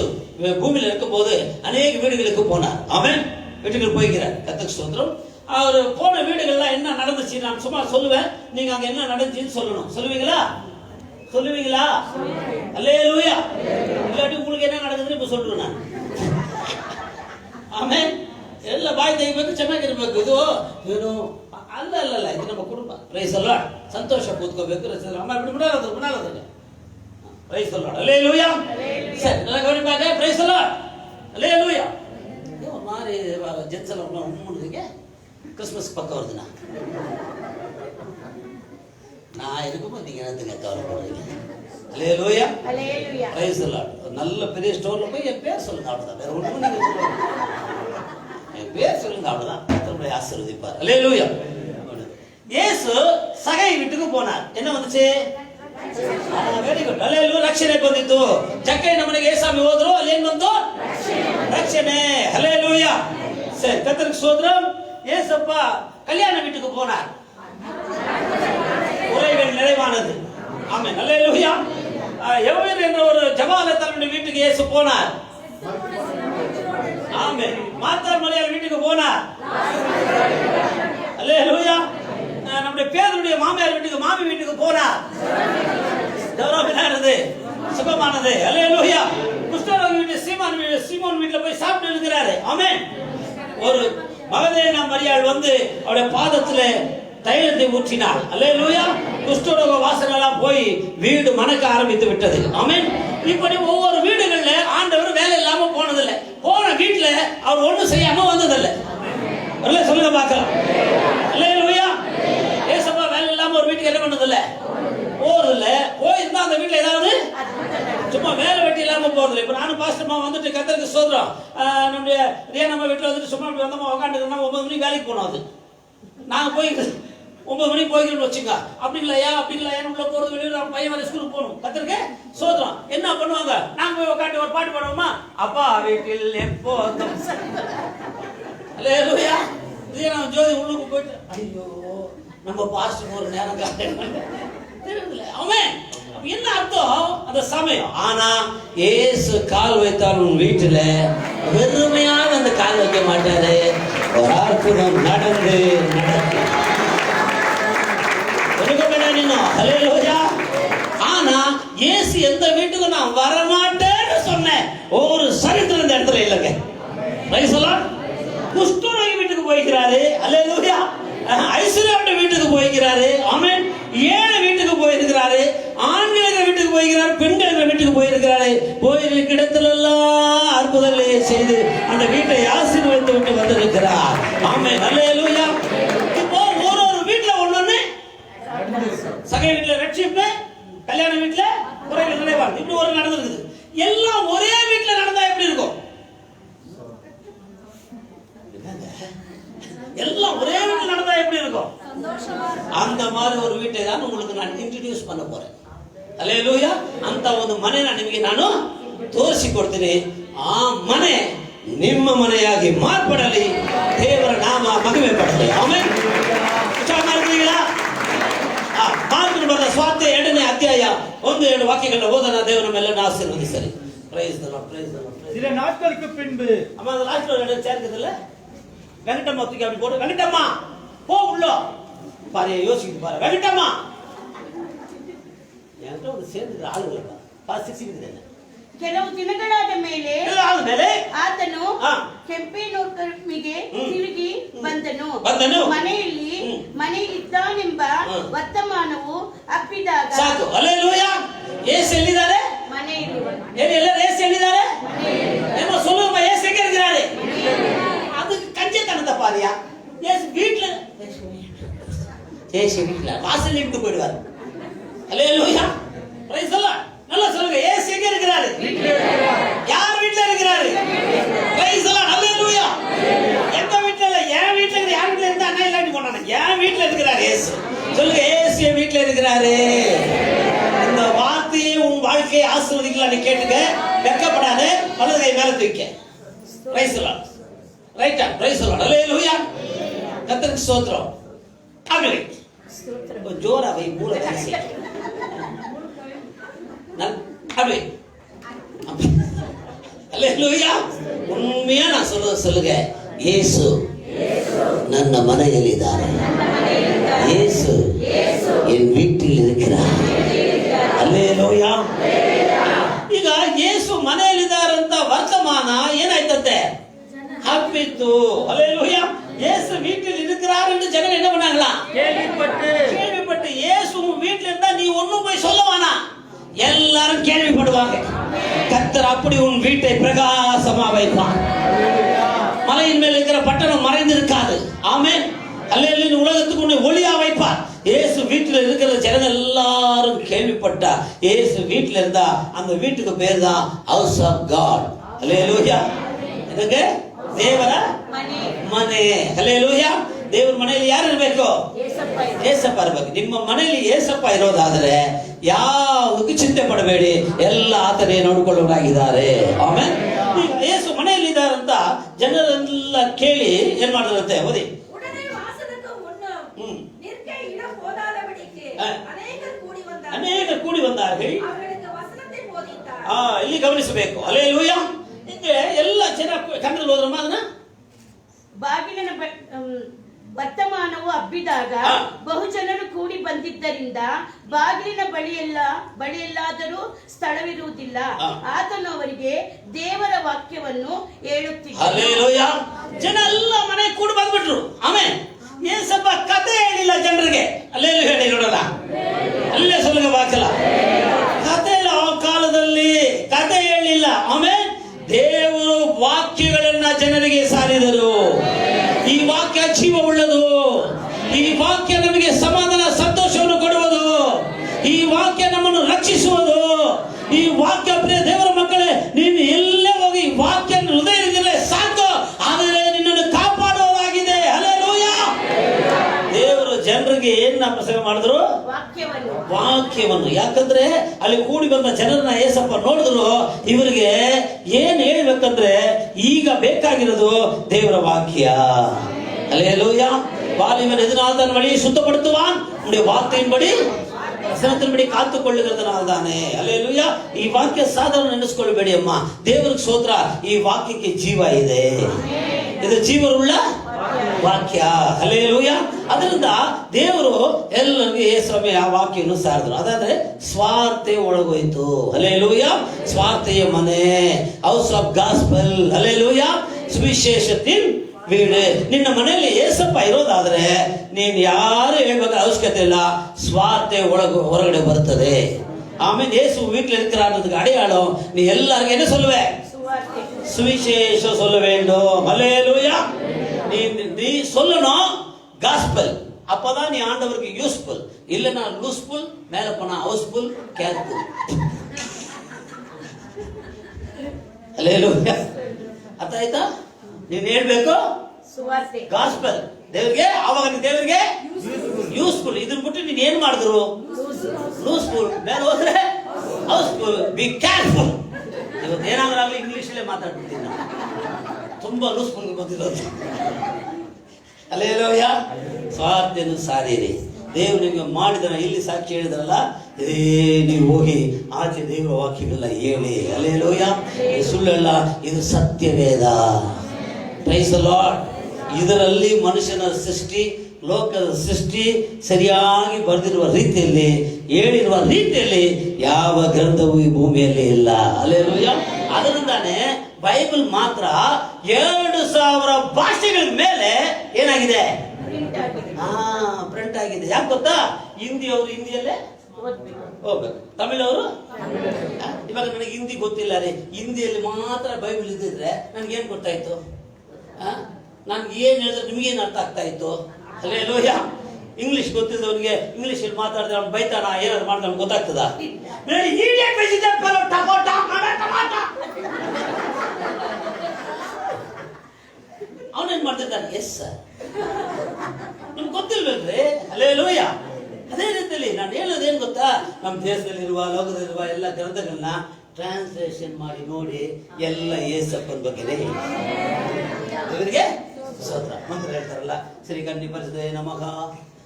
பூமியில் இருக்கும் போது அநேக வீடுகளுக்கு போனார். ஆமென். வீட்டுக்கு போய்கிறார். கர்த்தருக்கு ஸ்தோத்திரம். அவர் போன வீடுகள்லாம் என்ன நடந்துச்சு நான் சும்மா சொல்லுவேன், நீங்க அங்க என்ன நடந்துச்சுன்னு சொல்லணும். சொல்லுவீங்களா? சொல்லுவீங்களா? அல்லேலூயா. இல்லாட்டி உங்களுக்கு என்ன நடக்குதுன்னு இப்ப சொல்றேன் நான். ಆಮೇನ್. ಎಲ್ಲ ಬಾಯಿ ತೆಗಿಬೇಕು, ಚೆನ್ನಾಗಿರ್ಬೇಕು. ಇದು ಏನು ಅಲ್ಲ ಅಲ್ಲ ಅಲ್ಲ, ಇದು ನಮ್ಮ ಕುಟುಂಬ. Praise the Lord. ಸಂತೋಷ ಕೂತ್ಕೋಬೇಕು. ಅಮ್ಮ ಬಿಡೋದು ಪ್ರೈಸ್ ದಿ ಲಾರ್ಡ್. அல்லேலூயா. ಸರಿ, ನನಗೆ ಗಮನಿಪಾಗ. Praise the Lord. அல்லேலூயா. ஒரு மாதிரி ஜென்ஸ் எல்லாம் உண்மைங்க கிறிஸ்மஸ் பக்கம் வருதுண்ணா. நான் இருக்கும்போது நீங்க என்னத்துங்க கவலைப்படுறீங்க? Alleluia. Alleluia. Praise the Lord. நல்ல பெரிய ஸ்டோர்ல போய் என் பேர் சொல்லுங்க, அவ்வளவுதான். வேற ஒண்ணும் நீங்க சொல்லுங்க. என் பேர் சொல்லுங்க, அவ்வளவுதான். கர்த்தர் ஆசீர்வதிப்பார். அல்லேலூயா. இயேசு சகை வீட்டுக்கு போனார். என்ன வந்துச்சு? Very good. ಅಲ್ಲೇಲೂ ರಕ್ಷಣೆ ಬಂದಿತ್ತು. ಜಕ್ಕಯ್ಯನ ಮನೆಗೆ ಏಸಾಮಿ ಹೋದ್ರು, ಅಲ್ಲಿ ಏನ್ ಬಂತು? ರಕ್ಷಣೆ. ಅಲ್ಲೇಲೂಯ. சரி, கர்த்தருக்கு ஸ்தோத்திரம். ஏசப்பா கல்யாண வீட்டுக்கு போனார். உரைகள் நிறைவானது. ஆமென். அல்லேலூயா. எவ்வளவு என்ற ஒரு ஜமாலத்தனுடைய வீட்டுக்கு இயேசு போனார். ஆமென். மார்த்தாள் மரியாள் வீட்டுக்கு போனார். அல்லேலூயா. நம்முடைய பேதுருடைய மாமியார் வீட்டுக்கு, மாமி வீட்டுக்கு போனார். கௌரவமானது, சுகமானது. அல்லேலூயா. குஷ்டரோகி வீட்டு சீமோன் வீட்டுல போய் சாப்பிட்டு இருக்கிறாரு. ஆமென். ஒரு மகதலேனா மரியாள் வந்து அவருடைய பாதத்துல தைலத்தை ஊற்றினாள். அல்லேலூயா. குஷ்டரோக வாசனை எல்லாம் போய் வீடு மணக்க ஆரம்பித்து விட்டது. ஆமென். இப்படி ஒவ்வொரு வீடுகள்ல ஆண்டவர் வேலை இல்லாம போனதில்லை. போன வீட்டுல அவர் ஒண்ணும் செய்யாம வந்ததில்லை. சொல்லுங்க பார்க்கலாம். அல்லேலூயா. ஏசப்பா வேலை இல்லாம ஒரு வீட்டுக்கு என்ன பண்ணதில்ல, போறதில்ல. போயிருந்தா அந்த வீட்டுல ஏதாவது சும்மா வேலை வெட்டி இல்லாம போறதில்லை. இப்ப நானும் பாஸ்டர்மா வந்துட்டு கர்த்தருக்கு ஸ்தோத்திரம், நம்முடைய ரியானம்மா வீட்டுல வந்துட்டு சும்மா வந்தோமா உட்காந்துருந்தா 9 மணிக்கு வேலைக்கு போனோம். அது நாங்க போய் 9 மணிக்கு போய்க்கிறோம்னு வச்சுங்க. அப்படிங்களையா உள்ள போறது, வெளியே பையன் வர ஸ்கூலுக்கு போகணும். கர்த்தருக்கு ஸ்தோத்திரம். என்ன பண்ணுவாங்க? நாங்க போய் உட்காந்து ஒரு பாட்டு பாடுவோமா? அப்பா வீட்டில் எப்போதும். அல்லேலூயா. ரியானம் ஜோதி உள்ளுக்கு போயிட்டு, ஐயோ நம்ம பாஸ்டர் ஒரு நேரம் தெரியல. அவன் என்ன அர்த்தம் அந்த சமயம்? ஆனா இயேசு கால் வைத்தால் உன் வீட்டுல வெறுமையாக அந்த கால் வைக்க மாட்டாரு. ஒரு அற்புதம் நடந்து ஆனா இயேசு எந்த வீட்டுக்கு நான் வரமாட்டேன்னு சொன்னேன் ஒரு சரித்திரம் இந்த இடத்துல இல்லைங்க. குஷ்டரோகி வீட்டுக்கு போய்க்கிறாரு. அல்லேலூயா. ஐஸ்வர்யாவுடைய வீட்டுக்கு போயிருக்கிறாரு. ஆமென். ஏழை வீட்டுக்கு போயிருக்கிறாரு. ஆண்கள் வீட்டுக்கு போயிருக்கிறாரு. பெண்கள் வீட்டுக்கு போயிருக்கிறாரு. போயிருக்கிற இடத்துல எல்லாம் அற்புதங்களை செய்து அந்த வீட்டை ஆசீர்வதித்து விட்டு வந்திருக்கிறார். ஆமென். அல்லேலூயா. இப்போ ஒரு வீட்டுல ஒண்ணு, சகை வீட்டுல ரட்சிப்பு, கல்யாண வீட்டுல குறைகள் நிறைவார், இப்படி ஒரு நடந்திருக்குது. எல்லாம் ஒரே வீட்டுல நடந்தா எப்படி இருக்கும்? எல்லாம் ஒரே வீட்டுல நடந்தா எப்படி இருக்கும்? அந்த மாதிரி ஒரு வீட்டை தான் உங்களுக்கு நான் ಇಂಟ್ರೊಡ್ಯೂಸ್ பண்ண போறேன். அல்லேலூயா. ಅಂತ ಒಂದು ಮನೆ ನಿಮಗೆ ನಾನು ತೋರಿಸಿಕೊಡ್ತೀನಿ. ಆ ಮನೆ ನಿಮ್ಮ ಮನೆಯಾಗಿ ಮಾರ್ಪಡಲಿ, ದೇವರ ನಾಮ ಮಹಿಮೆ ಪಡಲಿ. ಆಮೆನ್. ವಿಚಾರ ಮಾಡಿದ್ದೀರಾ? ಮಾರ್ಕನ ಬರೆದ ಸುವಾರ್ತೆ 2ನೇ ಅಧ್ಯಾಯ 1-2 ವಾಕ್ಯಗಳನ್ನ ಓದೋಣ. ದೇವರು ನಮ್ಮೆಲ್ಲರನ್ನು ಆಶೀರ್ವದಿಸಲಿ. Praise the Lord, praise the Lord. சில நாட்களுக்கு பின்பு அம்மா அந்த லாஸ்ட்ல ரெண்டு சேர்க்குதுல்ல, வெங்கடம்மா தூக்கி அப்படி போடு. வெங்கடம்மா போ உள்ள பாரு, யோசிக்குது பாரு. வெங்கடம்மா என்கிட்ட ஒரு சேர்ந்து ஆளுகள் பாரு, சிக்ஸிக்குது. ಕೆಲವು ದಿನಗಳಾದ ಮೇಲೆ ಆತನು ಕೆಂಪೇನೋರ್ಮಿಗೆ ತಿರುಗಿ ಬಂದನು. ಮನೆಯಲ್ಲಿದ್ದಾನೆಂಬ ವರ್ತಮಾನವು ಹಬ್ಬಿದಾಗ ಸಾಕು. ಹಲ್ಲೆಲೂಯಾ. ಯೇಸು ಎಲ್ಲಿದ್ದಾರೆ? ಮನೆಯಲ್ಲಿ. ಎಲ್ಲರೂ ಯೇಸು ಎಲ್ಲಿದ್ದಾರೆ? என்ன சொல்லுங்க, ಯೇசு எங்க இருக்கிறாரு? அது கஞ்சத்தனத்தை பாரியா. ಯೇசு வீட்ல, ಯೇசு வீட்ல வாசல்ல விட்டு போயிடுவார். ஹல்லேலூயா. Praise the Lord. நல்லா சொல்லுங்க, இயேசு எங்க இருக்கிறாரு? யார் வீட்ல இருக்கிறாரு? Praise the Lord. ஹல்லேலூயா. எந்த வீட்ல இல்ல, என் வீட்ல இருக்கு. யார் வீட்ல இருந்தா அண்ணா இல்லாட்டி போனானே, என் வீட்ல இருக்கிறாரு இயேசு. சொல்லுங்க, இயேசு என் வீட்ல இருக்கிறாரு. இந்த வார்த்தையை உன் வாழ்க்கையை ஆசீர்வதிக்கலாம்னு கேட்டுக்க. வெட்கப்படாத. வலது கை மேல தூக்க. Praise the Lord. ரைட்டா? Praise the Lord. ஹல்லேலூயா. கர்த்தருக்கு ஸ்தோத்திரம். ஆமென். ஸ்தோத்திரம். ஜோரா வை மூல கசி. அல்லேலூயா. உண்மையா நான் சொல்லுங்க, இயேசு ನನ್ನ ಮನೆಯಲ್ಲಿದ್ದಾರೆ. இயேசு என் வீட்டில் இருக்கிறார். அல்லேலூயா. ಈಗ ಯೇಸು ಮನೆಯಲ್ಲಿದ್ದಾರೆ ಅಂತ ವರ್ತಮಾನ ಏನಾಯ್ತಂತೆ? ಹಬ್ಬಿತ್ತು. அல்லேலூயா. இயேசு வீட்டில் இருக்கிறார் என்று ஜனங்கள் என்ன பண்ணாங்களா? கேள்விப்பட்டு இயேசு வீட்டில் இருந்தா நீ ஒண்ணும் போய் சொல்ல வேணாம், எல்லாரும் கேள்விப்படுவாங்க. கர்த்தர் அப்படி உன் வீட்டை பிரகாசமா வைப்பான். மலையின் மேல் இருக்கிற பட்டணம் மறைந்து இருக்காது. ஆமென். அல்லேலூயா. உலகத்துக்கு உன்னை ஒளியா வைப்பார். இயேசு வீட்டில் இருக்கிற ஜனங்கள் எல்லாரும் கேள்விப்பட்டா இயேசு வீட்டில் இருந்தா அந்த வீட்டுக்கு பேர் தான் ஹவுஸ் ஆஃப் காட். அல்லேலூயா. என்னங்க? ದೇವರ ಮನೆ. ಹಲ್ಲೆಲೂಯಾ. ದೇವರ ಮನೆಯಲ್ಲಿ ಯಾರು ಇರಬೇಕು? ಏಸಪ್ಪ ಇರಬೇಕು. ನಿಮ್ಮ ಮನೆಯಲ್ಲಿ ಏಸಪ್ಪ ಇರೋದಾದ್ರೆ ಯಾವುದಕ್ಕೂ ಚಿಂತೆ ಪಡಬೇಡಿ, ಎಲ್ಲ ಆತನೇ ನೋಡಿಕೊಳ್ಳೋರಾಗಿದ್ದಾರೆ. ಆಮೆನ್. ಈಗ ಯೇಸು ಮನೆಯಲ್ಲಿ ಇದ್ದಾರೆ ಅಂತ ಜನರೆಲ್ಲ ಕೇಳಿ ಏನ್ ಮಾಡಿದ್ರಂತೆ? ಓದಿ. ಅನೇಕ ಕೂಡಿ ಬಂದಾர்கள். ಇಲ್ಲಿ ಗಮನಿಸಬೇಕು. ಹಲ್ಲೆಲೂಯಾ. ಹಿಂಗೆ ಎಲ್ಲ ಜನ ಕನ್ನಡದಲ್ಲಿ ಹೋದ್ರಮ್ಮ ಅದನ್ನ. ಬಾಗಿಲಿನ ವರ್ತಮಾನವು ಹಬ್ಬಿದಾಗ ಬಹುಜನರು ಕೂಡಿ ಬಂದಿದ್ದರಿಂದ ಬಾಗಿಲಿನ ಬಳಿಯಲ್ಲಾದರೂ ಸ್ಥಳವಿರುವುದಿಲ್ಲ. ಆತನು ಅವರಿಗೆ ದೇವರ ವಾಕ್ಯವನ್ನು ಹೇಳುತ್ತಿದ್ದ. ಹಲ್ಲೆಲೂಯಾ. ಜನ ಎಲ್ಲ ಮನೆ ಕೂಡಿ ಬಂದ್ಬಿಟ್ರು. ಆಮೆನ್. ಏಸಪ್ಪ ಕತೆ ಹೇಳಿಲ್ಲ ಜನರಿಗೆ. ಅಲ್ಲೇನು ಹೇಳಿ ನೋಡೋಣ. ಅಲ್ಲೇ சொல்லுங்க பார்க்கலாம். ಕತೆ ಇಲ್ಲ. ಆ ಕಾಲದಲ್ಲಿ ಕತೆ ಹೇಳಿಲ್ಲ. ಆಮೆನ್. ದೇವರು ವಾಕ್ಯಗಳನ್ನ ಜನರಿಗೆ ಸಾರಿದರು. ಈ ವಾಕ್ಯ ಜೀವವುಳ್ಳದು. ಈ ವಾಕ್ಯ ನಮಗೆ ಸಮಾಧಾನ ಸಂತೋಷವನ್ನು ಕೊಡುವುದು. ಈ ವಾಕ್ಯ ನಮ್ಮನ್ನು ರಕ್ಷಿಸುವುದು. ಈ ವಾಕ್ಯ ಪ್ರಿಯ ದೇವರ ಮಕ್ಕಳೇ, ನೀನು ಎಲ್ಲೇ ಹೋಗಿ ವಾಕ್ಯ ಹೃದಯದಲ್ಲಿದ್ದರೆ ಸಾಕು, ಆದರೆ ನಿನ್ನನ್ನು ಕಾಪಾಡುವುದಾಗಿದೆ. ಹಲ್ಲೆಲೂಯಾ. ದೇವರು ಜನರಿಗೆ ಏನ ಪ್ರಸಂಗ ಮಾಡಿದ್ರು? ವಾಕ್ಯವನ್ನು. ಯಾಕಂದ್ರೆ ಅಲ್ಲಿ ಕೂಡಿ ಬಂದ ಜನರನ್ನ ಏಸಪ್ಪ ನೋಡಿದ್ರು. ಇವರಿಗೆ ಏನ್ ಹೇಳ್ಬೇಕಂದ್ರೆ ಈಗ ಬೇಕಾಗಿರೋದು ದೇವರ ವಾಕ್ಯ. அல்லேலூயா. வாலிபன் எதனால் தன் வழியை சுத்தப்படுத்துவான்? உன்னுடைய வார்த்தையின்படி வசனத்தின்படி காத்துக் கொள்ளுகிறதுனால தானே. அல்லேலூயா. ಈ ವಾಕ್ಯ ಸಾಧಾರಣ ನೆನೆಸ್ಕೊಳ್ಬೇಡಿ ಅಮ್ಮ. ದೇವರಿಗೆ ಸ್ತೋತ್ರ. ಈ ವಾಕ್ಯಕ್ಕೆ ಜೀವ ಇದೆ. ಇದು ಜೀವವುಳ್ಳ ವಾಕ್ಯ. ಹಲ್ಲೆಲೂಯಾ. ಅದರಿಂದ ದೇವರು ಎಲ್ಲರಿಗೂ ಯೇಸುವೆ ಆ ವಾಕ್ಯವನ್ನು ಸಾರಿದ್ರು. ಅದಾದ್ರೆ ಸ್ವಾರ್ಥೆ ಒಳಗೋಯ್ತು. ಹಲ್ಲೆಲೂಯಾ. ಸ್ವಾರ್ಥೆಯ ಮನೆ, ಹೌಸ್ ಆಫ್ ಗಾಸ್ಪಲ್. ಹಲ್ಲೆಲೂಯಾ. ಸುವಿಶೇಷத்தின் ವೀಡು. ನಿನ್ನ ಮನೆಯಲ್ಲಿ ಏಸಪ್ಪ ಇರೋದಾದ್ರೆ ನೀನು ಯಾರು ಹೇಳ್ಬೇಕು ಅವಶ್ಯಕತೆ ಇಲ್ಲ, ಸ್ವಾರ್ಥೆ ಹೊರಗಡೆ ಬರ್ತದೆ. ಆಮೇಲೆ ಏಸು வீட்டில் இருக்கிறார்ன்றதுக்கு அடையாளம் நீ எல்லாருக்கும் என்ன சொல்லுவ? சுவிசேஷம் சொல்ல வேண்டும். ஹல்லேலூயா. நீ சொல்லணும் காஸ்பல். அப்பதான் நீ ஆண்டவருக்கு யூஸ்ஃபுல். இல்லைன்னா லூஸ்ஃபுல், மேல போனா ஹவுஸ்ஃபுல், கேர்ஃபுல். ಹಲ್ಲೇಲೂಯಾ. ಅರ್ಥ ಆಯ್ತಾ? ನೀನು ಹೇಳ್ಬೇಕು ಗಾಸ್ಪಲ್ ದೇವರಿಗೆ, ಆವಾಗ ನೀನು ದೇವರಿಗೆ ಯೂಸ್ಫುಲ್. ಇದನ್ನ ಬಿಟ್ಟು ನೀನು ಏನ್ ಮಾಡಿದ್ರು? ಲೂಸ್ಫುಲ್. ಮೇಲೆ ಹೋದ್ರೆ ಹೌಸ್ಫುಲ್. Be careful. ಇವತ್ತು ಏನಾದ್ರಾಗಲಿ ಇಂಗ್ಲಿಷಲ್ಲೇ ಮಾತಾಡ್ಬಿಡ್ತೀನಿ ನಾನು, ತುಂಬಾ ಲೂಸ್ಫುಲ್ ಗೊತ್ತಿರೋದು. ಹಲ್ಲೇಲೂಯಾ. ಸ್ವಾರ್ಥೆಯನ್ನು ಸಾರಿರಿ. ದೇವ್ರು ನಿಮಗೆ ಮಾಡಿದನ, ಇಲ್ಲಿ ಸಾಕ್ಷಿ ಹೇಳಿದ್ರಲ್ಲ, ಇದೇ ನೀವು ಹೋಗಿ ಆಚೆ ದೇವರ ವಾಕ್ಯಗಳೆಲ್ಲ ಹೇಳಿ. ಹಲ್ಲೇಲೂಯಾ. ಸುಳ್ಳಲ್ಲ, ಇದು ಸತ್ಯವೇದ. Praise the Lord. ಇದರಲ್ಲಿ ಮನುಷ್ಯನ ಸೃಷ್ಟಿ, ಲೋಕದ ಸೃಷ್ಟಿ ಸರಿಯಾಗಿ ಬರೆದಿರುವ ರೀತಿಯಲ್ಲಿ, ಹೇಳಿರುವ ರೀತಿಯಲ್ಲಿ ಯಾವ ಗ್ರಂಥವೂ ಈ ಭೂಮಿಯಲ್ಲಿ ಇಲ್ಲ. ಹಲ್ಲೇಲೂಯಾ. ಅದರಿಂದಾನೆ ಬೈಬಲ್ ಮಾತ್ರ 2000 ಭಾಷೆಗಳ ಮೇಲೆ ಏನಾಗಿದೆ? ಪ್ರಿಂಟ್ ಆಗಿದೆ. ಯಾಕೆ ಗೊತ್ತಾ? ಹಿಂದಿಯವರು ಹಿಂದಿಯಲ್ಲೇ ಹೋಗ್ಬೇಕು, ತಮಿಳವರು ಇವಾಗ ನನಗೆ ಹಿಂದಿ ಗೊತ್ತಿಲ್ಲ ರೀ, ಹಿಂದಿಯಲ್ಲಿ ಮಾತ್ರ ಬೈಬಲ್ ಇದ್ದಿದ್ರೆ ನನ್ಗೇನ್ ಗೊತ್ತಾಯ್ತು? ನಾನು ಏನ್ ಹೇಳಿದ್ರೆ ನಿಮ್ಗೇನ್ ಅರ್ಥ ಆಗ್ತಾ ಇತ್ತು? ಹಲ್ಲೇಲೂಯಾ. ಇಂಗ್ಲಿಷ್ ಗೊತ್ತಿದ್ದವನಿಗೆ ಇಂಗ್ಲಿಷ್ ಅಲ್ಲಿ ಮಾತಾಡಿದ್ರೆ ಅವ್ನು ಬೈತಾನ, ಏನಾದ್ರು ಮಾಡ್ತಾನೆ ಗೊತ್ತಾಗ್ತದ? ಅವನೇನ್ ಮಾಡ್ತಿದ್ದಾನೆ? Yes sir. ನಿಮ್ಗೆ ಗೊತ್ತಿಲ್ವಲ್ರಿ? ಹಲ್ಲೇಲೂಯಾ. ಅದೇ ರೀತಿಯಲ್ಲಿ ನಾನು ಹೇಳೋದೇನು ಗೊತ್ತಾ? ನಮ್ಮ ದೇಶದಲ್ಲಿರುವ, ಲೋಕದಲ್ಲಿರುವ ಎಲ್ಲ ಗ್ರಂಥಗಳನ್ನ ಟ್ರಾನ್ಸ್ಲೇಷನ್ ಮಾಡಿ ನೋಡಿ, ಎಲ್ಲ ಏಸಪ್ಪನ ಬಗ್ಗೆನೇ ಇವರಿಗೆ ಸ್ತೋತ್ರ. ಮಂತ್ರ ಹೇಳ್ತಾರಲ್ಲ, ಶ್ರೀಗಂಧಿ ಪರಿಸದೆ ನಮಃ,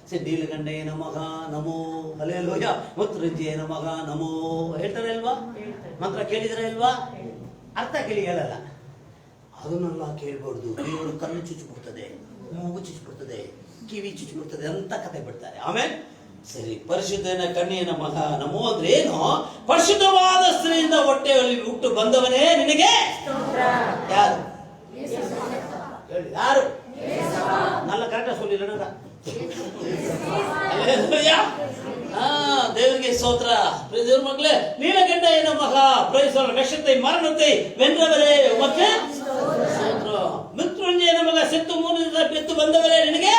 ಸಿದ್ಧಿಲಗಂಡೆ ನಮಃ ನಮೋ, ಹಲ್ಲೇಲೂಯಾ, ಮುತ್ರುಂಜಿಯೇ ನಮಃ ನಮೋ ಹೇಳ್ತಾರೆ ಅಲ್ವಾ? ಮಂತ್ರ ಕೇಳಿದ್ರೆ ಅಲ್ವಾ? ಅರ್ಥ ಕೇಳಿ ಹೇಳಲ್ಲ. ಅದನ್ನೆಲ್ಲ ಕೇಳ್ಬಾರ್ದು. ದೇವರು ಕಣ್ಣು ಚುಚ್ಚಿಬಿಡ್ತದೆ, ಮೂಗು ಚುಚ್ಚಿಬಿಡ್ತದೆ, ಕಿವಿ ಚುಚ್ಚಿಬಿಡ್ತದೆ ಅಂತ ಕತೆ ಬಿಡ್ತಾರೆ. ಆಮೇಲೆ ಸರಿ, ಪರಿಶುದ್ಧನ ಕಣ್ಣಿಯ ನಮಃ ನಮೋ ಅಂದ್ರೆ ಏನು? ಪರಿಶುದ್ಧವಾದ ಸ್ತ್ರೀಯಿಂದ ಹೊಟ್ಟೆಯಲ್ಲಿ ಹುಟ್ಟು ಬಂದವನೇ ನಿನಗೆ ಯಾರು? ಯಾರು? ನಲ್ಲ ಕರೆಕ್ಟ್ சொல்லிடுறேன். ಹಲ್ಲೇಲೂಯಾ. தேவனுக்கு ಸ್ತೋತ್ರ. ದೇವರ ಮಕ್ಕಳೇ, ನೀಲಗಂಡ ನಮಃ, ಪ್ರೈಸ್ ದಿ ಲಾರ್ಡ್. ನಕ್ಷತ್ರ ಮರಣத்தை வென்றவரே உமக்கு ಸ್ತೋತ್ರ. ಮಿತ್ರುಂಜಯ ನಮಃ, ಸತ್ತು ಮೂರರಿಂದ ಎದ್ದು ಬಂದವರೇ ನಿನಗೆ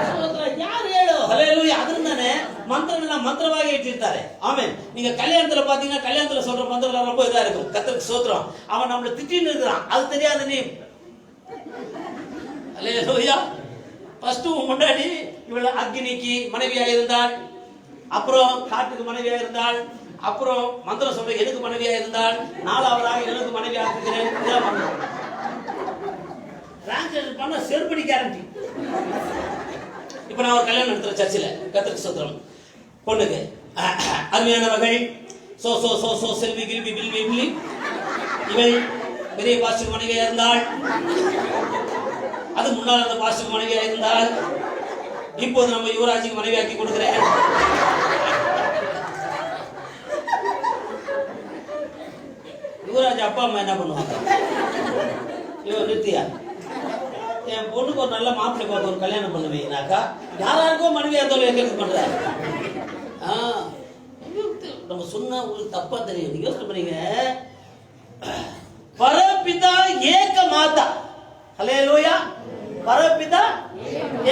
ಸ್ತೋತ್ರ. ಯಾರು ಹೇಳು? ಹಲ್ಲೇಲೂಯಾ. ಅದರಿಂದಾನೆ ಮಂತ್ರಗಳನ್ನ ಮಂತ್ರವಾಗಿ ಇಟ್ಟಿರ್ತಾರೆ. ஆமென். நீங்க கல்யாணத்துல பாத்தீங்கன்னா, கல்யாணத்துல சொல்ற மந்திரம் ரொம்ப இதா இருக்கும். கர்த்தருக்கு ಸ್ತೋத்திரம். அவன் நம்மள திட்டின்னு இருக்கான், அது தெரியாது நீ. ஹல்லேலூயா. ஃபர்ஸ்ட் முன்னாடி இவள் அக்னிக்கு மனைவியாக இருந்தாள், அப்புறம் காட்டுக்கு மனைவியாக இருந்தாள், அப்புறம் மந்திரம் சொல்ற எனக்கு மனைவியாக இருந்தாள், 4ஆவதாக எனக்கு மனைவியாக இருக்கிறேன். டிரான்ஸ்லேட் பண்ண செருப்படி கேரண்டி. இப்ப நான் ஒரு கல்யாணம் நடத்துற சர்ச்சில், கர்த்தருக்கு ಸ್ತೋத்திரம், பொண்ணுக்கு அருமையான மகள், சோ சோ சோ சோ செல்வி கில்வி பில்வி பில்லி, இவள் பெரிய பாஸ்டர் மனைவியாக இருந்தாள், அது முன்னால் அந்த பாஸ்டர் மனைவியாக இருந்தால், இப்போது நம்ம யுவராஜுக்கு மனைவியாக்கி கொடுக்கிறேன். யுவராஜ் அப்பா அம்மா என்ன பண்ணுவாங்க? நித்யா, என் பொண்ணுக்கு ஒரு நல்ல மாப்பிள்ளை பார்த்து ஒரு கல்யாணம் பண்ணுவீங்கனாக்கா, யாராருக்கும் மனைவியா இருந்தாலும் எங்களுக்கு பண்ற. நம்ம சொன்னா உங்களுக்கு தப்பா தெரியும். நீங்க யோசனை பண்ணீங்க, பரபிதா ஏக மாதா. ஹல்லேலூயா. பரபிதா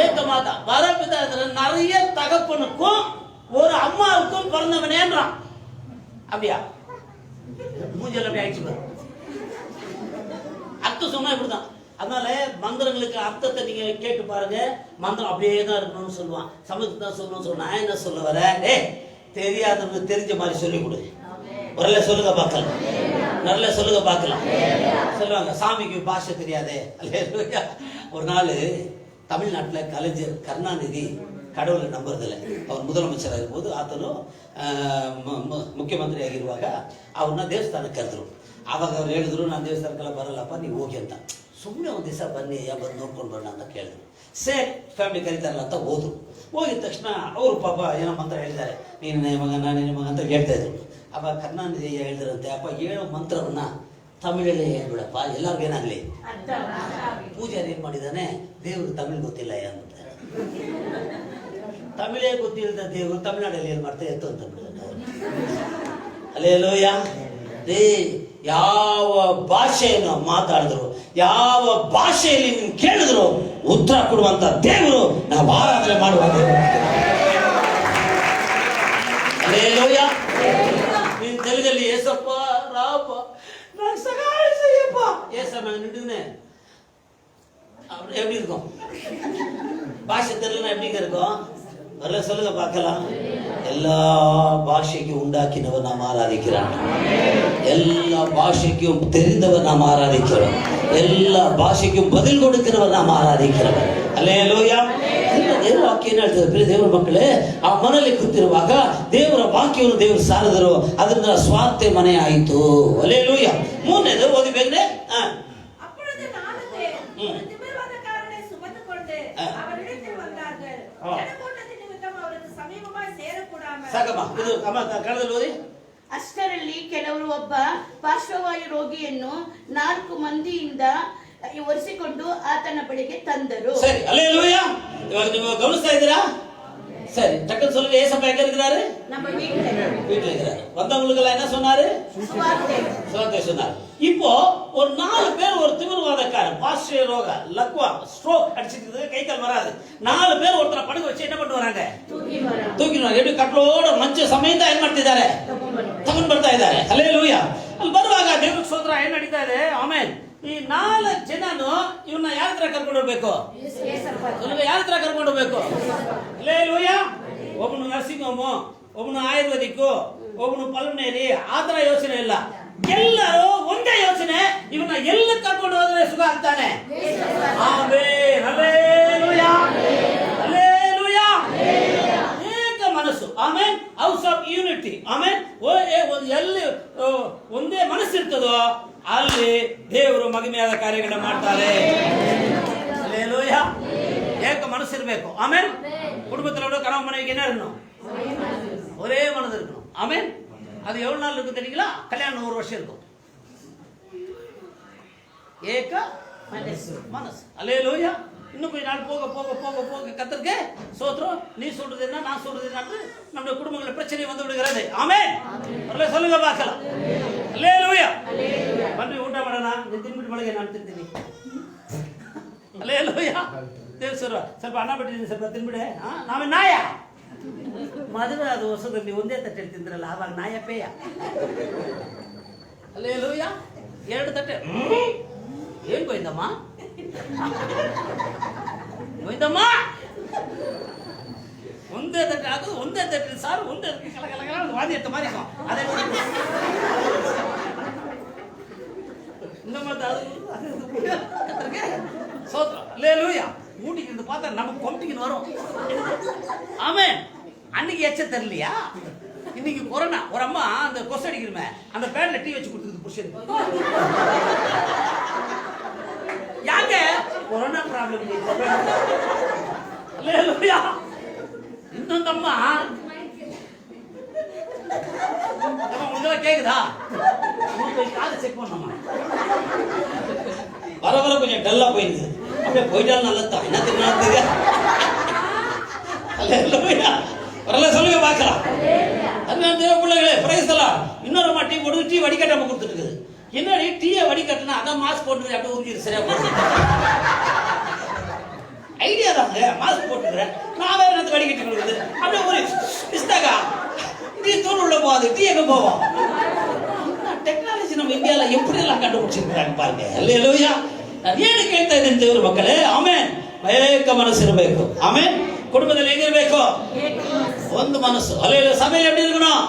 ஏக மாதா. பரபிதா நிறைய தகப்பனுக்கும் ஒரு அம்மாவுக்கும் பிறந்தவனேன்றான். அப்படியா? மூஞ்சல் அப்படி ஆயிடுச்சு. அர்த்தம் சொன்னா இப்படிதான். அதனால மந்திரங்களுக்கு அர்த்தத்தை நீங்க கேட்டு பாருங்க. மந்திரம் அப்படியே தான் இருக்கணும்னு சொல்லுவான், சமத்துக்கு தான் சொல்லணும்னு சொல்லுவான். நான் என்ன சொல்ல வரேன்? தெரியாதவங்க தெரிஞ்ச மாதிரி சொல்லி கொடு. ஒரு சொல்லுங்க பார்க்கலாம், நல்ல சொல்லுங்க பார்க்கலாம். சொல்லுவாங்க சாமிக்கு பாஷை தெரியாதே. ஒரு நாள் தமிழ்நாட்டில் கலைஞர் கருணாநிதி கடவுளை நம்புறதில்லை. அவர் முதலமைச்சராக இருக்கும்போது ಆತನು ಮುಖ್ಯಮಂತ್ರಿ ಆಗಿರುವಾಗ ಅವ್ರನ್ನ ದೇವಸ್ಥಾನಕ್ಕೆ ಕರೆದ್ರು. ಆವಾಗ ಅವ್ರು ಹೇಳಿದ್ರು, ನಾನು ದೇವಸ್ಥಾನಕ್ಕೆಲ್ಲ ಬರಲ್ಲಪ್ಪ, ನೀವು ಹೋಗಿ ಅಂತ. ಸುಮ್ಮನೆ ಒಂದು ದಿವಸ ಬನ್ನಿ, ಬಂದು ನೋಡ್ಕೊಂಡು ಬರೋಣ ಅಂತ ಕೇಳಿದ್ರು. ಸರಿ, ಫ್ಯಾಮಿಲಿ ಕರೀತಾರಲ್ಲ ಅಂತ ಹೋದ್ರು. ಹೋಗಿದ ತಕ್ಷಣ ಅವರು ಪಾಪ ಏನೋ ಮಂತ್ರ ಹೇಳಿದ್ದಾರೆ, ನೀನು ಮಗ, ನಾನು ನಿನ್ನ ಮಗ ಅಂತ ಹೇಳ್ತಾ ಇದ್ರು. ಅವಾಗ ಕರುಣಾನಿಧಿ ಹೇಳಿದ್ರಂತೆ, ಅಪ್ಪ 7 ಮಂತ್ರವನ್ನ ತಮಿಳಲ್ಲೇ ಹೇಳ್ಬಿಡಪ್ಪ, ಎಲ್ಲರಿಗೂ ಏನಾಗಲಿ. ಅರ್ಥ ಪೂಜಾರಿ ಏನು ಮಾಡಿದ್ದಾನೆ, ದೇವ್ರಿಗೆ ತಮಿಳು ಗೊತ್ತಿಲ್ಲ ಅಂದ್ಬಿಡ್ತಾರೆ. ತಮಿಳೇ ಗೊತ್ತಿಲ್ಲದ ದೇವರು ತಮಿಳ್ನಾಡಲ್ಲಿ ಏನು ಮಾಡ್ತಾರೆ, ಎತ್ತು ಅಂತ ಬಿಡ್ತಾರೆ. ಅಲ್ಲೇಲೂಯ ರೇ. ಯಾವ ಭಾಷೆಯನ್ನು ಮಾತಾಡಿದ್ರು, ಯಾವ ಭಾಷೆಯಲ್ಲಿ ನೀವು ಕೇಳಿದ್ರು ಉತ್ತರ ಕೊಡುವಂತ ದೇವರು ನಾವು ಆರಾಧನೆ ಮಾಡುವ ದೇವರು. ಅಲ್ಲೇಲೂಯ. ನೀನು ತೆಲುಗಲ್ಲಿ ಏಸಪ್ಪ ರಾಪ நான் சகாயம் செய்யப்பா ஏசப்பா நின்றுனே அப்படி எப்படி இருக்கும்? பாஷை தெரியலன்னா எப்படிங்க இருக்கும்? வரல சொல்லுங்க பார்க்கலாம். எல்லா பாஷைக்கும் உண்டாக்கினவர் நாம் ஆராதிக்கிறான். எல்லா பாஷைக்கும் தெரிந்தவர் நாம் ஆராதிக்கிறோம். எல்லா பாஷைக்கும் பதில் கொடுக்கிறவர் நாம் ಆರಾಧಿக்கிறவர். அல்லேலூயா. ದೇವರ ವಾಕ್ಯ ಏನು ಹೇಳ್ತದೆ ಪ್ರಿಯ ದೇವರ ಮಕ್ಕಳೇ, ಆ ಮನೆಯಲ್ಲಿ ಕೂತಿರುವಾಗ ದೇವರ ವಾಕ್ಯವನ್ನು ದೇವರು ಸಾರಿದರು, ಅದರಿಂದ ಸ್ವಾರ್ಥ ಮನೆ ಆಯಿತು. அல்லேலூயா. ಮೂರನೇದು ಓದಿ ಬೇಗನೆ. அப்பொழுது நாளுக்கு ஒரு திமிர்வாதக்காரனை சுமந்துகொண்டு அவரிடத்தில் வந்தார்கள். ஜனக்கூட்டத்தின் நிமித்தம் அவருக்கு ಸಮೀಪமாய் ಸೇರಕೂಡಾமல். ಸಾಕಮ್ಮ, ಇದು ಕನ್ನಡದಲ್ಲಿ ಓದಿ. ಅಷ್ಟರಲ್ಲಿ ಕೆಲವರು ಒಬ್ಬ ಪಾರ್ಶ್ವವಾಯು ರೋಗಿಯನ್ನು 4 ಮಂದಿಯಿಂದ ಒರೆಸಿಕೊಂಡು ಆತನ ಬಳಿಗೆ ತಂದರು. ಸರಿ, அல்லேலூயா. ಇವಾಗ ನೀವು ಗಮನಿಸ್ತಾ ಇದ್ದೀರಾ? சரி, டக்குன்னு சொல்லுங்க. ஏசப்பா எங்க இருக்கிறாரு? நம்ம வீட்ல இருக்கிறாரு. வந்தவங்களுக்கு என்ன சொன்னாரு? சுவார்த்தை சொன்னார். இப்போ ஒரு 4 பேர், ஒரு திமிர்வாதக்காரன், பாஸ்டர் ரோக, லக்வா, ஸ்ட்ரோக் அடிச்சிட்டு கை கால் வராது, 4 பேர் ஒருத்தரை படுக்க வச்சு என்ன பண்ணிட்டு வராங்க? ತೂಕಿನವರು எப்படி ಕಟ್ಲೋಡ ಮಂಚ ಸಮೇತ ಏನ್ ಮಾಡ್ತಿದ್ದಾರೆ? ತಗೊಂಡು ಬರ್ತಾ ಇದ್ದಾರೆ. ಹಲ್ಲೆಲೂಯಾ. ಅಲ್ಲಿ ಬರುವಾಗ ದೇವರ ಸ್ತೋತ್ರ ಏನ್ ನಡೀತಾ ಇದೆ? ಆಮೆನ್. ಈ 4 ಜನನು ಇವನ್ನ ಯಾರ ಹತ್ರ ಕರ್ಕೊಂಡು ಹೋಗ್ಬೇಕು? ಯಾರ ಹತ್ರ ಕರ್ಕೊಂಡು ಹೋಗ್ಬೇಕು? ಹಲ್ಲೆಲೂಯಾ. ಒಬ್ಬನು ನರ್ಸಿಂಗ್ ಹೋಮು, ಒಬ್ಬನು ಆಯುರ್ವೇದಿಕ್, ಒಬ್ಬನು ಪಲ್ಮನೇರಿ, ಆ ತರ ಯೋಚನೆ ಇಲ್ಲ. ಎಲ್ಲರೂ ಒಂದೇ ಯೋಚನೆ, ಇವನ್ನ ಎಲ್ಲ ಕರ್ಕೊಂಡು ಹೋದ್ರೆ ಸುಖ ಆಗ್ತಾನೆ. ಆಮೆನ್. ಹಲ್ಲೆಲೂಯಾ. ಹಲ್ಲೆಲೂಯಾ. ಏಕ ಮನಸ್ಸು. Amen. House of unity. Amen. ಎಲ್ಲಿ ಒಂದೇ ಮನಸ್ಸಿರ್ತದೋ ಅಲ್ಲಿ ದೇವರು ಮಹಿಮೆಯಾದ ಕಾರ್ಯಗಳನ್ನ ಮಾಡ್ತಾರೆ. ಹಲ್ಲೆಲೂಯಾ. ಏಕ ಮನಸ್ಸಿರ್ಬೇಕು. ಆಮೆನ್. குடும்பத்தில் கணவன் மனைவிக்கு என்ன இருக்கணும்? ஒரே மனது இருக்கணும். ஆமென். அது எவ்வளவு நாள் இருக்கும் தெரியுங்களா? கல்யாணம் 100 வருஷம் இருக்கும். ஏக மனசு. அல்லேலூயா. இன்னும் கொஞ்ச நாள் போக போக போக போக கர்த்தருக்கு ஸ்தோத்திரம். நீ சொல்றது என்ன, நான் சொல்றது என்ன, நம்முடைய குடும்பங்களில் பிரச்சனை வந்து விடுகிறது. ஆமென். வரல சொல்லுங்க பார்க்கலாம். அல்லேலூயா. பன்றி ಊಟ ಮಾಡೋಣ, ನೀನು ತಿನ್ಬಿಟ್ಟು ಬೆಳಗ್ಗೆ ನಾನು ತಿಂತೀನಿ. அல்லேலூயா. ದೇವ್ರು ಸ್ವಲ್ಪ ಅನ್ನ ಬಿಟ್ಟಿದ್ದೀನಿ, ಸ್ವಲ್ಪ ತಿನ್ಬಿಡೆ. ನಾವೇ ನಾಯ ಮದುವೆ ಅದು ಹೊಸದಲ್ಲಿ ಒಂದೇ ತಟ್ಟೆಯಲ್ಲಿ ತಿಂದ್ರಲ್ಲ, ಆವಾಗ ನಾಯ ಪೇಯ. அல்லேலூயா. 2 ತಟ್ಟೆ. ಏನ್ ಗೋವಿಂದಮ್ಮ? ಗೋವಿಂದಮ್ಮ ಒಂದೇ ತಟ್ಟೆ ಹಾಕೋದು, ಒಂದೇ ತಟ್ಟೆ ಸಾರು, ಒಂದೇ ಕಲಕಲ ವಾದಿ ಎತ್ತ ಮಾರಿಕೋ. ಅದೇ இந்த மாதிரி சோத்ரம். அல்லேலூயா. ஊட்டிக்கு இருந்து பார்த்தா நமக்கு கொம்பிக்கின்னு வரும். ஆமென். அன்னைக்கு எச்ச தெரியலையா? இன்னைக்கு கொரோனா. ஒரு அம்மா அந்த கொசு அடிக்கிறமே அந்த பேட்ல டீ வச்சு கொடுத்துருது புருஷனுக்கு. யாங்க கொரோனா ப்ராப்ளம். அல்லேலூயா. இன்னொரு அம்மா உங்களுக்கு கேக்குதா? காது செக் பண்ணோமா? வர வர கொஞ்சம் டல்லா போயிடுது. அப்படியே போயிட்டாலும் நல்லதான். என்ன தெரியுமா? அல்லேலூயா. வரல சொல்லுங்க பார்க்கலாம். அதனால தேவ பிள்ளைகளே, பிரைஸ் தி லார்ட். இன்னொரு அம்மா டீ போட்டு டீ வடிகட்டாம கொடுத்துட்டு இருக்குது. என்னடி டீயை வடிகட்டினா அதான் மாஸ்க் போட்டு அப்படியே உறிஞ்சிரு, சரியா போகுது. ஐடியா தாங்க, மாஸ்க் போட்டுக்கிறேன் நான் வேற என்னது வடிகட்டி கொடுக்குது. அப்படியே ஒரு இஸ்தாகா டீ தூள் உள்ள போகாது, டீ எங்க போவோம்? டெக்னாலஜி நம்ம இந்தியாவில் எப்படி எல்லாம் கண்டுபிடிச்சிருக்காங்க பாருங்க. அல்லேலூயா. ನಾನು ಏನು ಕೇಳ್ತಾ ಇದ್ದೇನೆ ದೇವರ ಮಕ್ಕಳೇ? ಆಮೆನ್. ಏಕ ಮನಸ್ಸು ಇರಬೇಕು. ಆಮೆನ್. குடும்பத்தில் எங்க இರಬೇಕು? ಒಂದು ಮನಸ್ಸು. அல்லேலூயா. சபையில் எப்படி இருக்கணும்?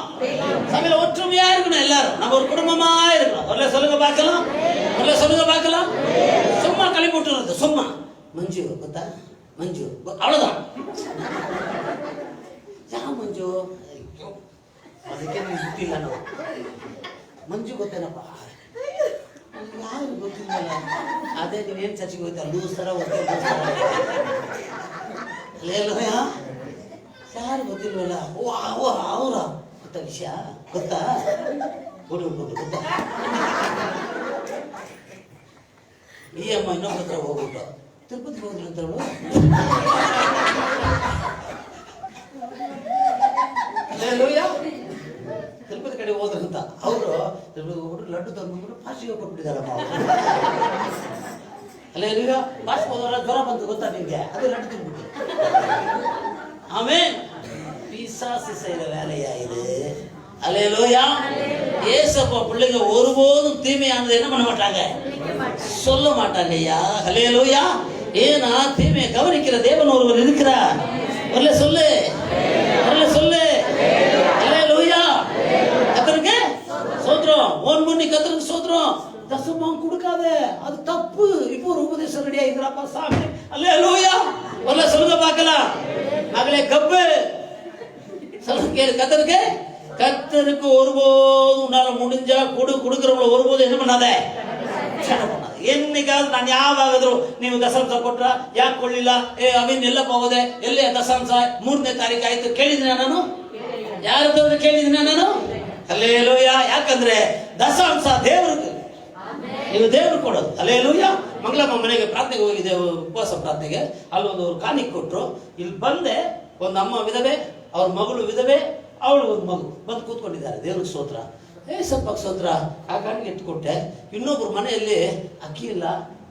சபையில் ஒற்றுமையா இருக்கணும். எல்லாரும் நம்ம ஒரு குடும்பமா இருக்கணும். வரல சொல்லுங்க பார்க்கலாம். வரல சொல்லுங்க பார்க்கலாம். சும்மா களி போட்டுறது, சும்மா ಮಂಜು ಗೊತ್ತಾ? ಮಂಜು ಅವಳதான். ಯಾವ ಮಂಜು? ಅದಕ್ಕೆ ನೀವು ಗೊತ್ತಿಲ್ಲ. ನಾವು ಮಂಜು ಗೊತ್ತೇನಪ್ಪ? ಯಾರು ಗೊತ್ತಿಲ್ಲಲ್ಲ. ಅದೇ ನೀವೇನು ಚರ್ಚಿಗೆ ಹೋಗ್ತಾರೆ ಲೂಸ್ ಥರ ಹೋಗ್ತೇವೆ. ಯಾರು ಗೊತ್ತಿಲ್ವಲ್ಲ? ಓ ಅವರ ಗೊತ್ತಾ ವಿಷಯ? ಗೊತ್ತಾ? ಗೊತ್ತಾ? ಈ ಅಮ್ಮ ಇನ್ನೊಬ್ಬರ ಹತ್ರ ಹೋಗ್ಬಿಟ್ಟು ತಿರುಪತಿಗೆ ಹೋದ್ರಿ ಅಂತ ಹೇಳು. ಅಲ್ಲೇಲೂಯ. ತಿರುಪತಿ ಕಡೆ ಹೋದ್ರಂತ ಅವರು ತಿರುಪತಿ ಹೋಗ್ಬಿಟ್ಟು ಲಡ್ಡು ತಂದ್ಬಿಟ್ಟು ಫಾಸ್ಟಿಗೆ ಕೊಟ್ಬಿಟ್ಟಿದಾರಮ್ಮ. ಅಲ್ಲೇಲೂಯ. ಫಾಸ್ಟ್ ಹೋದವರ ಜ್ವರ ಬಂತು ಗೊತ್ತಾ ನಿಮಗೆ? ಅದೇ ಲಡ್ಡು ತಿನ್ಬಿಟ್ಟು. ஆமென். பிசாசு செய்யற வேலையா இது? அல்லேலூயா. ஏசப்பா பிள்ளைங்க ஒருபோதும் தீமையானது என்ன பண்ண மாட்டாங்க, சொல்ல மாட்டாங்க ஐயா. அல்லேலூயா. ஏன்னா தீமையை கவனிக்கிற தேவன் ஒருவர் இருக்கிறார். வரல சொல்லு, வரல சொல்லு. அல்லேலூயா. கர்த்தருக்கு ஸ்தோத்திரம். ஓன் பண்ணி கர்த்தருக்கு ஸ்தோத்திரம். தசமம் கொடுக்காத, அது தப்பு. இப்போ ஒரு உபதேசம் ரெடியா இருக்கிறாப்பா சாமி. அல்லேலூயா. வரல சொல்லுங்க பார்க்கலாம். மகளே கப்பு சொல்லுங்க, கர்த்தருக்கு கர்த்தருக்கு ஒருபோதும் உன்னால முடிஞ்சா கொடுக்குறவங்கள ஒருபோதும் என்ன பண்ணாத, என்னைக்காவது ನಾನು ಯಾವಾಗಾದ್ರೂ ನೀವು ದಶಾಂಶ ಕೊಟ್ರ ಯಾಕೆ ಕೊಳ್ಳಿಲ್ಲ, ಅವಿನ್ ಎಲ್ಲ ಹೋಗೋದೆ ಎಲ್ಲೇ ದಶಾಂಶ 3ನೇ ತಾರೀಕು ಆಯ್ತು ಕೇಳಿದಿನ ನಾನು? ಯಾರದವ್ರು ಕೇಳಿದಿನ ನಾನು? ಹಲ್ಲೆಲೂಯಾ. ಯಾಕಂದ್ರೆ ದಶಾಂಶ ದೇವ್ರಿಗೆ, ನೀವು ದೇವ್ರಿಗೆ ಕೊಡೋದು. ಹಲ್ಲೆಲೂಯಾ. ಮಂಗಳಮ್ಮ ಮನೆಗೆ ಪ್ರಾರ್ಥನೆಗೆ ಹೋಗಿದ್ದೆ, ಉಪವಾಸ ಪ್ರಾರ್ಥನೆಗೆ. ಅಲ್ಲೊಂದು ಕಾಣಿಕೆ ಕೊಟ್ರು. ಇಲ್ಲಿ ಬಂದೆ, ಒಂದು ಅಮ್ಮ ವಿಧವೆ, ಅವ್ರ ಮಗಳು ವಿಧವೆ, ಅವಳು ಒಂದು ಮಗು ಬಂದು ಕೂತ್ಕೊಂಡಿದ್ದಾರೆ. ದೇವ್ರಿಗೆ ಸ್ತೋತ್ರ, ಸ್ವಲ್ಪ ಸ್ತೋತ್ರ. ಆ ಕಾಣಿಕೆ ಎತ್ಕೊಟ್ಟೆ. ಇನ್ನೊಬ್ರು ಮನೆಯಲ್ಲಿ ಅಕ್ಕಿ ಇಲ್ಲ,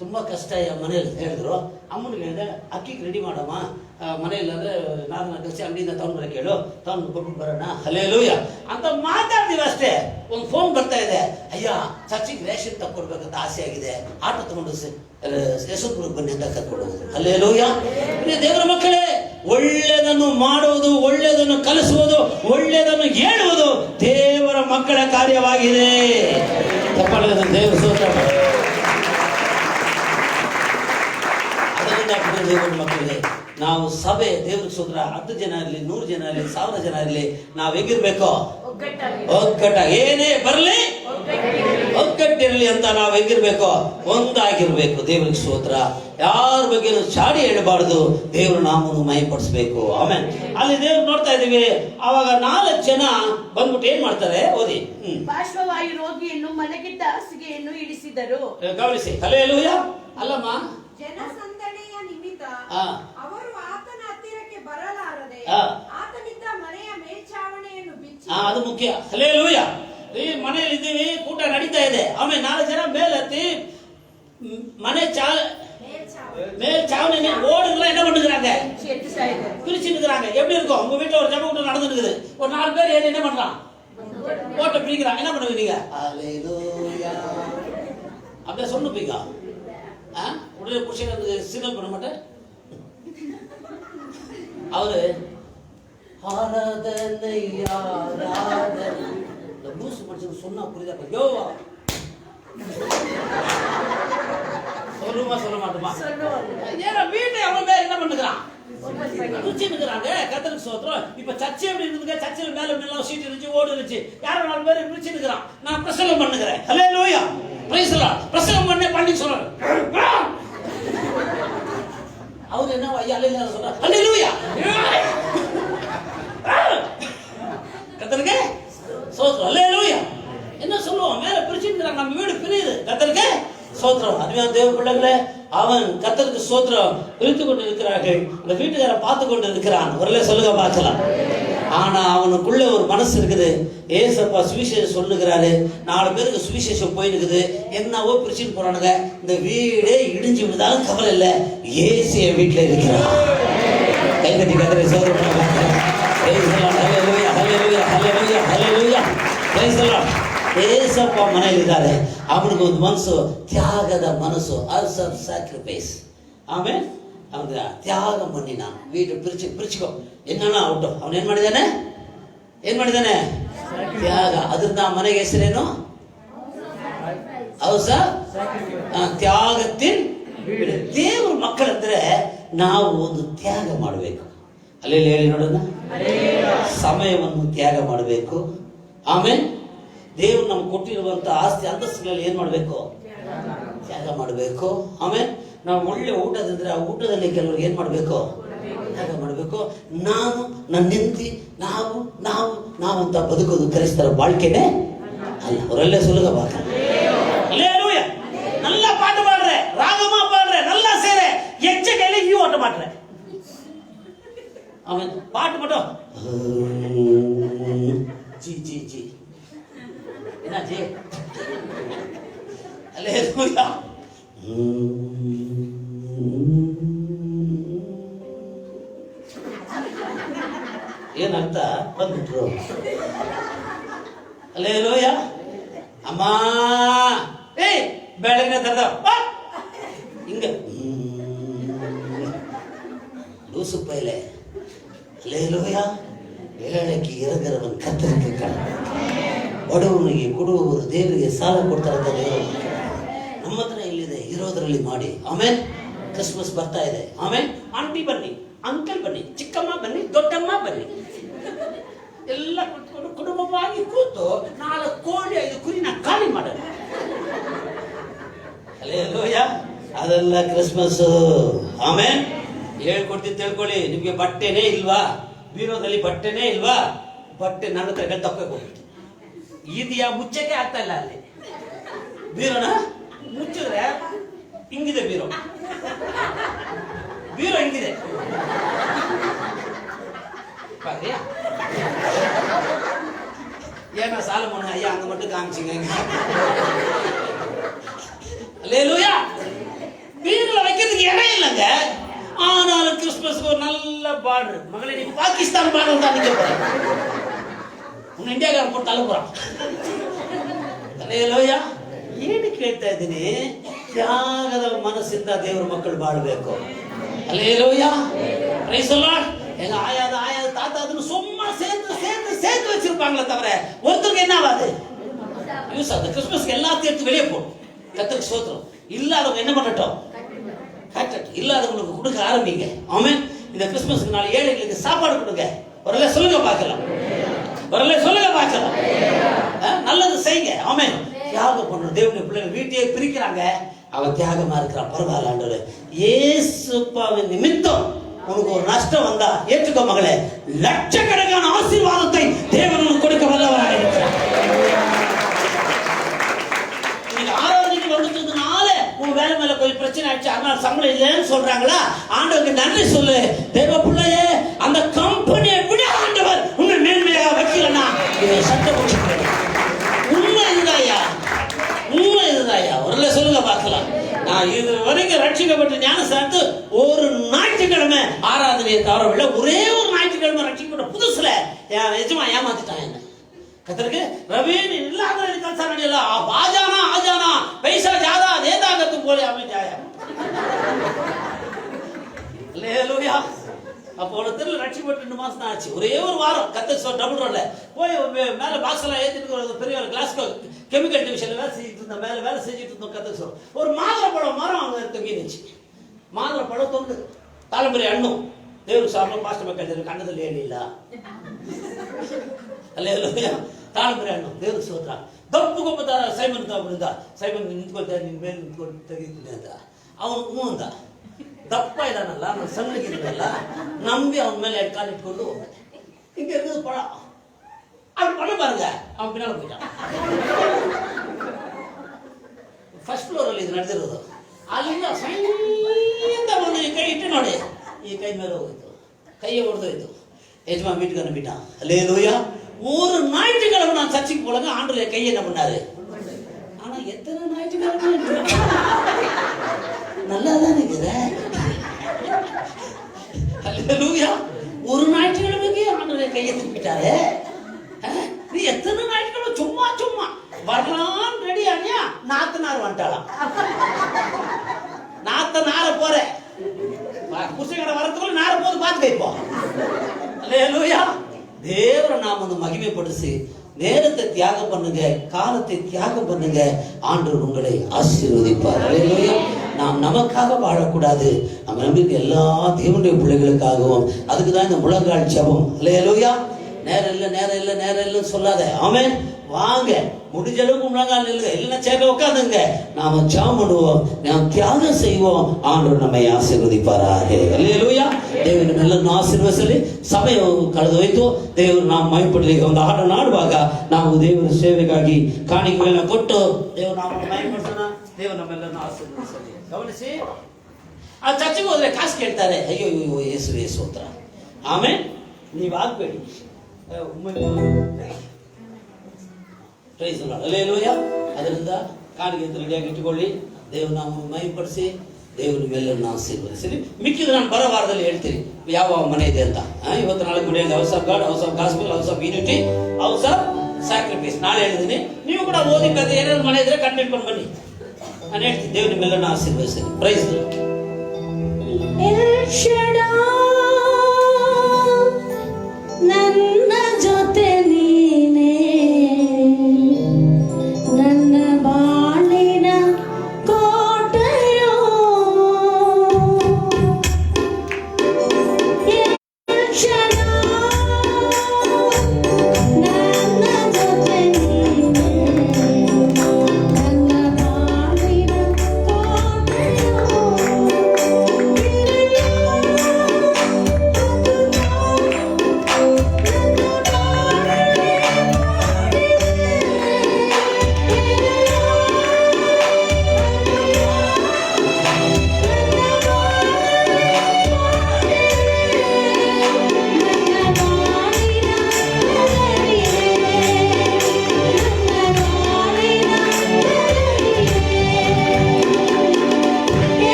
ತುಂಬಾ ಕಷ್ಟ ಮನೆಯಲ್ಲಿ ಹೇಳಿದ್ರು. ಅಮ್ಮನಿಗೆ ಹೇಳಿದೆ ಅಕ್ಕಿಗೆ ರೆಡಿ ಮಾಡಮ್ಮ, ಮನೆಯಲ್ಲಿ ಅಂದ್ರೆ ನಾನು ಕಸಿ ಅಂಗಡಿಯಿಂದ ತಗೊಂಡು ಬರಕ್ಕೆ ಹೇಳು, ತಗೊಂಡು ಕೊಟ್ಟು ಬರೋಣ. ಹಲ್ಲೆಲೂಯ ಅಂತ ಮಾತಾಡ್ತೀವಿ ಅಷ್ಟೇ. ಒಂದು ಫೋನ್ ಬರ್ತಾ ಇದೆ, ಅಯ್ಯ ಚರ್ಚಿಗೆ ರೇಷನ್ ತಕ್ಕೊಡ್ಬೇಕಂತ ಆಸೆ ಆಗಿದೆ, ಆಟೋ ತಗೊಂಡು ಯಶವಂತಪುರಕ್ಕೆ ಬನ್ನಿ ಅಂತ ಕರ್ಕೊಂಡು. ಹಲ್ಲೆಲೂಯ. ದೇವರ ಮಕ್ಕಳೇ, ಒಳ್ಳೆಯದನ್ನು ಮಾಡುವುದು, ಒಳ್ಳೆಯದನ್ನು ಕಲಿಸುವುದು, ಒಳ್ಳೆಯದನ್ನು ಹೇಳುವುದು ದೇವರ ಮಕ್ಕಳ ಕಾರ್ಯವಾಗಿದೆ. ತಪ್ಪಾಳದ ದೇವರ ಸ್ತೋತ್ರ. ದೇವರ ಮಕ್ಕಳಿಗೆ ನಾವು ಸಭೆ ದೇವ್ರ ಸ್ತೋತ್ರ 10 ಜನ ಇರಲಿ, 100 ಜನ ಇರಲಿ, 1000 ಜನ ಇರಲಿ, ನಾವ್ ಹೇಗಿರ್ಬೇಕು? ಒಗ್ಗಟ್ಟ. ಏನೇ ಬರಲಿ ಒಗ್ಗಟ್ಟಿರಲಿ ಅಂತ ನಾವ್ ಹೇಗಿರ್ಬೇಕು? ಒಂದಾಗಿರ್ಬೇಕು. ದೇವ್ರಿಗೆ ಸ್ತೋತ್ರ. ಯಾರ ಬಗ್ಗೆ ಚಾಡಿ ಹೇಳಬಾರ್ದು, ದೇವ್ರ ನಾಮವನ್ನು ಮಹಿಮೆಪಡಿಸಬೇಕು. ಆಮೇಲೆ ಅಲ್ಲಿ ದೇವ್ರು ನೋಡ್ತಾ ಇದೀವಿ. ಅವಾಗ 4 ಜನ ಬಂದ್ಬಿಟ್ಟು ಏನ್ ಮಾಡ್ತಾರೆ, ಓದಿ. ಪಾರ್ಶ್ವವಾಯು ರೋಗಿಯನ್ನು ಮಲಗಿದ್ದ ಹಾಸಿಗೆಯನ್ನು ಇಳಿಸಿದರು. ಗಮನಿಸಿ. ಹಲ್ಲೆಲೂಯ. ಅಲ್ಲಮ್ಮ, ಜನಸಂದಣಿಯ ನಿಮಿತ್ತ ಅವರು ಆತನ ಹತ್ತಿರಕ್ಕೆ ಬರಲಾರದೆ ಆತನಿದ್ದ ಮನೆಯ ಮೇಲ್ಛಾವಣಿಯನ್ನು ಬಿಚ್ಚಿ, ಅದು ಮುಖ್ಯ. ಹಲ್ಲೆಲೂಯ. ಈ ಮನೆಯಲ್ಲಿ ಇದ್ದೀವಿ, ಕೂಟ ನಡೀತಾ ಇದೆ. ಆಮೇಲೆ 4 ಜನ ಮೇಲೆ ಹತ್ತಿ ಮನೆ மேல்சாவணி ஓடுங்களா என்ன பண்ணுறாங்க, பிரிச்சுக்கிறாங்க. எப்படி இருக்கும் உங்க வீட்டுல ஒரு ஜப கூட்டம் நடந்துருக்குது, ஒரு 4 பேர் ஏறி என்ன பண்றான், ஓட்ட பிரிக்கிறான். என்ன பண்ணுவீங்க? அப்படியே சொன்னுப்பீங்க. உடனே புருஷனுக்கு சிக்னல் பண்ண மாட்டேன். அவரு ஆராதனை ஆராதனை லூசு மனுஷன் சொன்னா புரியுதா? யோவா சொல்லுமா சொல்ல மாட்டோமா? வீட்டை அவன் பேர் என்ன பண்ணுறான், பிரிச்சுக்கிறாங்க. கர்த்தருக்கு ஸ்தோத்திரம். இப்ப சர்ச்சை எப்படி இருந்துங்க, சர்ச்சையில மேல எல்லாம் சீட் இருந்துச்சு, ஓடு இருந்துச்சு. யாரும் 4 பேர் பிரிச்சுக்கிறான். நான் பிரசங்கம் பண்ணுகிறேன். ஹல்லேலூயா. Praise the Lord. பிரசங்கம் பண்ணி சொல்றேன். அவர் என்ன ஐயா அல்லேலூயா சொல்றார். ஹல்லேலூயா. கர்த்தருக்கு ஸ்தோத்திரம். ஹல்லேலூயா. என்ன சொல்லுவோம், மேல பிரிச்சுக்கிறாங்க, நம்ம வீடு பிரியுது. கர்த்தருக்கு ஸ்தோத்திரம். அருமையான தேவ பிள்ளைகளே, அவன் கர்த்தருக்கு ஸ்தோத்திரம் பிரித்து கொண்டு இருக்கிறார்கள். அந்த வீட்டுக்கார பார்த்து கொண்டு இருக்கிறான். ஒருவேளை சொல்லுங்க பார்க்கலாம். ஆனா அவனுக்குள்ள ஒரு மனசு இருக்குது. ஏசப்பா சுவிசேஷம் சொல்லுகிறாரு, 4 பேருக்கு சுவிசேஷம் போயிருக்குது. என்னவோ பிரிச்சுட்டு போறானுங்க. இந்த வீடே இடிஞ்சு விழுந்தாலும் கவலை இல்லை, ஏசிய வீட்டுல இருக்கிறான். கை கட்டி கத்திரை சோதரம். ஏசப்பா ಮನೆಯಲ್ಲಿ ಇದ್ದಾರೆ. ಅವನಿಗೆ ಒಂದು ಮನಸ್ಸು, ತ್ಯಾಗದ ಮನಸ್ಸು, ಅರ್ಸ್ ಆಫ್ ಸ್ಯಾಕ್ರಿಫೈಸ್. ಆಮೇಲೆ ಅವನ ತ್ಯಾಗ ಮಾಡಿ ನಾನು ವೀಟು பிரிச்சுக்கோ என்னன்னா ಆವಟು. ಅವನು ಏನ್ ಮಾಡಿದಾನೆ? ತ್ಯಾಗ. ಅದರಿಂದ ಆ ಮನೆಗೆ ಹೆಸರೇನು? ಹೌಸ ತ್ಯಾಗತ್ತಿನ வீடு. ದೇವರ ಮಕ್ಕಳಂದ್ರೆ ನಾವು ಒಂದು ತ್ಯಾಗ ಮಾಡಬೇಕು. ಅಲ್ಲಿ ಹೇಳಿ ನೋಡೋಣ. ಸಮಯವನ್ನು ತ್ಯಾಗ ಮಾಡಬೇಕು. ಆಮೇಲೆ ದೇವರು ನಮ್ಗೆ ಕೊಟ್ಟಿರುವಂತ ಆಸ್ತಿ ಅಂತಸ್ತುಗಳಲ್ಲಿ ಏನ್ ಮಾಡಬೇಕು? ತ್ಯಾಗ ಮಾಡಬೇಕು. ಆಮೇಲೆ ನಾವು ಒಳ್ಳೆ ಊಟದಿದ್ರೆ ಆ ಊಟದಲ್ಲಿ ಕೆಲವ್ರಿಗೆ ಏನ್ ಮಾಡಬೇಕು? ತ್ಯಾಗ ಮಾಡಬೇಕು. ನಾನು, ನನ್ನ ಹೆಂಡತಿ, ನಾವು ಅಂತ ಬದುಕೋದು ಕ್ರೈಸ್ತರ ಬಾಳ್ಕೆನೆ ಅಲ್ಲ. ಅವರಲ್ಲೇ ಸುಲಭ. நல்லா பாட்டு பாடுற ராகமா பாடுற, நல்லா செய்யற, எச்ச கையில ஈ ஓட்ட மாட்டற. அவன் பாட்டு மட்டும் ஜி ஜி ஜி என்ன ஜி அல்லேலூயா. ಏನಂತ ಬಂದ್ಬಿಟ್ರು. ಅಲ್ಲೇಲೂಯಾ. ಅಮ್ಮ ಏಯ್ ಬೆಳಗ್ಗೆ ತರದ ಹಿಂಗ லூசு பையலே. அல்லேலூயா. ஏழைக்கு இறங்குறவன் கர்த்தருக்கு கண், ಬಡವನಿಗೆ ಕೊಡುವವರು ದೇವರಿಗೆ ಸಾಲ ಕೊಡ್ತಾರಂತ ದೇವರು. ನಮ್ಮ ಹತ್ರ ಇಲ್ಲಿದೆ, ಇರೋದ್ರಲ್ಲಿ ಮಾಡಿ. ಆಮೇಲೆ ಕ್ರಿಸ್ಮಸ್ ಬರ್ತಾ ಇದೆ. ಆಮೇಲೆ ಆಂಟಿ ಬನ್ನಿ, ಅಂಕಲ್ ಬನ್ನಿ, ಚಿಕ್ಕಮ್ಮ ಬನ್ನಿ, ದೊಡ್ಡಮ್ಮ ಬನ್ನಿ, ಎಲ್ಲ ಕುತ್ಕೊಂಡು ಕುಟುಂಬವಾಗಿ ಕೂತು 4 ಕೋಳಿ 5 ಕುರಿನ ಖಾಲಿ ಮಾಡೋಣ. ಅಲ್ಲೇಲೂಯಾ. ಅದೆಲ್ಲ ಕ್ರಿಸ್ಮಸ್. ಆಮೇಲೆ ಹೇಳ್ಕೊಡ್ತೀನಿ ತಿಳ್ಕೊಳ್ಳಿ. ನಿಮ್ಗೆ ಬಟ್ಟೆನೇ ಇಲ್ವಾ? ಬೀರೋದಲ್ಲಿ ಬಟ್ಟೆನೇ ಇಲ್ವಾ? ಬಟ್ಟೆ ನನ್ನ ಹತ್ರ ತಪ್ಪಬೇಕು. ಇದೆಯಾ? ಮುಚ್ಚಕ್ಕೆ ಆಗ್ತಾ ಇಲ್ಲ. ಅಲ್ಲಿ ಬೀರೋನ ಮುಚ್ಚಿದ್ರೆ ಹಿಂಗಿದೆ ಬೀರೋ, ಬೀರೋ ಹಿಂಗಿದೆ. ஏன்னா சாலமோன் ஐயா அங்க மட்டும் காமிச்சிங்க. அல்லேலூயா. வீடுல வைக்கிறதுக்கு இடம் இல்லைங்க. ஆனாலும் கிறிஸ்துமஸ்க்கு ஒரு நல்ல பாடு. மகளே, நீ பாகிஸ்தான் பாடு தான் நிக்க போற, உன்னை இந்தியாக்காரன் போட்டு தள்ள போறான். அல்லேலூயா. ಏನು ಕೇಳ್ತಾ ಇದ್ದೀನಿ? ತ್ಯಾಗದ ಮನಸ್ಸಿಂದ ದೇವರ ಮಕ್ಕಳು ಬಾಳಬೇಕು. அல்லேலூயா. Praise the Lord. எங்க ஆயாத தாத்தா அதுன்னு சும்மா சேர்த்து வச்சிருப்பாங்களே தவிர ஒருத்தருக்கு என்ன ஆகாது. யூஸ் ஆகுது. கிறிஸ்துமஸ்க்கு எல்லாத்தையும் எடுத்து வெளியே போடும். கர்த்தருக்கு ஸ்தோத்திரம். இல்லாதவங்க என்ன பண்ணட்டும்? கட்டட்டும். இல்லாதவங்களுக்கு கொடுக்க ஆரம்பிங்க. ஆமென். இந்த கிறிஸ்துமஸ்க்கு 4 ஏழைகளுக்கு சாப்பாடு கொடுங்க. ஒருவேளை சொல்லுங்க பார்க்கலாம், ஒருவேளை சொல்லுங்க பார்க்கலாம். நல்லது செய்யுங்க. ஆமென். தியாகம் பண்ற தேவனுடைய பிள்ளைகள் வீட்டையே பிரிக்கிறாங்க. அவன் தியாகமா இருக்கிறான். பரவாயில்ல ஆண்டவரே, இயேசுவின் நிமித்தம் உனக்கு ஒரு நஷ்டம் வந்தா ஏற்றுக்கோ மகளே. லட்சக்கணக்கான ஆசீர்வாதத்தை தேவன் உனக்கு கொடுக்க வல்லவராக இருக்கிறார். இன்னைக்கு ஆராதனைக்கு வந்துட்டதுனால உன் வேலை மேல கொஞ்சம் பிரச்சனை ஆயிடுச்சு, அதனால சம்பளம் இல்லைன்னு சொல்றாங்களா? ஆண்டவருக்கு நன்றி சொல்லு. தேவ பிள்ளையே, அந்த கம்பெனியை விட ஆண்டவர் உன்னை மேன்மையாக வைக்கலன்னா சட்டம் போட்டு உண்மை இதுதாயா, உண்மை இதுதாயா. ஒரு சொல்லுங்க பார்க்கலாம். நான் இது வரைக்கும் ரட்சிக்கப்பட்ட ஞானசாரத்து ஒரு ஞாயிற்றுக்கிழமை ஆராதனையை தவறவில்லை. ஒரே ஒரு ஞாயிற்றுக்கிழமை ரட்சிக்கப்பட்ட புதுசுல என் எஜமா ஏமாத்திட்டான் என்ன. கத்தருக்கு ரவீன் இல்லாத கல்சாரடியல ஆஜானா ஆஜானா பைசா ஜாதா நேதாகத்து போல அமைஞ்சாயா. அல்லேலூயா. அப்போ ஒரு தெருவில் ரட்சிக்கப்பட்டு 2 மாசம் தான் ஆச்சு. ஒரே ஒரு வாரம் கத்தர் டபுள் ரோட்ல போய் மேல பாக்ஸ் எல்லாம் ஏற்றிட்டு பெரிய ஒரு கிளாஸ்கோ கெமிக்கல் டிவிஷன்ல வேலை செஞ்சுட்டு இருந்தோம். மேல வேலை செஞ்சுட்டு இருந்தோம். கத்தர் சொல்றோம், ஒரு மாதுளப்பழம் மரம் அங்க தொங்கி நிச்சு. மாதுளப்பழம் தொங்கு தலைமுறை அண்ணும் ದೇವರು ಸಾಮ ಪಾಸ್ಟ್ ಬೇಕಾದ್ರೆ ಕಣ್ಣದಲ್ಲಿ ಹೇಳಿಲ್ಲ. ಅಲ್ಲೇಲೂಯಾ. ತಾಳ್ಮೆಯನ್ನು ದೇವರು ಸ್ತೋತ್ರ. ದಪ್ಪು ಗೊಬ್ಬ ಸೈಮನ್ ಒಬ್ಬರಿಂದ ಸೈಮನ್ ನಿಂತ್ಕೊಳ್ತಾರೆ, ನಿನ್ ಮೇಲೆ ನಿಂತ್ಕೊಂಡು ತೆಗಿತೀನಿ ಅಂತ. ಅವನು ಹ್ಞೂ ಅಂದ. ದಪ್ಪ ಇದಾನಲ್ಲ, ನಾನು ಸಣ್ಣಗಿದ್ನಲ್ಲ, ನಂಬಿ ಅವನ ಮೇಲೆ 2 ಕಾಲು ಇಟ್ಕೊಂಡು ಹೋಗ್ತಾನೆ. ಹಿಂಗೆ ಇರೋದು ಪಳ. அவன் பண்ண பாருங்க, அவன் பின்னால போயிட்டான். ಫಸ್ಟ್ ಫ್ಲೋರ್ ಅಲ್ಲಿ ಇದು ನಡೆದಿರೋದು. ಅಲ್ಲಿಂದ ಸೈಂದ ಒಂದು ಕೈ ಇಟ್ಟು ನೋಡಿ, ಈ ಕೈ ಮೇಲೆ ಹೋಗಿತ್ತು, ಕೈயை ಹೊಡೆದೋಯ್ತು. எஜமா வீட்டுக்கு அனுப்பிட்டான். அல்லேலூயா. ஒரு ஞாயிற்றுக்கிழமை நான் சர்ச்சுக்கு போலங்க, ஆண்டவருடைய கையை என்ன பண்ணாரு. ஆனா எத்தனை ஞாயிற்றுக்கிழமை நல்லா தான் இருக்கிற. அல்லேலூயா. ஒரு ஞாயிற்றுக்கிழமைக்கு ஆண்டவருடைய கையை திருப்பிட்டாரு. நீ எத்தனை ஞாயிற்றுக்கிழமை சும்மா சும்மா வரலாம் ரெடி ஆனியா? நாத்தனார் வந்துட்டாளாம். நாத்தனார போற புருஷங்கட வரத்துக்குள்ள நார போது பார்த்து வைப்போம். அல்லேலூயா. தேவர நாம மகிமைப்படுத்தி நேரத்தை தியாகம் பண்ணுங்க, காலத்தை தியாகம் பண்ணுங்க. ஆண்டவர் உங்களை ஆசீர்வதிப்பார். அல்லேலூயா. நாம் நமக்காக வாழக்கூடாது, நம்ம நம்பிக்கை எல்லா தேவனுடைய பிள்ளைகளுக்காகவும். அதுக்கு தான் இந்த முழங்கால் ஜெபம். அல்லேலூயா. நேரம் இல்லை நேரம் இல்லை நேரம் இல்லைன்னு சொல்லாத. ஆமென். வாங்க, முடிஞ்ச அளவுக்கு முழங்கால் நில்லுங்க, இல்லைன்னா சேர்க்க உட்காந்துங்க. நாம ஜெபம் பண்ணுவோம், நாம் தியாகம் செய்வோம். ஆண்டவர் நம்மை ಆಶೀರ್ವದಿಪಾರಾಗ. அல்லேலூயா. ದೇವರು ನಮ್ಮನ್ನು ಆಶೀರ್ವದಿಸಲಿ. ಸಮಯ ಕಳೆದು ಹೋಯಿತು. ದೇವರು ನಾವು ಮಹಿಮೆಪಡಲಿಕ್ಕೆ ಒಂದು ಹಾಡನ್ನು ಹಾಡುವಾಗ ನಾವು ದೇವರ ಸೇವೆಗಾಗಿ ಕಾಣಿಕೆಗಳನ್ನು ಕೊಟ್ಟು ದೇವರು ನಾವು ಮಹಿಮೆಪಡಿಸೋಣ. ದೇವರು ನಮ್ಮೆಲ್ಲರನ್ನು ಆಶೀರ್ವದಿಸಲಿ. ಗಮನಿಸಿ, ಆ ಚರ್ಚಿಗೆ ಹೋದ್ರೆ ಕಾಸು ಕೇಳ್ತಾರೆ. ಅಯ್ಯೋ ಅಯ್ಯೋ ಯೇಸು ಹತ್ರ. ಆಮೇಲೆ ನೀವು ಆಗ್ಬೇಡಿ. ಅದರಿಂದ ಕಾಣಿಗೆ ರೆಡಿಯಾಗಿ ಇಟ್ಟುಕೊಳ್ಳಿ. ದೇವ್ರು ನಾವು ಮಹಿಪಡಿಸಿ, ದೇವರು ನಿಮ್ಮೆಲ್ಲರನ್ನು ಆಶೀರ್ವದಿಸಲಿ. ಮಿಕ್ಕಿದ್ದು ನಾನು ಬರೋ ವಾರದಲ್ಲಿ ಹೇಳ್ತೀನಿ ಯಾವ ಮನೆ ಇದೆ ಅಂತ. ಇವತ್ತು ನಾಳೆ ಗುಡಿಯಲ್ಲಿ house of god, house of gospel, house of unity, house of sacrifice ನಾಳೆ ಹೇಳಿದ್ದೀನಿ. ನೀವು ಕೂಡ ಓದಿ ಕತೆ ಏನಾದ್ರು ಮನೆ ಇದ್ರೆ ಕಂಟಿಟ್ಕೊಂಡು ಬನ್ನಿ. ನಾನು ಹೇಳ್ತೀನಿ ದೇವ್ರು ನಿಮ್ಮೆಲ್ಲರನ್ನು ಆಶೀರ್ವದಿಸಲಿ. ಪ್ರೈಸ್ ನನ್ನ ಜೊತೆ ನೀನೇ, ನನ್ನ ಬಾಳಿನ ಕೋಟೆಯೋ, ಕ್ಷಣ ನನ್ನ ಜೊತೆ ನೀನೇ, ನನ್ನ ಬಾಳಿನ ಕೋಟೆಯೋ.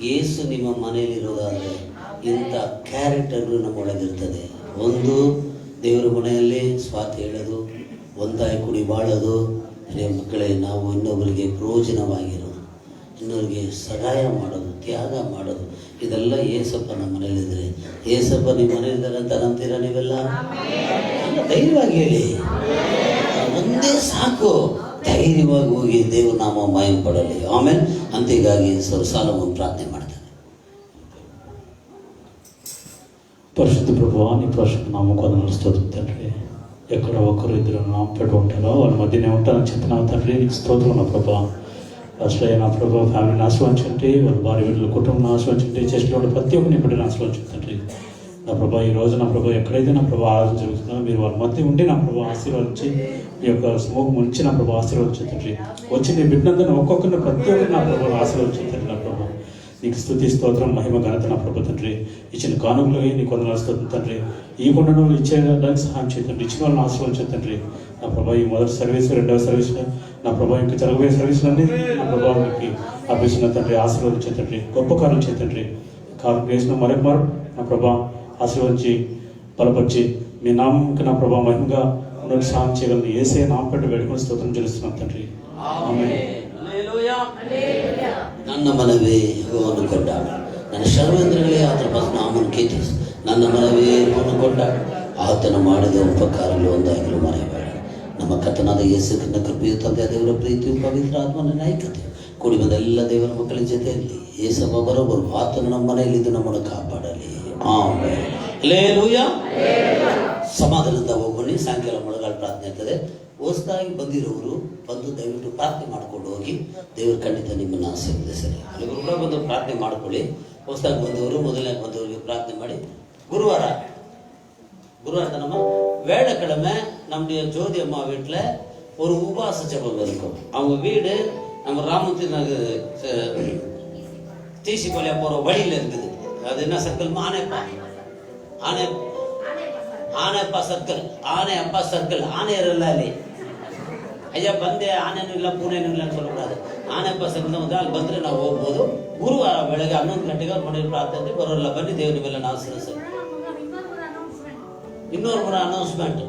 ಯೇಸು ನಿಮ್ಮ ಮನೆಯಲ್ಲಿರೋದಾದರೆ ಇಂಥ ಕ್ಯಾರೆಕ್ಟರ್ಗಳು ನಮ್ಮೊಳಗಿರ್ತದೆ. ಒಂದು, ದೇವರ ಮನೆಯಲ್ಲಿ ಮಾತು ಹೇಳೋದು, ಒಂದಾಗಿ ಕುಡಿ ಬಾಳೋದು. ಮಕ್ಕಳೇ, ನಾವು ಇನ್ನೊಬ್ಬರಿಗೆ ಪ್ರಯೋಜನವಾಗಿರೋದು, ಇನ್ನೊಬ್ಬರಿಗೆ ಸಹಾಯ ಮಾಡೋದು, ತ್ಯಾಗ ಮಾಡೋದು, ಇದೆಲ್ಲ ಏಸಪ್ಪ ನಮ್ಮ ಮನೇಲಿದ್ರೆ. ಏಸಪ್ಪ ನಿಮ್ಮ ಮನೇಲಿದ್ದಾರೆ ಅಂತ ನಂಬ್ತೀರಾ ನೀವೆಲ್ಲ? ಧೈರ್ಯವಾಗಿ ಹೇಳಿ, ಒಂದೇ ಸಾಕು. ಧೈರ್ಯವಾಗಿ ಹೋಗಿ ದೇವ್ರ ನಾಮ ಮಹಿಮೆ ಪಡಲಿ. ಆಮೇಲೆ ಅಂತೆಗಾಗಿ ಸಾಲವನ್ನು ಪ್ರಾರ್ಥನೆ ಮಾಡ್ತಾರೆ. పరిశుద్ధ ప్రభువా, నీ పరిశుద్ధ నామకు స్తోత్రం తండ్రి. ఎక్కడ ఒక్కరు ఇద్దరు నామపేట ఉంటారో వాళ్ళ మధ్యనే ఉంటారని చెప్పినావు తండ్రి. నీకు స్తోత్రం నా ప్రభా. అసలు నా ప్రభావ ఫ్యామిలీని ఆశ్రయించండి, వాళ్ళ భార్య బిడ్డల కుటుంబం ఆశ్రయించండి, చేసిన ప్రతి ఒక్కరిని బిడ్డని ఆశ్రయించండి తండ్రి. నా ప్రభా, ఈ రోజు నా ప్రభా ఎక్కడైతే నా ప్రభా ఆరాధన జరుగుతుందో మీరు వాళ్ళ మధ్య ఉండి నా ప్రభా ఆశీర్వదించి మీ యొక్క సమూహం ఉంచి నా ప్రభా ఆశీర్వదించండి తండ్రి. వచ్చి నీ బిడ్డలందరినీ ఒక్కొక్కరిని ప్రతి ఒక్కరిని నా ప్రభా ఆశీర్వదించండి తండ్రి. నా ప్రభా నీకు స్తుతి స్తోత్రం మహిమ ఘనత నా ప్రభు తండ్రి. ఇచ్చిన కానుకలు నీకు వందనాలు స్తోత్రం తండ్రి. ఈ కొండను ఇచ్చేదానికి సహాయం చేయండి, ఇచ్చిన వాళ్ళని ఆశీర్వదించండి తండ్రి. నా ప్రభా ఈ మొదటి సర్వీస్, రెండవ సర్వీస్, నా ప్రభా ఇంకా జరగబోయే సర్వీసులన్నీ నా ప్రభావానికి అర్పిస్తున్న తండ్రి. ఆశీర్వదించే తండ్రి, గొప్ప కార్యం చేతండ్రి. కాలం వేసిన మరొక నా ప్రభా ఆశీర్వదించి బలపరిచి మీ నామంకి నా ప్రభా మహిమగా ఉన్నట్టు సహాయం చేయగలను. ఏసే నామం పెట్టి వేడుకొని స్తోత్రం చెల్లిస్తున్నాం తండ్రి. ನನ್ನ ಮನವೇ ಯೆಹೋವನು ಕೊಂಡಾಡು, ನನ್ನ ಸರ್ವೇಂದ್ರಗಳೇ ಆತನ ನಾಮವನ್ನು ಕೀರ್ತಿಸು. ನನ್ನ ಮನವೇ ಯೆಹೋವನು ಕೊಂಡಾಡು, ಆತನು ಮಾಡಿದ ಉಪಕಾರಗಳು ಒಂದಾಗಲು ಮರೆಯಬೇಡ. ನಮ್ಮ ಕರ್ತನಾದ ಯೇಸು ಕ್ರಿಸ್ತನ ಕೃಪೆಯು, ತಂದೆಯ ದೇವರ ಪ್ರೀತಿಯು, ಪವಿತ್ರ ಆತ್ಮನ ನಾಯಕತೆಯು ಕೂಡಿ ಬಂದ ಎಲ್ಲ ದೇವರ ಮಕ್ಕಳ ಜೊತೆಯಲ್ಲಿ ಯೇಸಪ್ಪ ಬರೋಬರು ಆತನು ನಮ್ಮ ಮನೆಯಲ್ಲಿದ್ದು ನಮ್ಮನ್ನು ಕಾಪಾಡಲಿ. ಆಮೆನ್. ಹಲ್ಲೆಲೂಯಾ. ಸಮಾಧಾನದಿಂದ ಹೋಗಿ ಸಾಯಂಕಾಲ ಮೊಳಗಾಲ ಪ್ರಾರ್ಥನೆ ಇರ್ತದೆ. ಹೊಸದಾಗಿ ಬಂದಿರೋರು ಬಂದು ದಯವಿಟ್ಟು ಪ್ರಾರ್ಥನೆ ಮಾಡ್ಕೊಂಡು ಹೋಗಿ, ದೇವರು ಖಂಡಿತ ನಿಮ್ಮನ್ನು ಆಶೀರ್ವದಿಸಲಿ. ಅಲ್ಲಿ ಕೂಡ ಬಂದು ಪ್ರಾರ್ಥನೆ ಮಾಡ್ಕೊಳ್ಳಿ. ಹೊಸದಾಗಿ ಬಂದವರು ಮೊದಲನೇ ಬಂದವರಿಗೆ ಪ್ರಾರ್ಥನೆ ಮಾಡಿ. ಗುರುವಾರ நம்ம வேலைக்கிழமை நம்முடைய ஜோதி அம்மா வீட்டில் ஒரு உபவாச ஜெபம் இருக்கும். அவங்க வீடு நம்ம ராமத்தி நகர் தீசிப்பாளையம் போகிற வழியில் இருக்குது. அது என்ன circle? Aneppa circle, Aneyappa circle. ಆನೆ ಇರಲ್ಲ ಅಲ್ಲಿ. ಅಯ್ಯ ಬಂದೆ, ಆನೆನೂ ಇಲ್ಲ ಪೂನೆನೂ ಇಲ್ಲ ಅಂತ சொல்லக்கூடாது. ಆನೆಯಪ್ಪ ಸರ್ಕಲ್ ಬಂದ್ರೆ ಅಲ್ಲಿ ಬಂದರೆ ನಾವು ಹೋಗ್ಬೋದು. ಗುರುವಾರ ಬೆಳಗ್ಗೆ 11 ಗಂಟೆಗೆ ಅವ್ರ ಮನೆಯಲ್ಲಿ ಪ್ರಾರ್ಥನೆ ಬರೋಲ್ಲ. ಬನ್ನಿ, ದೇವ್ರ ನಿಮ್ಮೆಲ್ಲ ನಾವು ಸರಿ. ಇನ್ನೂರು ಮೂರು ಅನೌನ್ಸ್ಮೆಂಟ್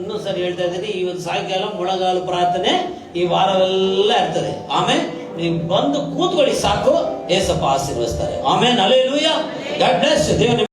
ಇನ್ನೂ ಸರಿ ಹೇಳ್ತಾ ಇದ್ದೀನಿ. ಇವತ್ತು ಸಾಯಂಕಾಲ ಮೊಳಗಾಲು ಪ್ರಾರ್ಥನೆ ಈ ವಾರವೆಲ್ಲ ಇರ್ತದೆ. ಆಮೇಲೆ ನೀವು ಬಂದು ಕೂತ್ಕೊಳ್ಳಿ ಸಾಕು, ಏಸಪ್ಪ ಆಶೀರ್ವದಿಸ್ತಾರೆ. ಆಮೇಲೆ ಹಲ್ಲೆಲೂಯಾ. God bless. ದೇವ್ರ